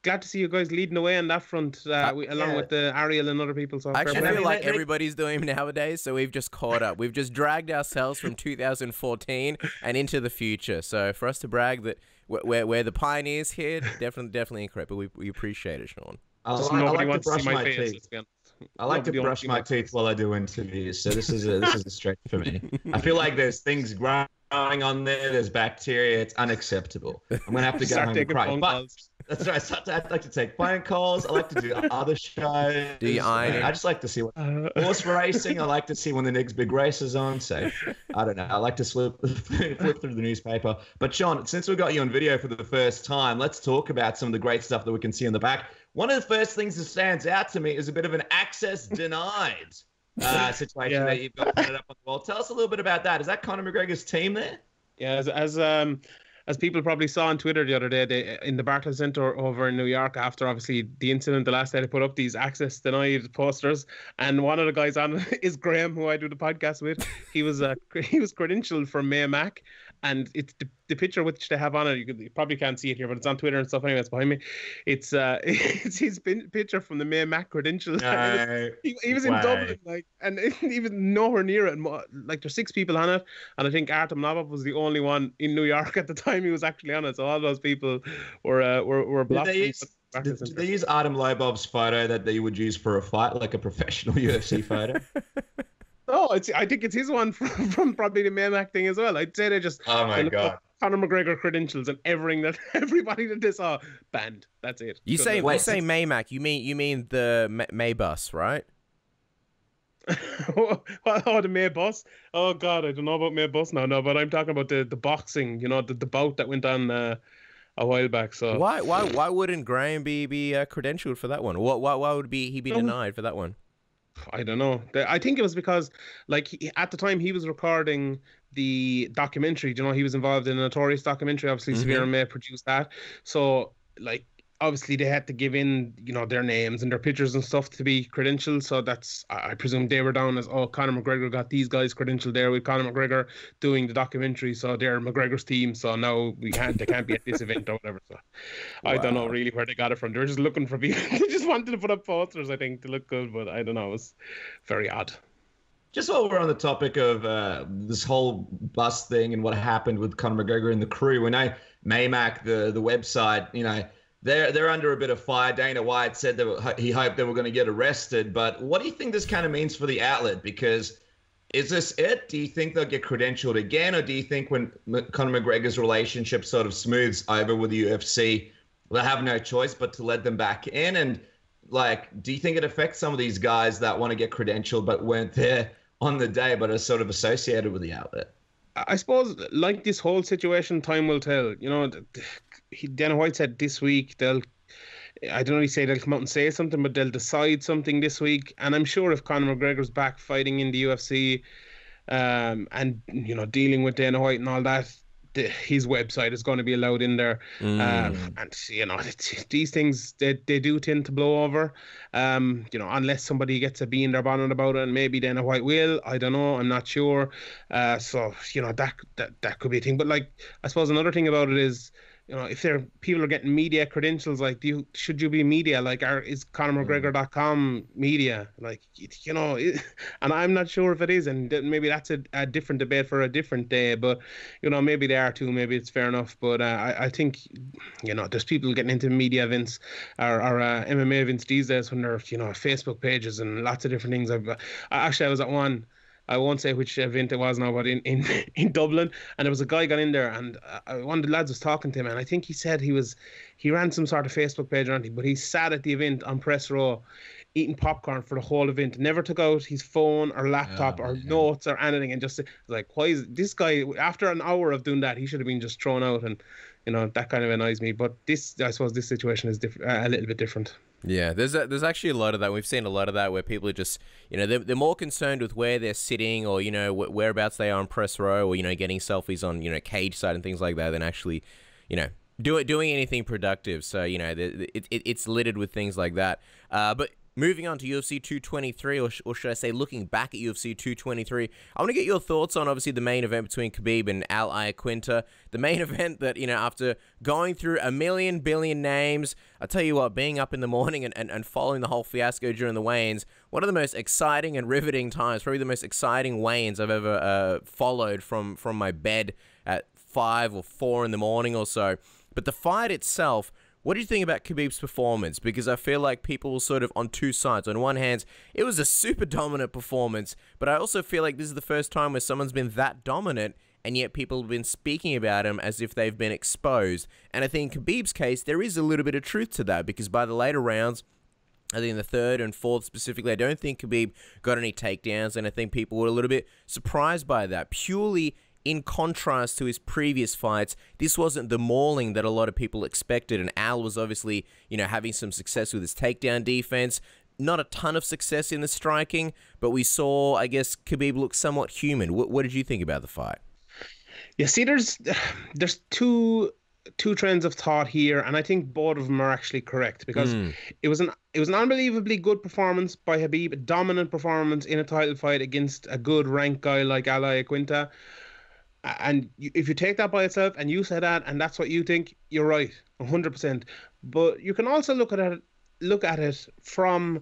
glad to see you guys leading the way on that front, along with the Ariel and other people. So I actually feel like everybody's doing them nowadays, so we've just caught up. We've just dragged ourselves from 2014 and into the future. So for us to brag that we're the pioneers here, definitely incorrect, but we appreciate it, Sean. I like to brush my teeth. I like to brush my teeth while I do interviews, so this is a stretch for me. I feel like there's things growing on there. There's bacteria. It's unacceptable. I'm gonna have to go home and cry. But that's right. I like to take phone calls. I like to do other shows. Do you iron? I just like to see what horse racing. I like to see when the next big race is on. So I don't know. I like to flip through the newspaper. But Sean, since we got you on video for the first time, let's talk about some of the great stuff that we can see in the back. One of the first things that stands out to me is a bit of an access denied situation that you've got put up on the wall. Tell us a little bit about that. Is that Conor McGregor's team there? Yeah, as people probably saw on Twitter the other day, in the Barclays Center over in New York, after obviously the incident the last day, they put up these access denied posters, and one of the guys on it is Graham, who I do the podcast with. He was credentialed for May Mac, and it's the picture which they have on it. You probably can't see it here, but it's on Twitter and stuff. Anyway, it's behind me. It's his picture from the May Mac credentials. He was in Dublin, and he was nowhere near it. Like, there's 6 people on it, and I think Artem Lobov was the only one in New York at the time he was actually on it. So all those people were blocked. Did they use Artem Lobov's photo that they would use for a fight, like a professional UFC photo? No, I think it's his one from probably the May Mac thing as well. I'd say they just God. Conor McGregor credentials and everybody that they saw banned. That's it. You say May Mac, you mean the May bus, right? The May bus? Oh God, I don't know about May bus now. No, but I'm talking about the boxing. You know, the bout that went on a while back. So why wouldn't Graham be credentialed for that one? Why would he be denied for that one? I don't know. I think it was because, at the time he was recording the documentary, you know, he was involved in a Notorious documentary. Obviously, Severe May produced that. So, obviously they had to give in, you know, their names and their pictures and stuff to be credentialed. So that's, I presume they were down as, Conor McGregor got these guys credentialed there with Conor McGregor doing the documentary. So they're McGregor's team. So now they can't be at this event or whatever. So I don't know really where they got it from. They were just looking for people. They just wanted to put up posters, I think, to look good. But I don't know. It was very odd. Just while we're on the topic of this whole bus thing and what happened with Conor McGregor and the crew, when Maymac, the website, you know, they're under a bit of fire. Dana White said that he hoped they were going to get arrested. But what do you think this kind of means for the outlet? Because is this it? Do you think they'll get credentialed again? Or do you think when Conor McGregor's relationship sort of smooths over with the UFC, they'll have no choice but to let them back in? And, do you think it affects some of these guys that want to get credentialed but weren't there on the day but are sort of associated with the outlet? I suppose, this whole situation, time will tell. You know, Dana White said this week I don't really say they'll come out and say something, but they'll decide something this week. And I'm sure if Conor McGregor's back fighting in the UFC, and, you know, dealing with Dana White and all that, his website is going to be allowed in there. And, you know, these things, they do tend to blow over, you know, unless somebody gets a bee in their bonnet about it, and maybe Dana White will. I don't know. I'm not sure. So, you know, that could be a thing. But, I suppose another thing about it is, you know, if people are getting media credentials, should you be media? Is ConorMcGregor.com media? You know, and I'm not sure if it is, and maybe that's a different debate for a different day. But, you know, maybe they are too. Maybe it's fair enough. But I think, you know, there's people getting into media events or MMA events these days when they're, you know, Facebook pages and lots of different things. I was at one. I won't say which event it was now, but in Dublin, and there was a guy got in there, and one of the lads was talking to him, and I think he said he ran some sort of Facebook page or anything, but he sat at the event on press row eating popcorn for the whole event, never took out his phone or laptop or notes or anything, and just why is this guy, after an hour of doing that, he should have been just thrown out, and, you know, that kind of annoys me. But I suppose this situation is a little bit different. Yeah, there's actually a lot of that. We've seen a lot of that where people are just, you know, they're more concerned with where they're sitting or, you know, whereabouts they are on press row or, you know, getting selfies on, you know, cage side and things like that than actually, you know, doing anything productive. So, you know, it's littered with things like that. But moving on to UFC 223, or should I say looking back at UFC 223, I want to get your thoughts on, obviously, the main event between Khabib and Al Iaquinta. The main event that, you know, after going through a billion names, I tell you what, being up in the morning and following the whole fiasco during the weigh-ins, one of the most exciting and riveting times, probably the most exciting weigh-ins I've ever followed from my bed at 5 or 4 in the morning or so. But the fight itself, what do you think about Khabib's performance? Because I feel like people were sort of on two sides. On one hand, it was a super dominant performance, but I also feel like this is the first time where someone's been that dominant, and yet people have been speaking about him as if they've been exposed. And I think in Khabib's case, there is a little bit of truth to that, because by the later rounds, I think in the third and fourth specifically, I don't think Khabib got any takedowns, and I think people were a little bit surprised by that. Purely in contrast to his previous fights, this wasn't the mauling that a lot of people expected, and Al was obviously, you know, having some success with his takedown defense. Not a ton of success in the striking, but we saw, I guess, Khabib look somewhat human. What did you think about the fight? Yeah, see, there's two trains of thought here, and I think both of them are actually correct, because it was an unbelievably good performance by Khabib, a dominant performance in a title fight against a good ranked guy like Al Iaquinta. And if you take that by itself and you say that, and that's what you think, you're right, 100%. But you can also look at it from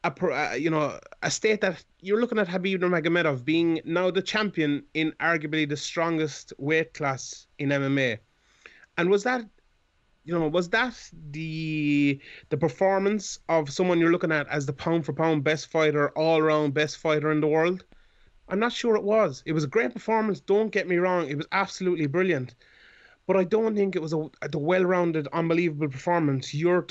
a state that you're looking at Khabib Nurmegomedov being now the champion in arguably the strongest weight class in MMA. And was that the performance of someone you're looking at as the pound for pound best fighter, all round best fighter in the world? I'm not sure it was. It was a great performance, don't get me wrong. It was absolutely brilliant. But I don't think it was a well-rounded, unbelievable performance you're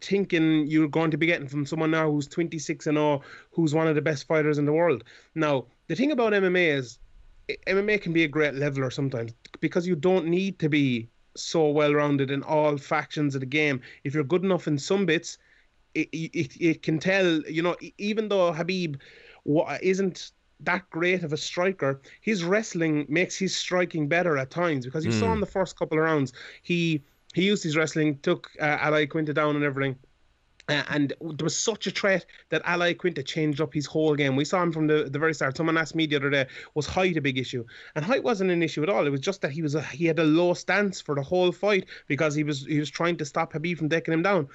thinking you're going to be getting from someone now who's 26-0, who's one of the best fighters in the world. Now, the thing about MMA is, MMA can be a great leveler sometimes, because you don't need to be so well-rounded in all factions of the game. If you're good enough in some bits, it can tell, you know, even though Khabib isn't that great of a striker, his wrestling makes his striking better at times, because you saw in the first couple of rounds, he used his wrestling, took Al Iaquinta down and everything. And there was such a threat that Al Iaquinta changed up his whole game. We saw him from the very start. Someone asked me the other day, was height a big issue? And height wasn't an issue at all. It was just that he had a low stance for the whole fight, because he was trying to stop Khabib from taking him down.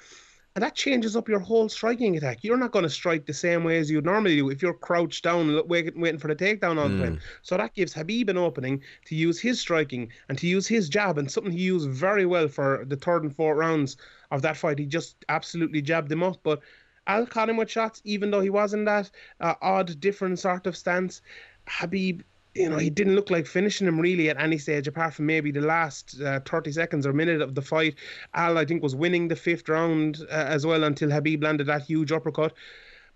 And that changes up your whole striking attack. You're not going to strike the same way as you'd normally do if you're crouched down waiting for the takedown all the time. So that gives Khabib an opening to use his striking and to use his jab, and something he used very well for the third and fourth rounds of that fight. He just absolutely jabbed him up. But Al caught him with shots, even though he was in that odd, different sort of stance. Khabib, you know, he didn't look like finishing him really at any stage, apart from maybe the last 30 seconds or minute of the fight. Al, I think, was winning the fifth round as well, until Khabib landed that huge uppercut.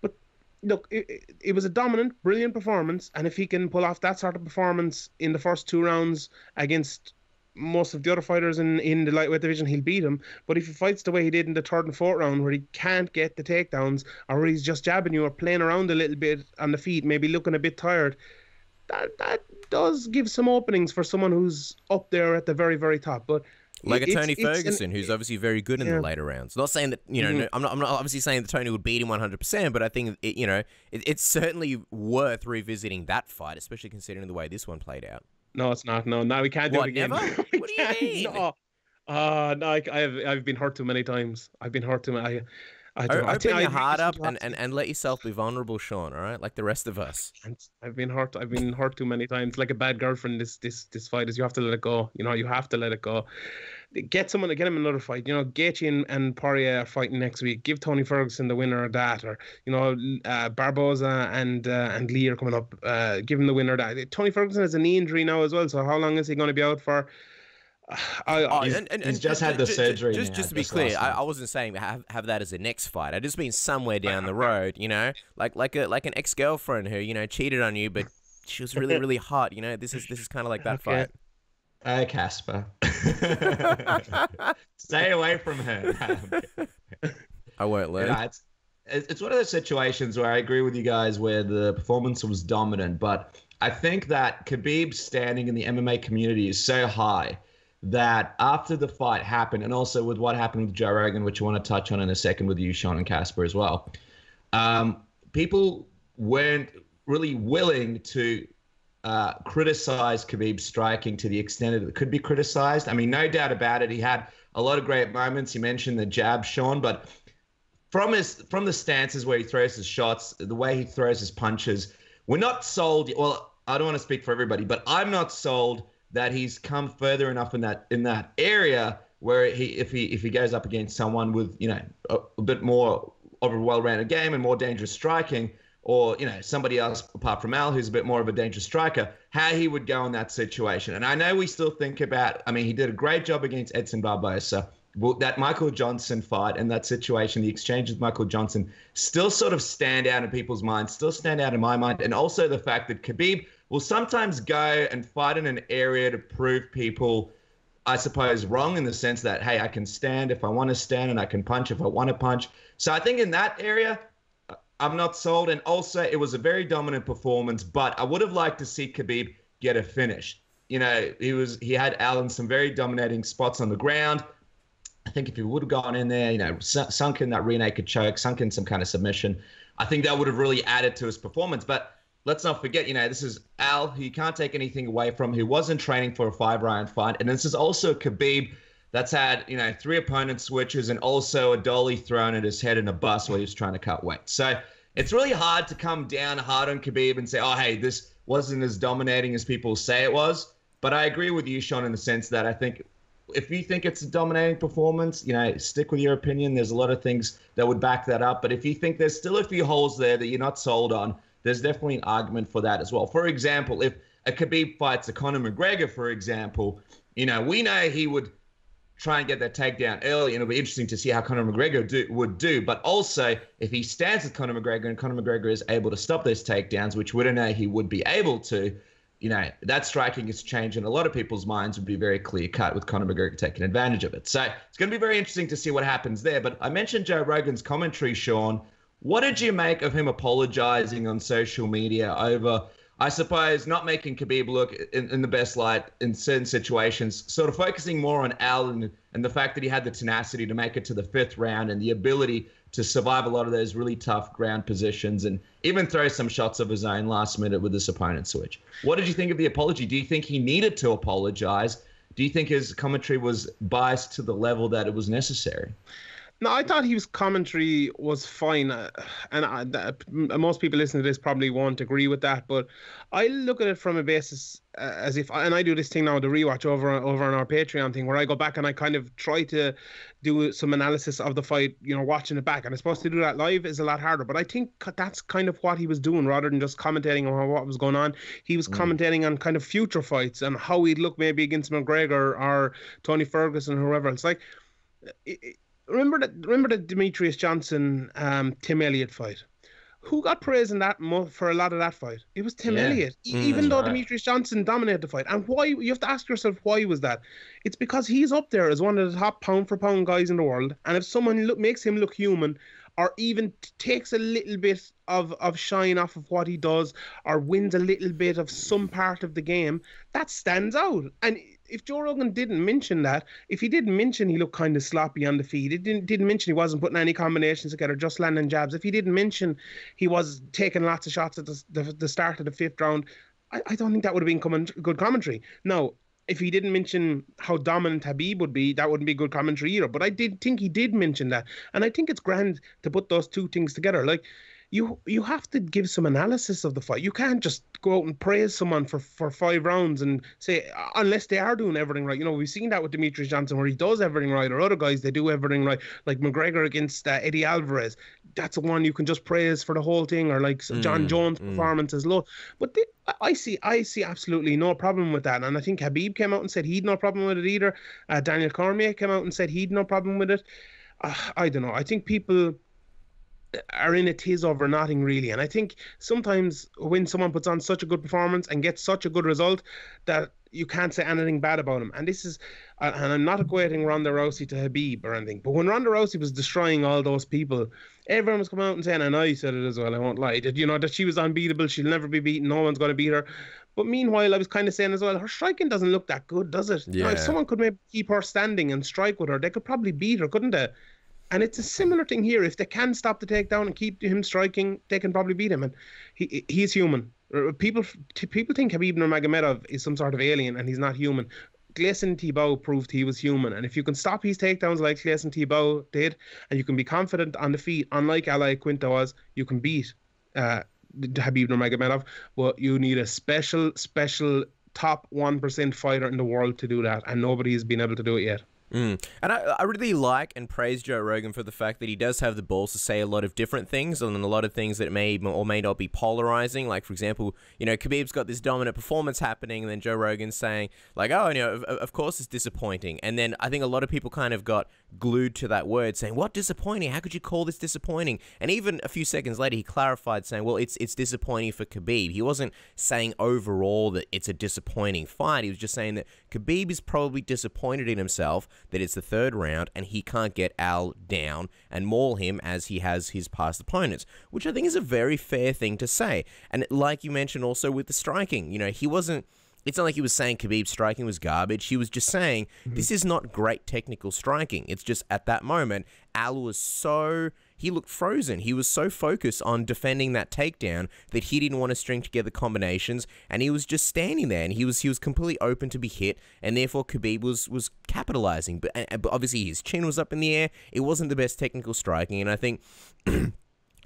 But look, it was a dominant, brilliant performance, and if he can pull off that sort of performance in the first 2 rounds against most of the other fighters in the lightweight division, he'll beat him. But if he fights the way he did in the third and fourth round, where he can't get the takedowns, or where he's just jabbing you or playing around a little bit on the feet, maybe looking a bit tired, that does give some openings for someone who's up there at the very, very top. But like a Tony Ferguson, who's obviously very good in the later rounds. Not saying that, you know, I'm not obviously saying that Tony would beat him 100%, but I think it's certainly worth revisiting that fight, especially considering the way this one played out. No, it's not. No, we can't do it again. Never? What do you mean? No, I've been hurt too many times. I've been hurt too many. Open your heart up and let yourself be vulnerable, Sean. All right, like the rest of us. I've been hurt. I've been hurt too many times. Like a bad girlfriend. This fight is, you have to let it go. You know, you have to let it go. Get him another fight. You know, Gaethje and Poirier are fighting next week. Give Tony Ferguson the winner of that, or you know, Barboza and Lee are coming up. Give him the winner of that. Tony Ferguson has a knee injury now as well. So how long is he going to be out for? He's just had the surgery. Just to be clear, I wasn't saying have that as a next fight. I just mean somewhere down the road, you know, like an ex-girlfriend who, you know, cheated on you, but she was really, really hot. You know, this is kind of like that fight. Casper, stay away from her. I won't learn. You know, it's one of those situations where I agree with you guys, where the performance was dominant, but I think that Khabib's standing in the MMA community is so high that after the fight happened, and also with what happened with Joe Rogan, which I want to touch on in a second with you, Sean and Casper as well, people weren't really willing to criticize Khabib's striking to the extent that it could be criticized. I mean, no doubt about it, he had a lot of great moments. You mentioned the jab, Sean, but from the stances where he throws his shots, the way he throws his punches, we're not sold. Well, I don't want to speak for everybody, but I'm not sold that he's come further enough in that area where if he goes up against someone with, you know, a bit more of a well-rounded game and more dangerous striking, or, you know, somebody else apart from Al who's a bit more of a dangerous striker, how he would go in that situation. And I know we still think about, I mean, he did a great job against Edson Barbosa. Well, that Michael Johnson fight and that situation, the exchange with Michael Johnson, still sort of stand out in people's minds, still stand out in my mind. And also the fact that Khabib will sometimes go and fight in an area to prove people, I suppose, wrong, in the sense that, hey, I can stand if I want to stand and I can punch if I want to punch. So I think in that area, I'm not sold. And also it was a very dominant performance, but I would have liked to see Khabib get a finish. You know, he had Al in some very dominating spots on the ground. I think if he would have gone in there, you know, sunk in that rear naked choke, sunk in some kind of submission, I think that would have really added to his performance. But let's not forget, you know, this is Al, who you can't take anything away from, who wasn't training for a 5-round fight. And this is also Khabib that's had, you know, 3 opponent switches and also a dolly thrown at his head in a bus while he was trying to cut weight. So it's really hard to come down hard on Khabib and say, oh, hey, this wasn't as dominating as people say it was. But I agree with you, Sean, in the sense that I think if you think it's a dominating performance, you know, stick with your opinion. There's a lot of things that would back that up. But if you think there's still a few holes there that you're not sold on, there's definitely an argument for that as well. For example, if a Khabib fights a Conor McGregor, for example, you know, we know he would try and get that takedown early, and it'll be interesting to see how Conor McGregor would do. But also, if he stands with Conor McGregor and Conor McGregor is able to stop those takedowns, which we don't know he would be able to, you know, that striking has changed, and a lot of people's minds would be very clear-cut with Conor McGregor taking advantage of it. So it's going to be very interesting to see what happens there. But I mentioned Joe Rogan's commentary, Sean. What did you make of him apologizing on social media over, I suppose, not making Khabib look in the best light in certain situations, sort of focusing more on Al and the fact that he had the tenacity to make it to the 5th round and the ability to survive a lot of those really tough ground positions and even throw some shots of his own last minute with his opponent switch. What did you think of the apology? Do you think he needed to apologize? Do you think his commentary was biased to the level that it was necessary? No, I thought his commentary was fine, and most people listening to this probably won't agree with that. But I look at it from a basis as if, and I do this thing now, the rewatch over on our Patreon thing, where I go back and I kind of try to do some analysis of the fight, you know, watching it back. And I suppose to do that live is a lot harder. But I think that's kind of what he was doing, rather than just commentating on what was going on. He was commentating on kind of future fights and how he'd look maybe against McGregor or Tony Ferguson or whoever. It's like, remember the Demetrius Johnson Tim Elliott fight? Who got praise in that for a lot of that fight? It was Tim Elliott, even though Demetrius Johnson dominated the fight. And why? You have to ask yourself, why was that? It's because he's up there as one of the top pound-for-pound guys in the world. And if someone makes him look human, or even takes a little bit of shine off of what he does, or wins a little bit of some part of the game, that stands out. And if Joe Rogan didn't mention that, if he didn't mention he looked kind of sloppy on the feet, he didn't mention he wasn't putting any combinations together, just landing jabs, if he didn't mention he was taking lots of shots at the start of the 5th round, I don't think that would have been good commentary. Now, if he didn't mention how dominant Khabib would be, that wouldn't be good commentary either. But I did think he did mention that. And I think it's grand to put those two things together. Like, you have to give some analysis of the fight. You can't just go out and praise someone for 5 rounds and say, unless they are doing everything right. You know, we've seen that with Demetrius Johnson, where he does everything right, or other guys, they do everything right. Like McGregor against Eddie Alvarez. That's the one you can just praise for the whole thing, or like John Jones' performance is low. But I see absolutely no problem with that. And I think Khabib came out and said he'd no problem with it either. Daniel Cormier came out and said he'd no problem with it. I don't know. I think people are in a tiz over nothing, really. And I think sometimes when someone puts on such a good performance and gets such a good result, that you can't say anything bad about him. And this is, and I'm not equating Ronda Rousey to Khabib or anything, but when Ronda Rousey was destroying all those people, everyone was coming out and saying, and I said it as well, I won't lie, that, you know, that she was unbeatable, she'll never be beaten, no one's going to beat her. But meanwhile, I was kind of saying as well, her striking doesn't look that good, does it? Yeah. You know, if someone could maybe keep her standing and strike with her, they could probably beat her, couldn't they? And it's a similar thing here. If they can stop the takedown and keep him striking, they can probably beat him. And he's human. People think Khabib Nurmegomedov is some sort of alien, and he's not human. Gleison Tibau proved he was human. And if you can stop his takedowns like Gleison Tibau did, and you can be confident on the feet, unlike Ali Quinta was, you can beat Khabib Nurmegomedov. But you need a special top 1% fighter in the world to do that. And nobody has been able to do it yet. And I really like and praise Joe Rogan for the fact that he does have the balls to say a lot of different things, and a lot of things that may or may not be polarizing. Like, for example, you know, Khabib's got this dominant performance happening, and then Joe Rogan's saying, like, oh, you know, of course it's disappointing. And then I think a lot of people kind of got glued to that word, saying, what disappointing? How could you call this disappointing? And even a few seconds later, he clarified, saying, well, it's disappointing for Khabib. He wasn't saying overall that it's a disappointing fight. He was just saying that Khabib is probably disappointed in himself that it's the third round and he can't get Al down and maul him as he has his past opponents, which I think is a very fair thing to say. And like you mentioned also with the striking, you know, he wasn't, it's not like he was saying Khabib's striking was garbage. He was just saying, this is not great technical striking. It's just at that moment, Al was he looked frozen. He was so focused on defending that takedown that he didn't want to string together combinations, and he was just standing there, and he was completely open to be hit, and therefore Khabib was capitalizing. But obviously his chin was up in the air. It wasn't the best technical striking, and I think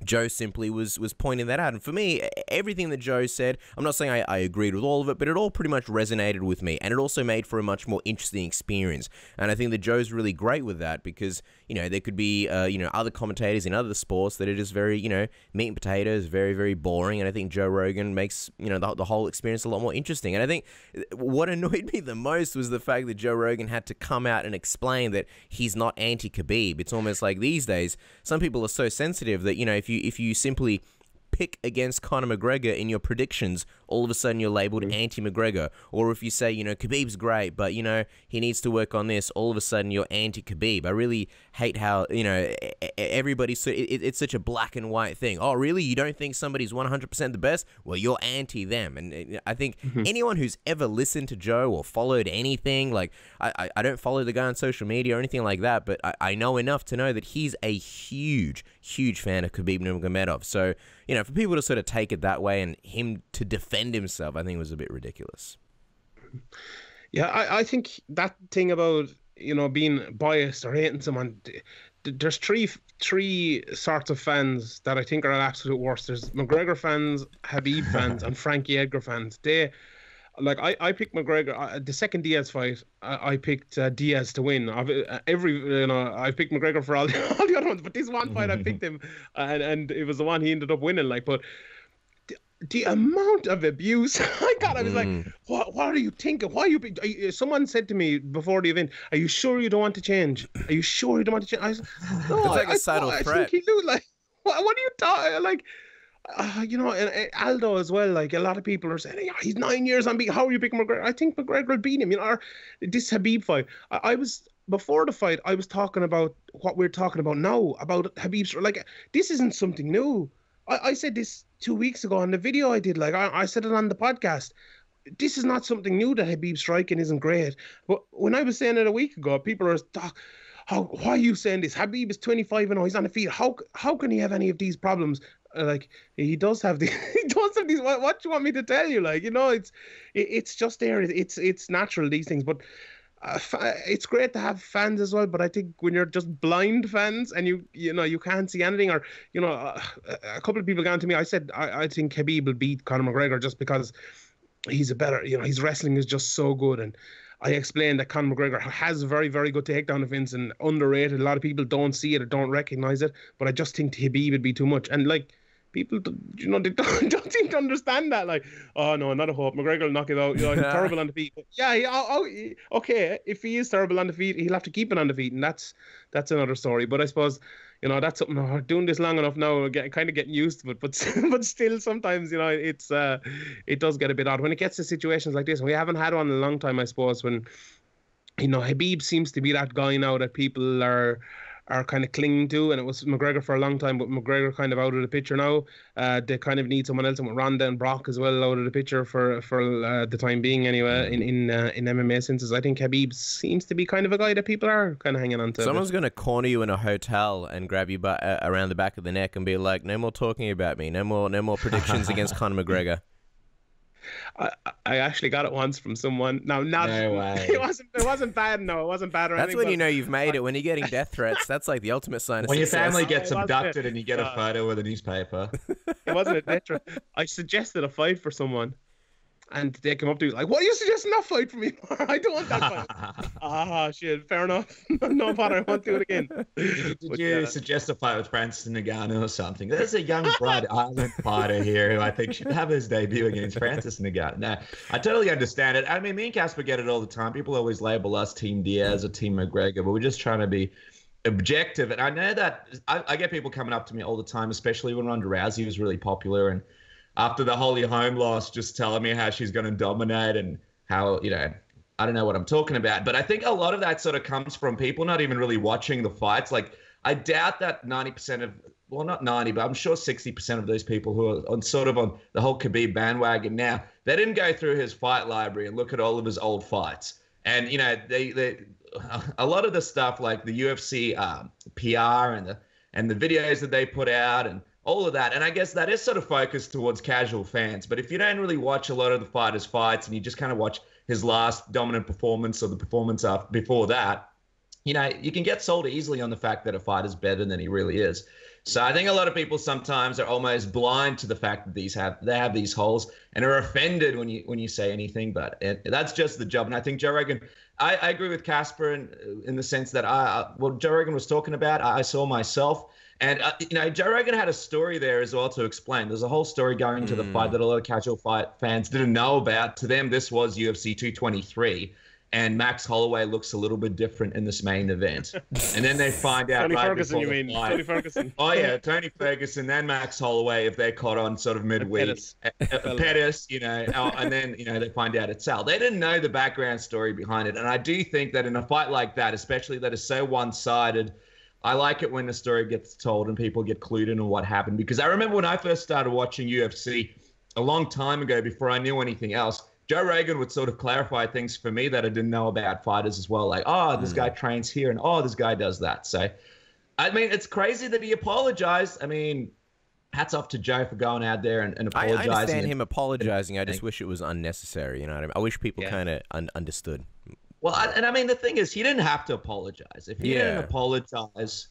Joe simply was pointing that out. And for me, everything that Joe said, I'm not saying I agreed with all of it, but it all pretty much resonated with me. And it also made for a much more interesting experience. And I think that Joe's really great with that because, you know, there could be, you know, other commentators in other sports that are just very, you know, meat and potatoes, very, very boring. And I think Joe Rogan makes, you know, the whole experience a lot more interesting. And I think what annoyed me the most was the fact that Joe Rogan had to come out and explain that he's not anti-Khabib. It's almost like these days, some people are so sensitive that, you know, if you simply pick against Conor McGregor in your predictions, all of a sudden you're labeled anti-McGregor. Or if you say, you know, Khabib's great, but, you know, he needs to work on this, all of a sudden you're anti-Khabib. I really hate how, you know, everybody's, it's such a black and white thing. Oh, really? You don't think somebody's 100% the best? Well, you're anti-them. And I think anyone who's ever listened to Joe or followed anything, like, I don't follow the guy on social media or anything like that, but I know enough to know that he's a huge fan of Khabib Nurmegomedov. So, you know, for people to sort of take it that way and him to defend himself, I think was a bit ridiculous. Yeah, I think that thing about, you know, being biased or hating someone, there's three sorts of fans that I think are at absolute worst. There's McGregor fans, Khabib fans, and Frankie Edgar fans. Like, I picked McGregor. The second Diaz fight, I picked Diaz to win. I picked McGregor for all the other ones, but this one fight I picked him, and it was the one he ended up winning. Like, but the amount of abuse I got, I was like, what are you thinking? Why are you? Someone said to me before the event, "Are you sure you don't want to change? Are you sure you don't want to change?" I was no, it's like a subtle threat. I think he knew. Like, what are you talking? Like. You know, and Aldo as well. Like, a lot of people are saying, hey, he's 9 years unbeaten. How are you picking McGregor? I think McGregor will beat him. You know, this Khabib fight. I was before the fight. I was talking about what we're talking about now about Khabib's. Like, this isn't something new. I said this 2 weeks ago on the video I did. Like, I said it on the podcast. This is not something new that Khabib striking isn't great. But when I was saying it a week ago, people are why are you saying this? Khabib is 25-0. He's on the feet. How can he have any of these problems? Like, he does have these. What do you want me to tell you? Like, you know, it's just there. It's natural, these things. But it's great to have fans as well. But I think when you're just blind fans and you know you can't see anything, or, you know, a couple of people got to me. I said I think Khabib will beat Conor McGregor just because he's a better. You know, his wrestling is just so good. And I explained that Conor McGregor has very, very good takedown defense and underrated. A lot of people don't see it or don't recognize it. But I just think Khabib would be too much. And, like, people, they don't seem to understand that. Like, oh no, not a hope. McGregor will knock it out. He's terrible on the feet. Yeah, okay. If he is terrible on the feet, he'll have to keep it on the feet, and that's another story. But I suppose, that's something. We're doing this long enough now. We're kind of getting used to it. But still, sometimes, it's it does get a bit odd when it gets to situations like this. We haven't had one in a long time, I suppose. When Khabib seems to be that guy now that people are kind of clinging to, and it was McGregor for a long time, but McGregor kind of out of the picture now. They kind of need someone else, and with Ronda and Brock as well out of the picture for the time being anyway in MMA senses. I think Khabib seems to be kind of a guy that people are kind of hanging on to. Someone's going to corner you in a hotel and grab you around the back of the neck and be like, no more talking about me, no more predictions against Conor McGregor. I actually got it once from someone. No way. It wasn't bad. No, it wasn't bad. That's when you know you've made it. When you're getting death threats, that's like the ultimate sign of when success. Your family gets abducted and you get a photo with a newspaper. It wasn't a death threat. I suggested a fight for someone, and they come up to me like, "What are you suggesting that fight for me for? I don't want that fight." Shit. Fair enough. No bother. I won't do it again. Did you suggest a fight with Francis Ngannou or something? There's a young Rhode Island fighter here who I think should have his debut against Francis Ngannou. No, I totally understand it. I mean, me and Casper get it all the time. People always label us Team Diaz or Team McGregor, but we're just trying to be objective. And I know that I get people coming up to me all the time, especially when Ronda Rousey was really popular, and after the Holly Holm loss, just telling me how she's going to dominate and how, I don't know what I'm talking about. But I think a lot of that sort of comes from people not even really watching the fights. Like, I doubt that 90% of, well, not 90, but I'm sure 60% of those people who are on the whole Khabib bandwagon now, they didn't go through his fight library and look at all of his old fights. And, they a lot of the stuff like the UFC PR and the videos that they put out and all of that. And I guess that is sort of focused towards casual fans. But if you don't really watch a lot of the fighters' fights and you just kind of watch his last dominant performance or the performance before that, you can get sold easily on the fact that a fighter's better than he really is. So I think a lot of people sometimes are almost blind to the fact that they have these holes and are offended when you say anything. But that's just the job. And I think Joe Rogan, I agree with Casper in the sense that what Joe Rogan was talking about, I saw myself. And, Joe Rogan had a story there as well to explain. There's a whole story going into the fight that a lot of casual fight fans didn't know about. To them, this was UFC 223. And Max Holloway looks a little bit different in this main event. And then they find out Tony Ferguson, you mean? Tony Ferguson. Oh, yeah, Tony Ferguson, then Max Holloway, if they're caught on sort of midweek. Pettis, and then, they find out it's Sal. They didn't know the background story behind it. And I do think that in a fight like that, especially that is so one-sided, I like it when the story gets told and people get clued in on what happened. Because I remember when I first started watching UFC a long time ago, before I knew anything else, Joe Rogan would sort of clarify things for me that I didn't know about fighters as well. Like, this guy trains here and, this guy does that. So, I mean, it's crazy that he apologized. I mean, hats off to Joe for going out there and apologizing. I understand him apologizing. I just wish it was unnecessary. You know what I mean? I wish people kind of understood. Well, I mean, the thing is, he didn't have to apologize. If he didn't apologize,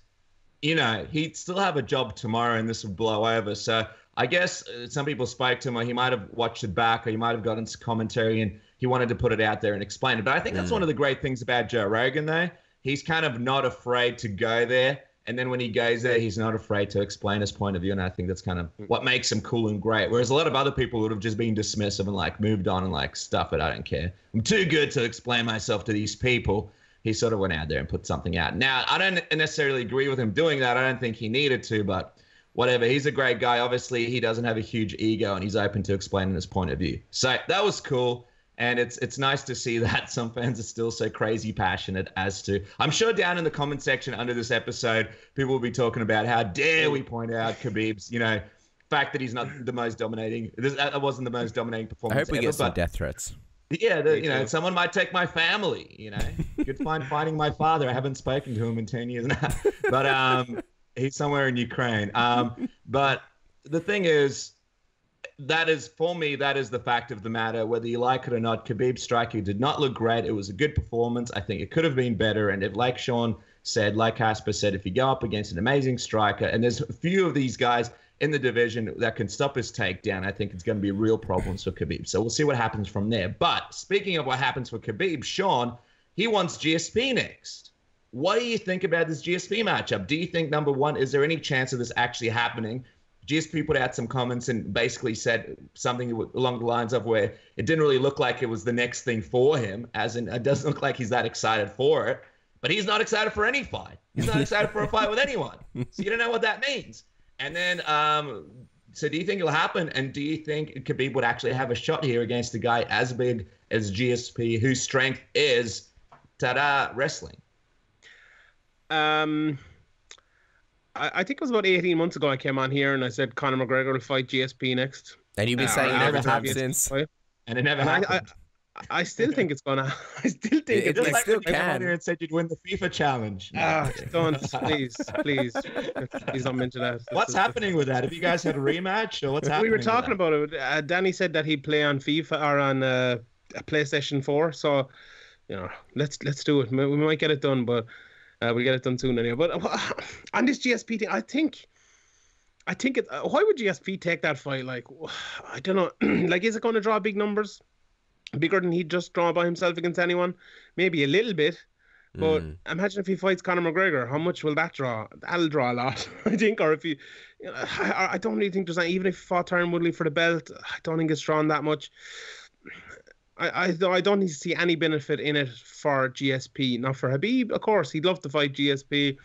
he'd still have a job tomorrow and this would blow over. So I guess some people spoke to him, or he might have watched it back, or he might have gotten some commentary and he wanted to put it out there and explain it. But I think that's one of the great things about Joe Rogan, though. He's kind of not afraid to go there. And then when he goes there, he's not afraid to explain his point of view. And I think that's kind of what makes him cool and great. Whereas a lot of other people would have just been dismissive and moved on and stuff it. I don't care. I'm too good to explain myself to these people. He sort of went out there and put something out. Now, I don't necessarily agree with him doing that. I don't think he needed to, but whatever. He's a great guy. Obviously, he doesn't have a huge ego and he's open to explaining his point of view. So that was cool. And it's nice to see that some fans are still so crazy passionate as to. I'm sure down in the comment section under this episode, people will be talking about how dare we point out Khabib's, fact that he's not the most dominating. That wasn't the most dominating performance. I hope we get some death threats. Yeah, someone might take my family. You'd find finding my father. I haven't spoken to him in 10 years now, but he's somewhere in Ukraine. But the thing is. That is the fact of the matter. Whether you like it or not, Khabib's striking did not look great. It was a good performance. I think it could have been better. And if, like Sean said, like Casper said, if you go up against an amazing striker, and there's a few of these guys in the division that can stop his takedown, I think it's going to be real problems for Khabib. So we'll see what happens from there. But speaking of what happens for Khabib, Sean, he wants GSP next. What do you think about this GSP matchup? Do you think, number one, is there any chance of this actually happening? GSP put out some comments and basically said something along the lines of where it didn't really look like it was the next thing for him, as in it doesn't look like he's that excited for it. But he's not excited for any fight. He's not excited for a fight with anyone. So you don't know what that means. And then, so do you think it'll happen? And do you think Khabib would actually have a shot here against a guy as big as GSP, whose strength is wrestling? I think it was about 18 months ago I came on here and I said Conor McGregor will fight GSP next. And you've been saying never time since. And it never happened. I still think it's gonna. I still think it's like still can. Come on here and said you'd win the FIFA challenge. Don't please don't mention that. What's happening with that? Have you guys had a rematch or what's happening? We were talking about it. Danny said that he'd play on FIFA or on a PlayStation 4. So, let's do it. We might get it done, but we'll get it done soon anyway. But on this GSP thing, I think it. Why would GSP take that fight? Like, I don't know. Like, is it going to draw big numbers? Bigger than he'd just draw by himself against anyone? Maybe a little bit. But imagine if he fights Conor McGregor, how much will that draw? That'll draw a lot, I think. Or if he, I don't really think there's any, even if he fought Tyron Woodley for the belt, I don't think it's drawn that much. I don't see any benefit in it for GSP. Not for Khabib, of course. He'd love to fight GSP.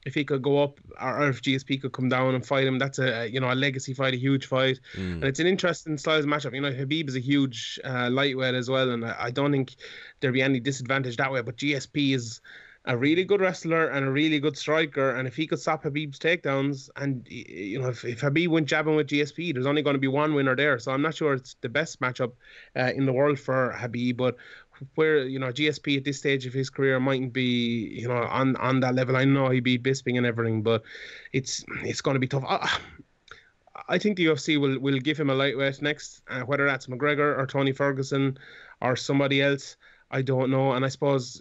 If he could go up, or if GSP could come down and fight him, that's a legacy fight, a huge fight, and it's an interesting styles matchup. Khabib is a huge lightweight as well, and I don't think there'd be any disadvantage that way. But GSP is a really good wrestler and a really good striker, and if he could stop Khabib's takedowns, and if Khabib went jabbing with GSP, there's only going to be one winner there. So I'm not sure it's the best matchup in the world for Khabib, but where GSP at this stage of his career mightn't be on that level. I know he beat Bisping and everything, but it's going to be tough. I think the UFC will give him a lightweight next, whether that's McGregor or Tony Ferguson or somebody else. I don't know, and I suppose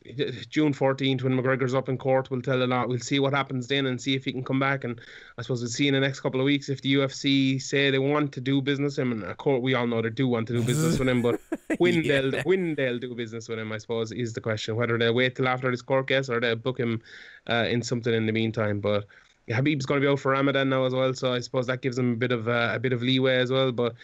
June 14th when McGregor's up in court will tell a lot. We'll see what happens then and see if he can come back, and I suppose we'll see in the next couple of weeks if the UFC say they want to do business with him, and of course we all know they do want to do business with him, but when they'll do business with him, I suppose, is the question. Whether they'll wait till after this court case or they'll book him in something in the meantime. But Khabib's going to be out for Ramadan now as well, so I suppose that gives him a bit of leeway as well. But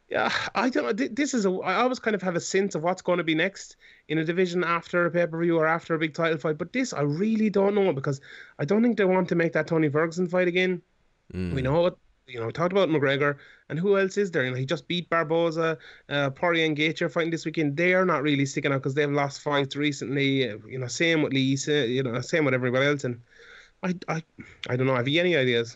yeah, I don't know. I always kind of have a sense of what's going to be next in a division after a pay-per-view or after a big title fight. But this, I really don't know, because I don't think they want to make that Tony Ferguson fight again. We know what, we talked about McGregor, and who else is there? He just beat Barboza, Poirier and Gaethje fighting this weekend. They are not really sticking out because they've lost fights recently. Same with Lee, same with everybody else. And I don't know. Have you any ideas?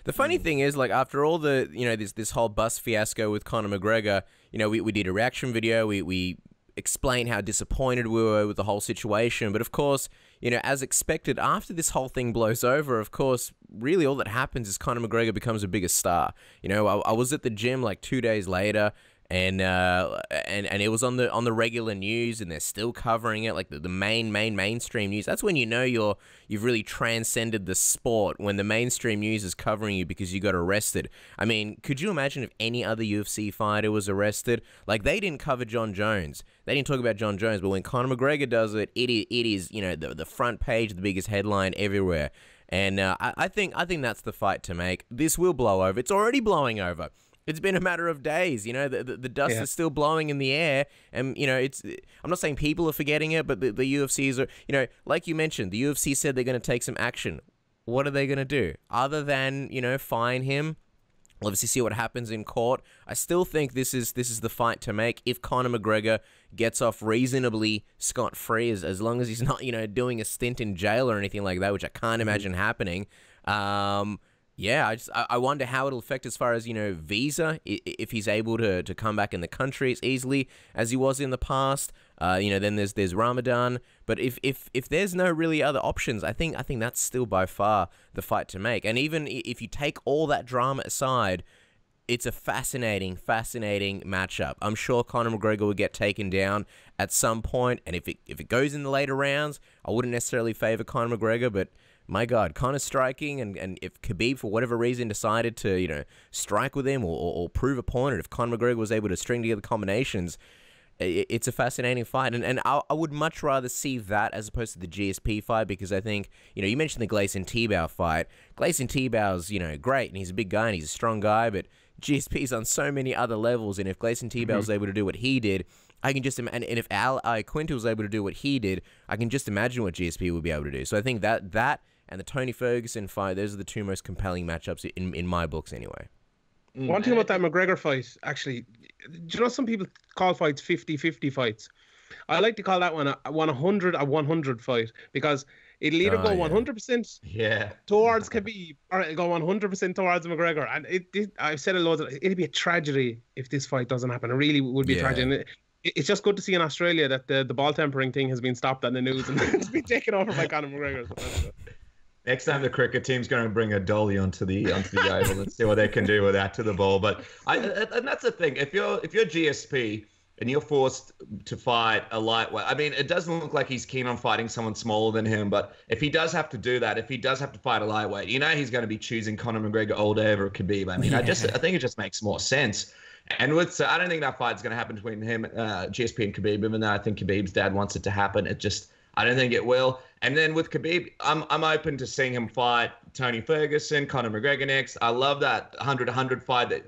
The funny thing is, like, after all the, this whole bus fiasco with Conor McGregor, we did a reaction video, we explained how disappointed we were with the whole situation, but of course, as expected, after this whole thing blows over, of course, really all that happens is Conor McGregor becomes a bigger star. I was at the gym like 2 days later, and it was on the regular news, and they're still covering it, like the mainstream news. That's when you've really transcended the sport, when the mainstream news is covering you because you got arrested. I mean, could you imagine if any other UFC fighter was arrested? Like, they didn't cover John Jones. They didn't talk about John Jones, but when Conor McGregor does it, it is the front page, the biggest headline everywhere. And I think that's the fight to make. This will blow over. It's already blowing over. It's been a matter of days, the dust is still blowing in the air, and, I'm not saying people are forgetting it, but the UFCs are, like you mentioned, the UFC said they're going to take some action. What are they going to do? Other than, fine him, we'll obviously see what happens in court. I still think this is the fight to make if Conor McGregor gets off reasonably scot-free, as long as he's not, doing a stint in jail or anything like that, which I can't imagine happening. Yeah, I wonder how it'll affect as far as, visa, if he's able to come back in the country as easily as he was in the past. Then there's Ramadan. But if there's no really other options, I think that's still by far the fight to make. And even if you take all that drama aside, it's a fascinating matchup. I'm sure Conor McGregor will get taken down at some point, and if it goes in the later rounds, I wouldn't necessarily favor Conor McGregor, but my God, Conor's striking, and if Khabib, for whatever reason, decided to, strike with him or prove a point, or if Conor McGregor was able to string together combinations, it's a fascinating fight, and I would much rather see that as opposed to the GSP fight, because I think, you mentioned the Gleison-Tebow fight. Gleison-Tebow's, great, and he's a big guy, and he's a strong guy, but GSP's on so many other levels, and if Gleison-Tebow's able to do what he did, I can just imagine, and if Al Iaquinta was able to do what he did, I can just imagine what GSP would be able to do. So I think that and the Tony Ferguson fight, those are the two most compelling matchups in my books anyway. One thing about that McGregor fight, actually, do you know some people call fights 50-50 fights? I like to call that one a 100 fight, because it'll either go 100% towards Khabib, or it'll go 100% towards McGregor. And I've said it loads. It'd be a tragedy if this fight doesn't happen. It really would be a tragedy. And it's just good to see in Australia that the ball tempering thing has been stopped on the news and it's been taken over by Conor McGregor. Next time the cricket team's going to bring a dolly onto the oval and see what they can do with that to the ball. But and that's the thing. If you're GSP and you're forced to fight a lightweight, I mean, it doesn't look like he's keen on fighting someone smaller than him. But if he does have to do that, if he does have to fight a lightweight, he's going to be choosing Conor McGregor all day over Khabib. I mean, I think it just makes more sense. And I don't think that fight's going to happen between him, GSP, and Khabib. Even though I think Khabib's dad wants it to happen, I don't think it will. And then with Khabib, I'm open to seeing him fight Tony Ferguson, Conor McGregor next. I love that 100-100 fight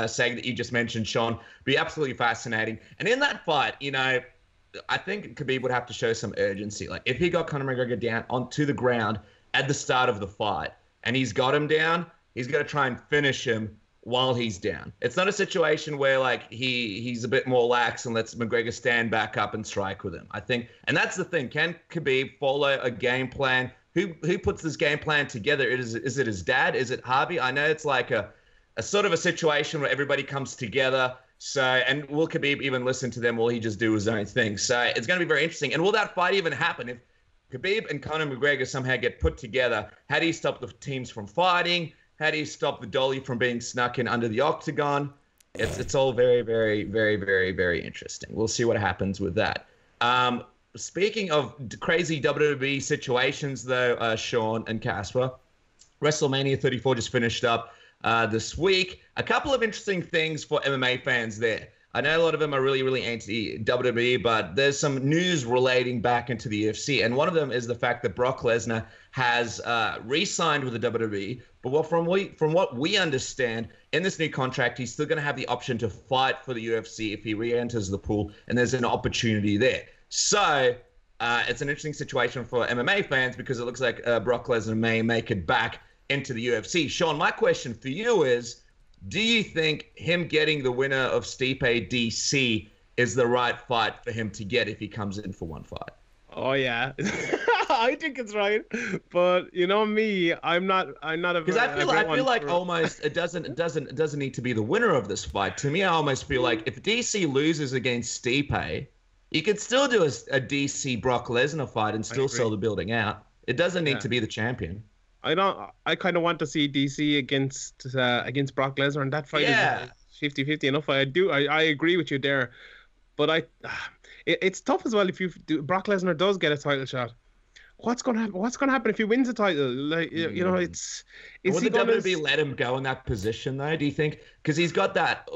saying that you just mentioned, Sean. Be absolutely fascinating. And in that fight, I think Khabib would have to show some urgency. Like if he got Conor McGregor down onto the ground at the start of the fight, and he's got him down, he's going to try and finish him while he's down. It's not a situation where like he's a bit more lax and lets McGregor stand back up and strike with him. I think, and that's the thing. Can Khabib follow a game plan? Who puts this game plan together? Is it his dad? Is it Harvey? I know it's like a sort of a situation where everybody comes together. So, and will Khabib even listen to them? Will he just do his own thing? So it's going to be very interesting. And will that fight even happen? If Khabib and Conor McGregor somehow get put together, how do you stop the teams from fighting? How do you stop the dolly from being snuck in under the octagon? It's all very, very, very, very, very interesting. We'll see what happens with that. Speaking of crazy WWE situations, though, Sean and Casper, WrestleMania 34 just finished up this week. A couple of interesting things for MMA fans there. I know a lot of them are really, really anti-WWE, but there's some news relating back into the UFC. And one of them is the fact that Brock Lesnar has re-signed with the WWE. But from what we understand, in this new contract, he's still going to have the option to fight for the UFC if he re-enters the pool, and there's an opportunity there. So it's an interesting situation for MMA fans because it looks like Brock Lesnar may make it back into the UFC. Sean, my question for you is, do you think him getting the winner of Stipe DC is the right fight for him to get if he comes in for one fight? Oh yeah, I think it's right, but you know me, I'm not a. Because I feel like almost it doesn't need to be the winner of this fight. To me, I almost feel like if DC loses against Stipe, you could still do a DC Brock Lesnar fight and still sell the building out. It doesn't need to be the champion. I kind of want to see DC against Brock Lesnar, and that fight is 50-50 enough. I agree with you there, but it's tough as well if Brock Lesnar does get a title shot. What's gonna happen? What's gonna happen if he wins the title? Like it's. Will the WWE let him go in that position though? Do you think? Because he's got that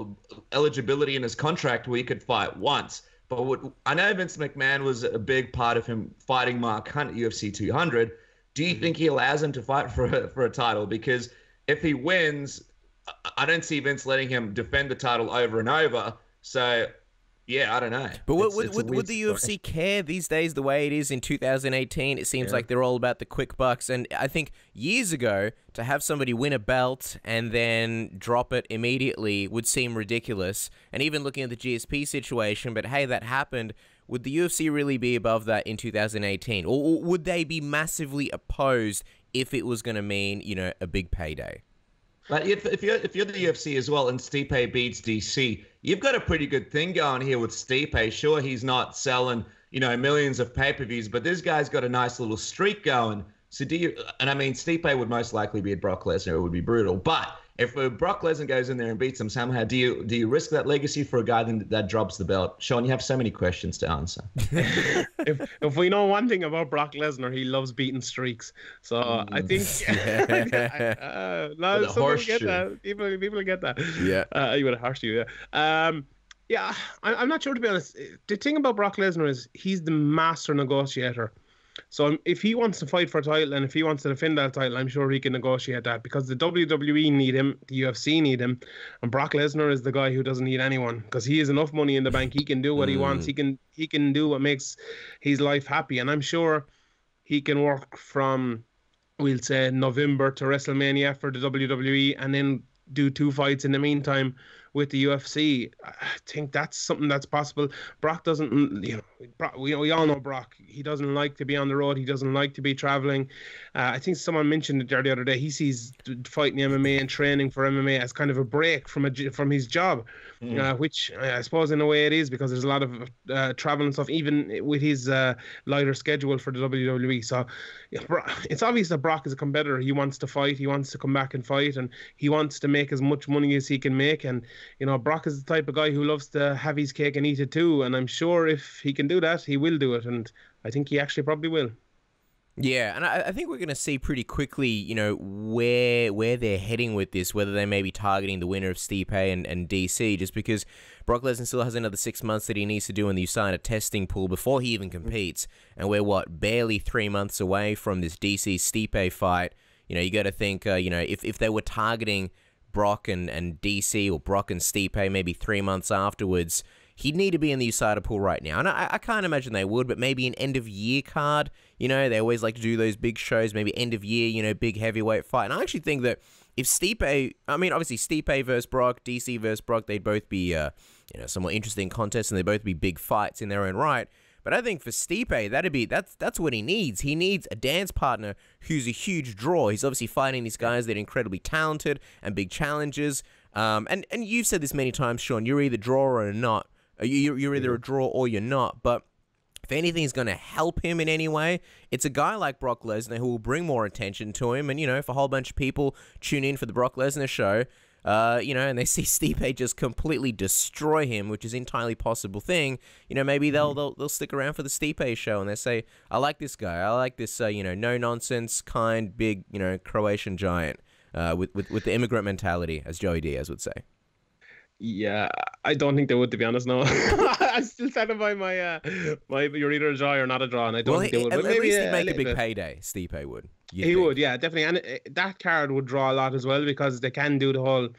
eligibility in his contract where he could fight once. But I know Vince McMahon was a big part of him fighting Mark Hunt at UFC 200. Do you think he allows him to fight for a title? Because if he wins, I don't see Vince letting him defend the title over and over. So, yeah, I don't know. But would the UFC care these days the way it is in 2018? It seems like they're all about the quick bucks. And I think years ago, to have somebody win a belt and then drop it immediately would seem ridiculous. And even looking at the GSP situation, but hey, that happened. Would the UFC really be above that in 2018? Or would they be massively opposed if it was going to mean, a big payday? But if you're the UFC as well and Stipe beats DC, you've got a pretty good thing going here with Stipe. Sure, he's not selling, millions of pay-per-views, but this guy's got a nice little streak going. So Stipe would most likely beat Brock Lesnar. It would be brutal. But if Brock Lesnar goes in there and beats him somehow, do you risk that legacy for a guy that drops the belt? Sean, you have so many questions to answer. If we know one thing about Brock Lesnar, he loves beating streaks. So I think people get that. Yeah, you would have horseshoe. Yeah. Yeah, I'm not sure, to be honest. The thing about Brock Lesnar is he's the master negotiator. So if he wants to fight for a title and if he wants to defend that title, I'm sure he can negotiate that, because the WWE need him, the UFC need him, and Brock Lesnar is the guy who doesn't need anyone, because he has enough money in the bank. He can do what he wants. He can do what makes his life happy, and I'm sure he can work from, we'll say, November to WrestleMania for the WWE, and then do 2 fights in the meantime with the UFC. I think that's something that's possible. Brock doesn't, we all know Brock. He doesn't like to be on the road. He doesn't like to be traveling. I think someone mentioned it there the other day. He sees fighting MMA and training for MMA as kind of a break from his job, which I suppose in a way it is, because there's a lot of travel and stuff, even with his lighter schedule for the WWE. So it's obvious that Brock is a competitor. He wants to fight. He wants to come back and fight, and he wants to make as much money as he can make. And Brock is the type of guy who loves to have his cake and eat it too. And I'm sure if he can do that, he will do it. And I think he actually probably will. Yeah, and I think we're going to see pretty quickly, where they're heading with this, whether they may be targeting the winner of Stipe and DC, just because Brock Lesnar still has another 6 months that he needs to do in the USADA testing pool before he even competes. And we're, barely 3 months away from this DC-Stipe fight. You got to think, if they were targeting Brock and DC, or Brock and Stipe maybe 3 months afterwards, he'd need to be in the USADA pool right now. And I can't imagine they would, but maybe an end-of-year card. They always like to do those big shows, maybe end-of-year, big heavyweight fight. And I actually think that if Stipe, obviously Stipe versus Brock, DC versus Brock, they'd both be, somewhat interesting contests, and they'd both be big fights in their own right. But I think for Stipe, that's what he needs. He needs a dance partner who's a huge draw. He's obviously fighting these guys that are incredibly talented and big challengers. And you've said this many times, Sean, you're either draw or not. You're either a draw or you're not. But if anything's going to help him in any way, it's a guy like Brock Lesnar who will bring more attention to him. And, if a whole bunch of people tune in for the Brock Lesnar show, and they see Stipe just completely destroy him, which is an entirely possible thing, maybe they'll stick around for the Stipe show, and they say, I like this guy. I like this, no-nonsense, kind, big, Croatian giant with the immigrant mentality, as Joey Diaz would say. Yeah, I don't think they would, to be honest. No, I still stand by my you're either a draw or not a draw, and I don't think they would. At maybe least he'd make a big payday. Stipe would. He would, yeah, definitely, and that card would draw a lot as well, because they can do the whole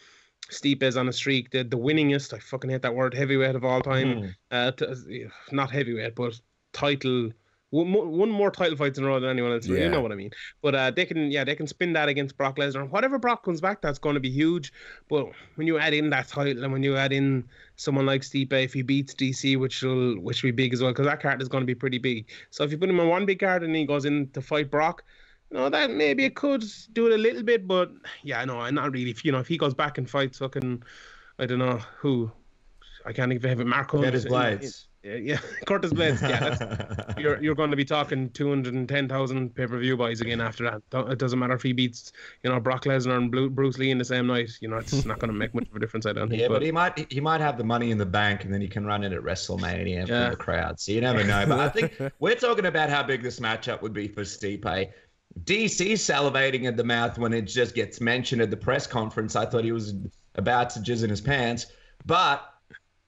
Stipe's on a streak, the winningest. I fucking hate that word, heavyweight of all time. Not heavyweight, but title. One more title fights in a row than anyone else. Yeah. You know what I mean. But they can spin that against Brock Lesnar. Whatever Brock comes back, that's going to be huge. But when you add in that title, and when you add in someone like Stipe, if he beats DC, which will be big as well, because that card is going to be pretty big. So if you put him on one big card and he goes in to fight Brock, that maybe it could do it a little bit. But yeah, no, not really. If he goes back and fights fucking, I don't know who, I can't think of it. Marco. Curtis Blades. Yeah, Curtis Blades. Yeah, you're going to be talking 210,000 pay-per-view buys again after that. It doesn't matter if he beats, Brock Lesnar and Bruce Lee in the same night. It's not going to make much of a difference, I don't think. Yeah, but he might have the money in the bank, and then he can run it at WrestleMania for the crowd. So you never know. But I think we're talking about how big this matchup would be for Stipe. DC salivating at the mouth when it just gets mentioned at the press conference. I thought he was about to jizz in his pants, but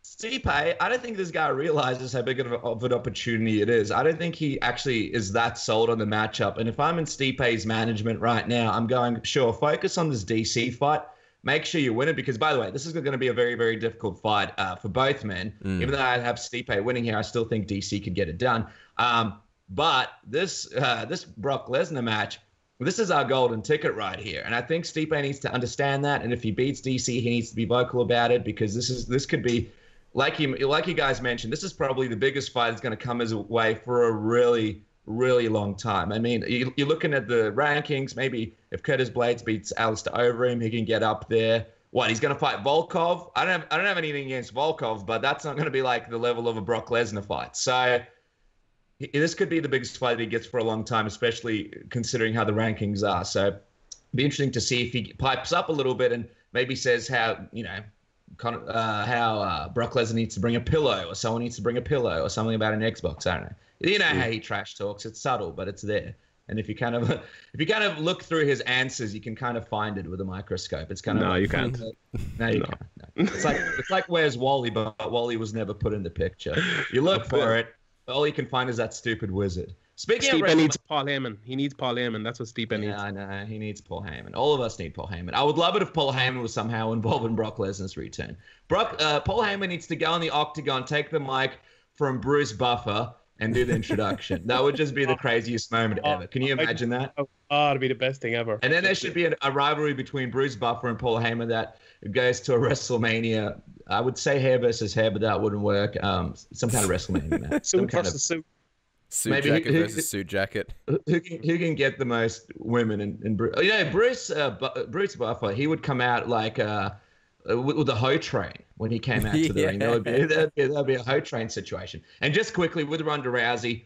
Stipe, I don't think this guy realizes how big of an opportunity it is. I don't think he actually is that sold on the matchup. And if I'm in Stipe's management right now, I'm going, sure, focus on this DC fight. Make sure you win it, because, by the way, this is going to be a very, very difficult fight for both men. Even though I have Stipe winning here, I still think DC could get it done. But this Brock Lesnar match, this is our golden ticket right here. And I think Stipe needs to understand that. And if he beats DC, he needs to be vocal about it, because this could be, like you guys mentioned, this is probably the biggest fight that's going to come his way for a really, really long time. I mean, you're looking at the rankings. Maybe if Curtis Blades beats Alistair Overeem, he can get up there. What, he's going to fight Volkov? I don't have anything against Volkov, but that's not going to be like the level of a Brock Lesnar fight. So this could be the biggest fight that he gets for a long time, especially considering how the rankings are. So it'd be interesting to see if he pipes up a little bit and maybe says how Brock Lesnar needs to bring a pillow, or someone needs to bring a pillow, or something about an Xbox. I don't know. You know how he trash talks. It's subtle, but it's there. And if you kind of look through his answers, you can kind of find it with a microscope. It's kind of you can't. No, you can't. No. It's like Where's Wally, but Wally was never put in the picture. You look for it, all you can find is that stupid wizard. Speaking Stipe of needs Paul Heyman. He needs Paul Heyman. That's what Stipe needs. Yeah, I know. He needs Paul Heyman. All of us need Paul Heyman. I would love it if Paul Heyman was somehow involved in Brock Lesnar's return. Paul Heyman needs to go on the octagon, take the mic from Bruce Buffer, and do the introduction. That would just be the craziest moment ever. Can you imagine that? Oh, it'd be the best thing ever. And then there should be a rivalry between Bruce Buffer and Paul Heyman that goes to a WrestleMania. I would say hair versus hair, but that wouldn't work. Some kind of WrestleMania match. Suit versus suit. Suit jacket versus suit jacket. Who can get the most women in Bruce Buffer, he would come out like with a hoe train when he came out to the ring. That'd be a hoe train situation. And just quickly with Ronda Rousey,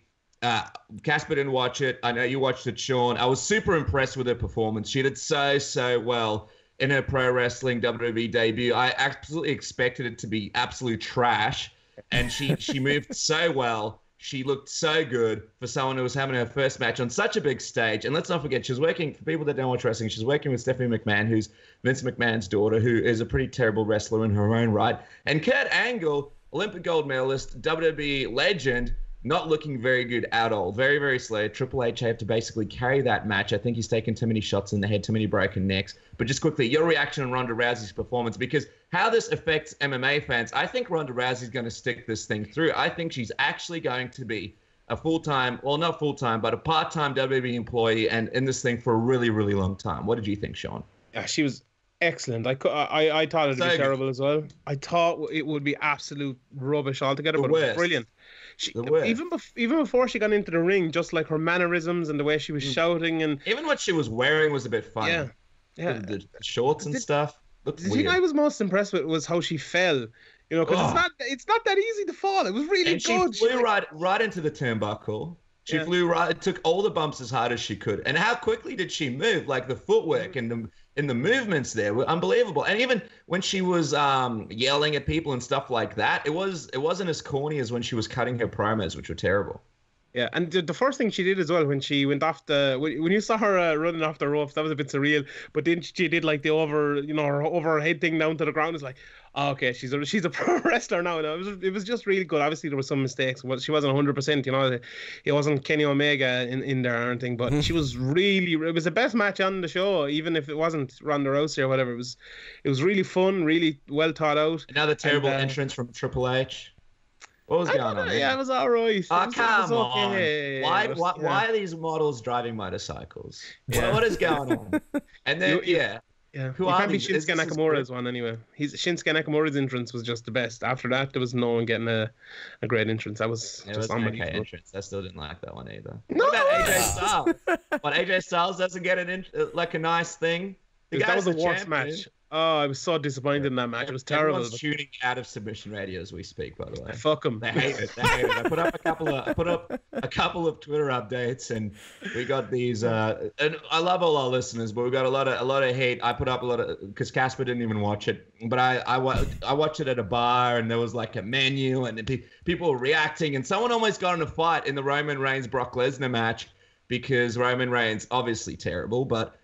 Casper didn't watch it. I know you watched it, Sean. I was super impressed with her performance. She did so well in her pro wrestling WWE debut. I absolutely expected it to be absolute trash, and she moved so well. She looked so good for someone who was having her first match on such a big stage. And let's not forget, she's working, for people that don't watch wrestling, she's working with Stephanie McMahon, who's Vince McMahon's daughter, who is a pretty terrible wrestler in her own right. And Kurt Angle, Olympic gold medalist, WWE legend, not looking very good at all. Very, very slow. Triple H had to basically carry that match. I think he's taken too many shots in the head, too many broken necks. But just quickly, your reaction on Ronda Rousey's performance, because how this affects MMA fans, I think Ronda Rousey's going to stick this thing through. I think she's actually going to be a full-time, well, not full-time, but a part-time WWE employee and in this thing for a really, really long time. What did you think, Sean? Yeah, she was excellent. I thought it would be terrible as well. I thought it would be absolute rubbish altogether, but it was brilliant. Even before she got into the ring, just like her mannerisms and the way she was shouting, and even what she was wearing was a bit funny. Yeah. The shorts and stuff. The thing I was most impressed with was how she fell. You know, because it's not that easy to fall. It was really good. She flew right into the turnbuckle. She flew right. It took all the bumps as hard as she could. And how quickly did she move? Like the footwork and the movements there were unbelievable. And even when she was yelling at people and stuff like that, it wasn't as corny as when she was cutting her promos, which were terrible. Yeah, and the first thing she did as well when she went off when you saw her running off the ropes, that was a bit surreal. But then she did like the her over her head thing down to the ground. It's like, oh, okay, she's a pro wrestler now. It was just really good. Obviously there were some mistakes. She wasn't 100%. You know, it wasn't Kenny Omega in there or anything. But she was really. It was the best match on the show, even if it wasn't Ronda Rousey or whatever. It was really fun, really well thought out. Another terrible entrance from Triple H. What was going on? Yeah, it was all right. Oh, come on. Why are these models driving motorcycles? Yeah. What is going on? And then, Yeah. Who you can't be Shinsuke Nakamura's one anyway. Shinsuke Nakamura's entrance was just the best. After that, there was no one getting a great entrance. That was just unbelievable. Okay entrance. I still didn't like that one either. No! What about AJ Styles? AJ Styles doesn't get a nice thing? That was the worst match. Oh, I was so disappointed in that match. It was terrible. Everyone's tuning out of Submission Radio as we speak, by the way. Fuck them. They hate it. I put up a couple of Twitter updates, and we got these. And I love all our listeners, but we got a lot of hate. I put up a lot of because Casper didn't even watch it, but I watched it at a bar, and there was like a menu, and people were reacting, and someone almost got in a fight in the Roman Reigns Brock Lesnar match because Roman Reigns obviously terrible, but.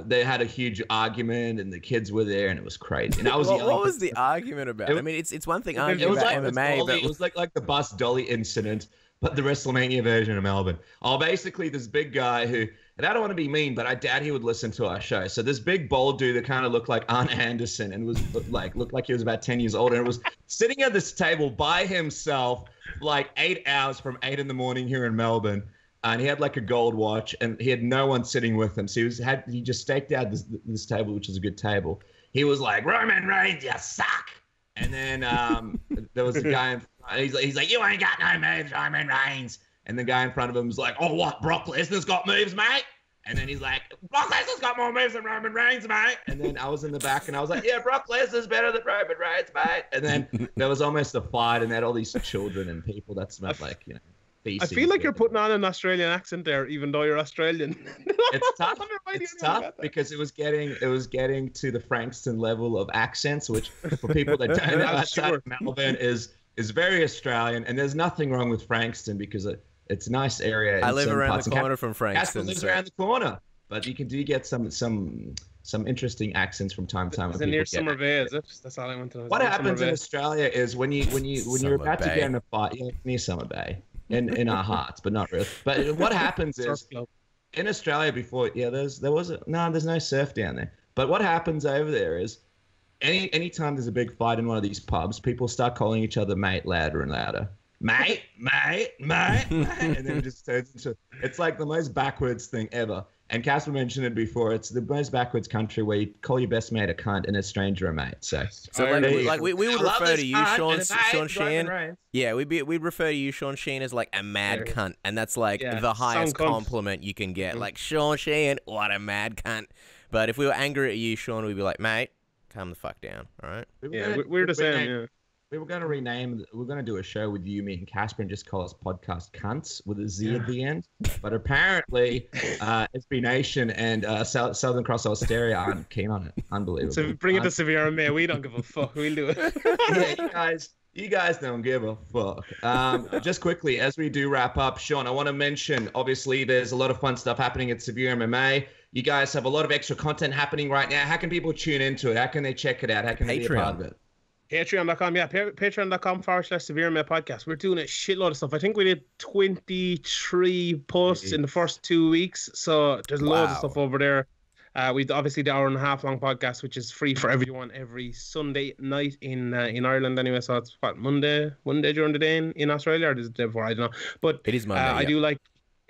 They had a huge argument, and the kids were there, and it was crazy. And I was what was the argument about? I mean, it's one thing arguing about MMA, but it was like the bus dolly incident, but the WrestleMania version of Melbourne. Basically, this big guy who, and I don't want to be mean, but I doubt he would listen to our show. So this big bald dude that kind of looked like Arn Anderson and looked like he was about 10 years old, and was sitting at this table by himself, like 8 hours from 8 in the morning here in Melbourne. And he had like a gold watch, and he had no one sitting with him. So he just staked out this table, which is a good table. He was like, Roman Reigns, you suck. And then there was a guy in front. He's like, you ain't got no moves, Roman Reigns. And the guy in front of him was like, oh, what? Brock Lesnar's got moves, mate? And then he's like, Brock Lesnar's got more moves than Roman Reigns, mate. And then I was in the back, and I was like, yeah, Brock Lesnar's better than Roman Reigns, mate. And then there was almost a fight, and they had all these children and people that smelled like, I feel like you're putting on an Australian accent there, even though you're Australian. It's tough. It's tough because it was getting to the Frankston level of accents, which for people that don't know outside of Melbourne is very Australian. And there's nothing wrong with Frankston because it's a nice area. I live around the corner from Frankston. Casper lives around the corner. but you do get some interesting accents from time to time. Is it near Summer Bay? Is it? That's all I want to know. What happens in Australia is when you're about to get in a fight, near Summer Bay, in our hearts, but not really. But what happens is in Australia before, there's no surf down there. But what happens over there is anytime there's a big fight in one of these pubs, people start calling each other mate louder and louder. Mate, and then it just turns into, it's like the most backwards thing ever. And Casper mentioned it before. It's the most backwards country where you call your best mate a cunt and a stranger a mate. So we would refer to you, Sean Sheehan. Yeah, we'd refer to you, Sean Sheehan, as like a mad cunt, and that's like the highest compliment you can get. Like, Sean Sheehan, what a mad cunt. But if we were angry at you, Sean, we'd be like, mate, calm the fuck down. All right. We're the same. Yeah. We were going to do a show with you, me, and Casper, and just call us podcast cunts with a Z at the end. But apparently, SB Nation and Southern Cross Australia aren't keen on it. Unbelievable. So bring it to Severe MMA. We don't give a fuck. We'll do it. Yeah, you guys don't give a fuck. Just quickly, as we do wrap up, Sean, I want to mention, obviously, there's a lot of fun stuff happening at Severe MMA. You guys have a lot of extra content happening right now. How can people tune into it? How can they check it out? How can they be a part of it? Patreon.com, patreon.com/Severe MMA podcast. We're doing a shitload of stuff. I think we did 23 posts in the first 2 weeks, so there's loads of stuff over there. We've obviously the hour-and-a-half long podcast, which is free for everyone every Sunday night in Ireland anyway. So it's what, Monday during the day in Australia, or is it the day before? I don't know. But it is Monday.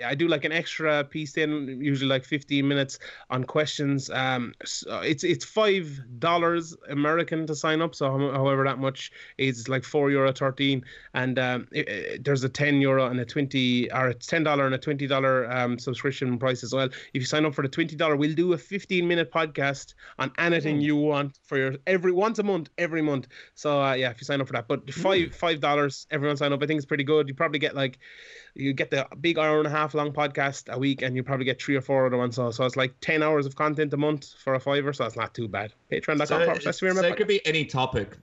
I do like an extra piece in, usually like 15 minutes on questions. So it's $5 American to sign up. So however that much is like €4.13, and there's a €10 and a $20 or a $10 and a $20 subscription price as well. If you sign up for the $20, we'll do a 15-minute podcast on anything you want for your once a month, every month. So if you sign up for that, but $5, everyone sign up. I think it's pretty good. You probably get you get the big hour-and-a-half long podcast a week, and you probably get 3 or 4 other ones. So it's like 10 hours of content a month for a $5, so it's not too bad. Patreon.com. So it could be any topic.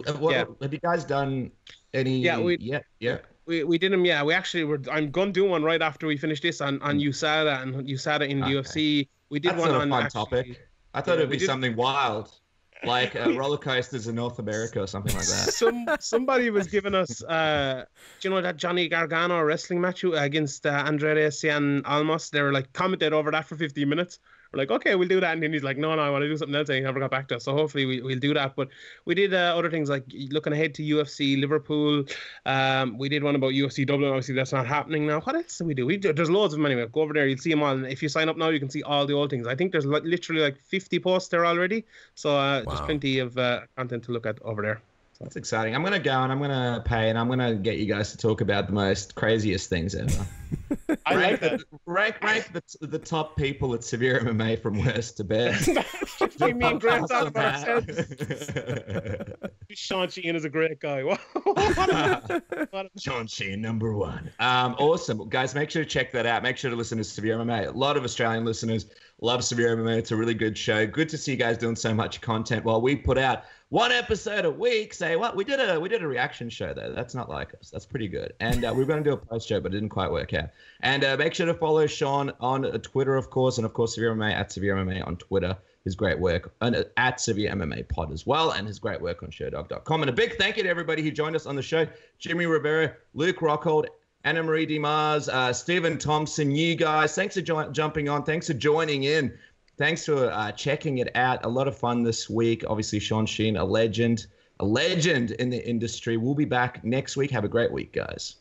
Have you guys done any? Yeah. We did them. Yeah, we actually I'm going to do one right after we finish this on USADA and USADA in the UFC. We did one on a fun topic. I thought it'd be something wild. Like roller coasters in North America or something like that. Somebody was giving us, do you know that Johnny Gargano wrestling match against Andrade Cien Almas? They were like commented over that for 15 minutes. We're like, okay, we'll do that. And then he's like, no, I want to do something else. And he never got back to us. So hopefully we'll do that. But we did other things like looking ahead to UFC Liverpool. We did one about UFC Dublin. Obviously, that's not happening now. What else do we do? There's loads of them anyway. Go over there. You'll see them all. And if you sign up now, you can see all the old things. I think there's literally like 50 posts there already. So there's plenty of content to look at over there. That's exciting. I'm going to go and I'm going to pay and I'm going to get you guys to talk about the most craziest things ever. I like that. Rank the top people at Severe MMA from worst to best. Me and Graham talk about ourselves. Sean Sheehan is a great guy. Sean Sheehan, number 1. Awesome. Guys, make sure to check that out. Make sure to listen to Severe MMA. A lot of Australian listeners love Severe MMA. It's a really good show. Good to see you guys doing so much content while we put out 1 episode a week. Say what? We did a reaction show though. That's not like us. That's pretty good. And we were going to do a post show, but it didn't quite work out. And make sure to follow Sean on Twitter, of course, and of course Severe MMA at Severe MMA on Twitter. His great work, and at Severe MMA Pod as well, and his great work on Sherdog.com. And a big thank you to everybody who joined us on the show: Jimmie Rivera, Luke Rockhold, AnnMaria De Mars, Stephen Thompson. You guys, thanks for jumping on. Thanks for joining in. Thanks for checking it out. A lot of fun this week. Obviously, Sean Sheehan, a legend in the industry. We'll be back next week. Have a great week, guys.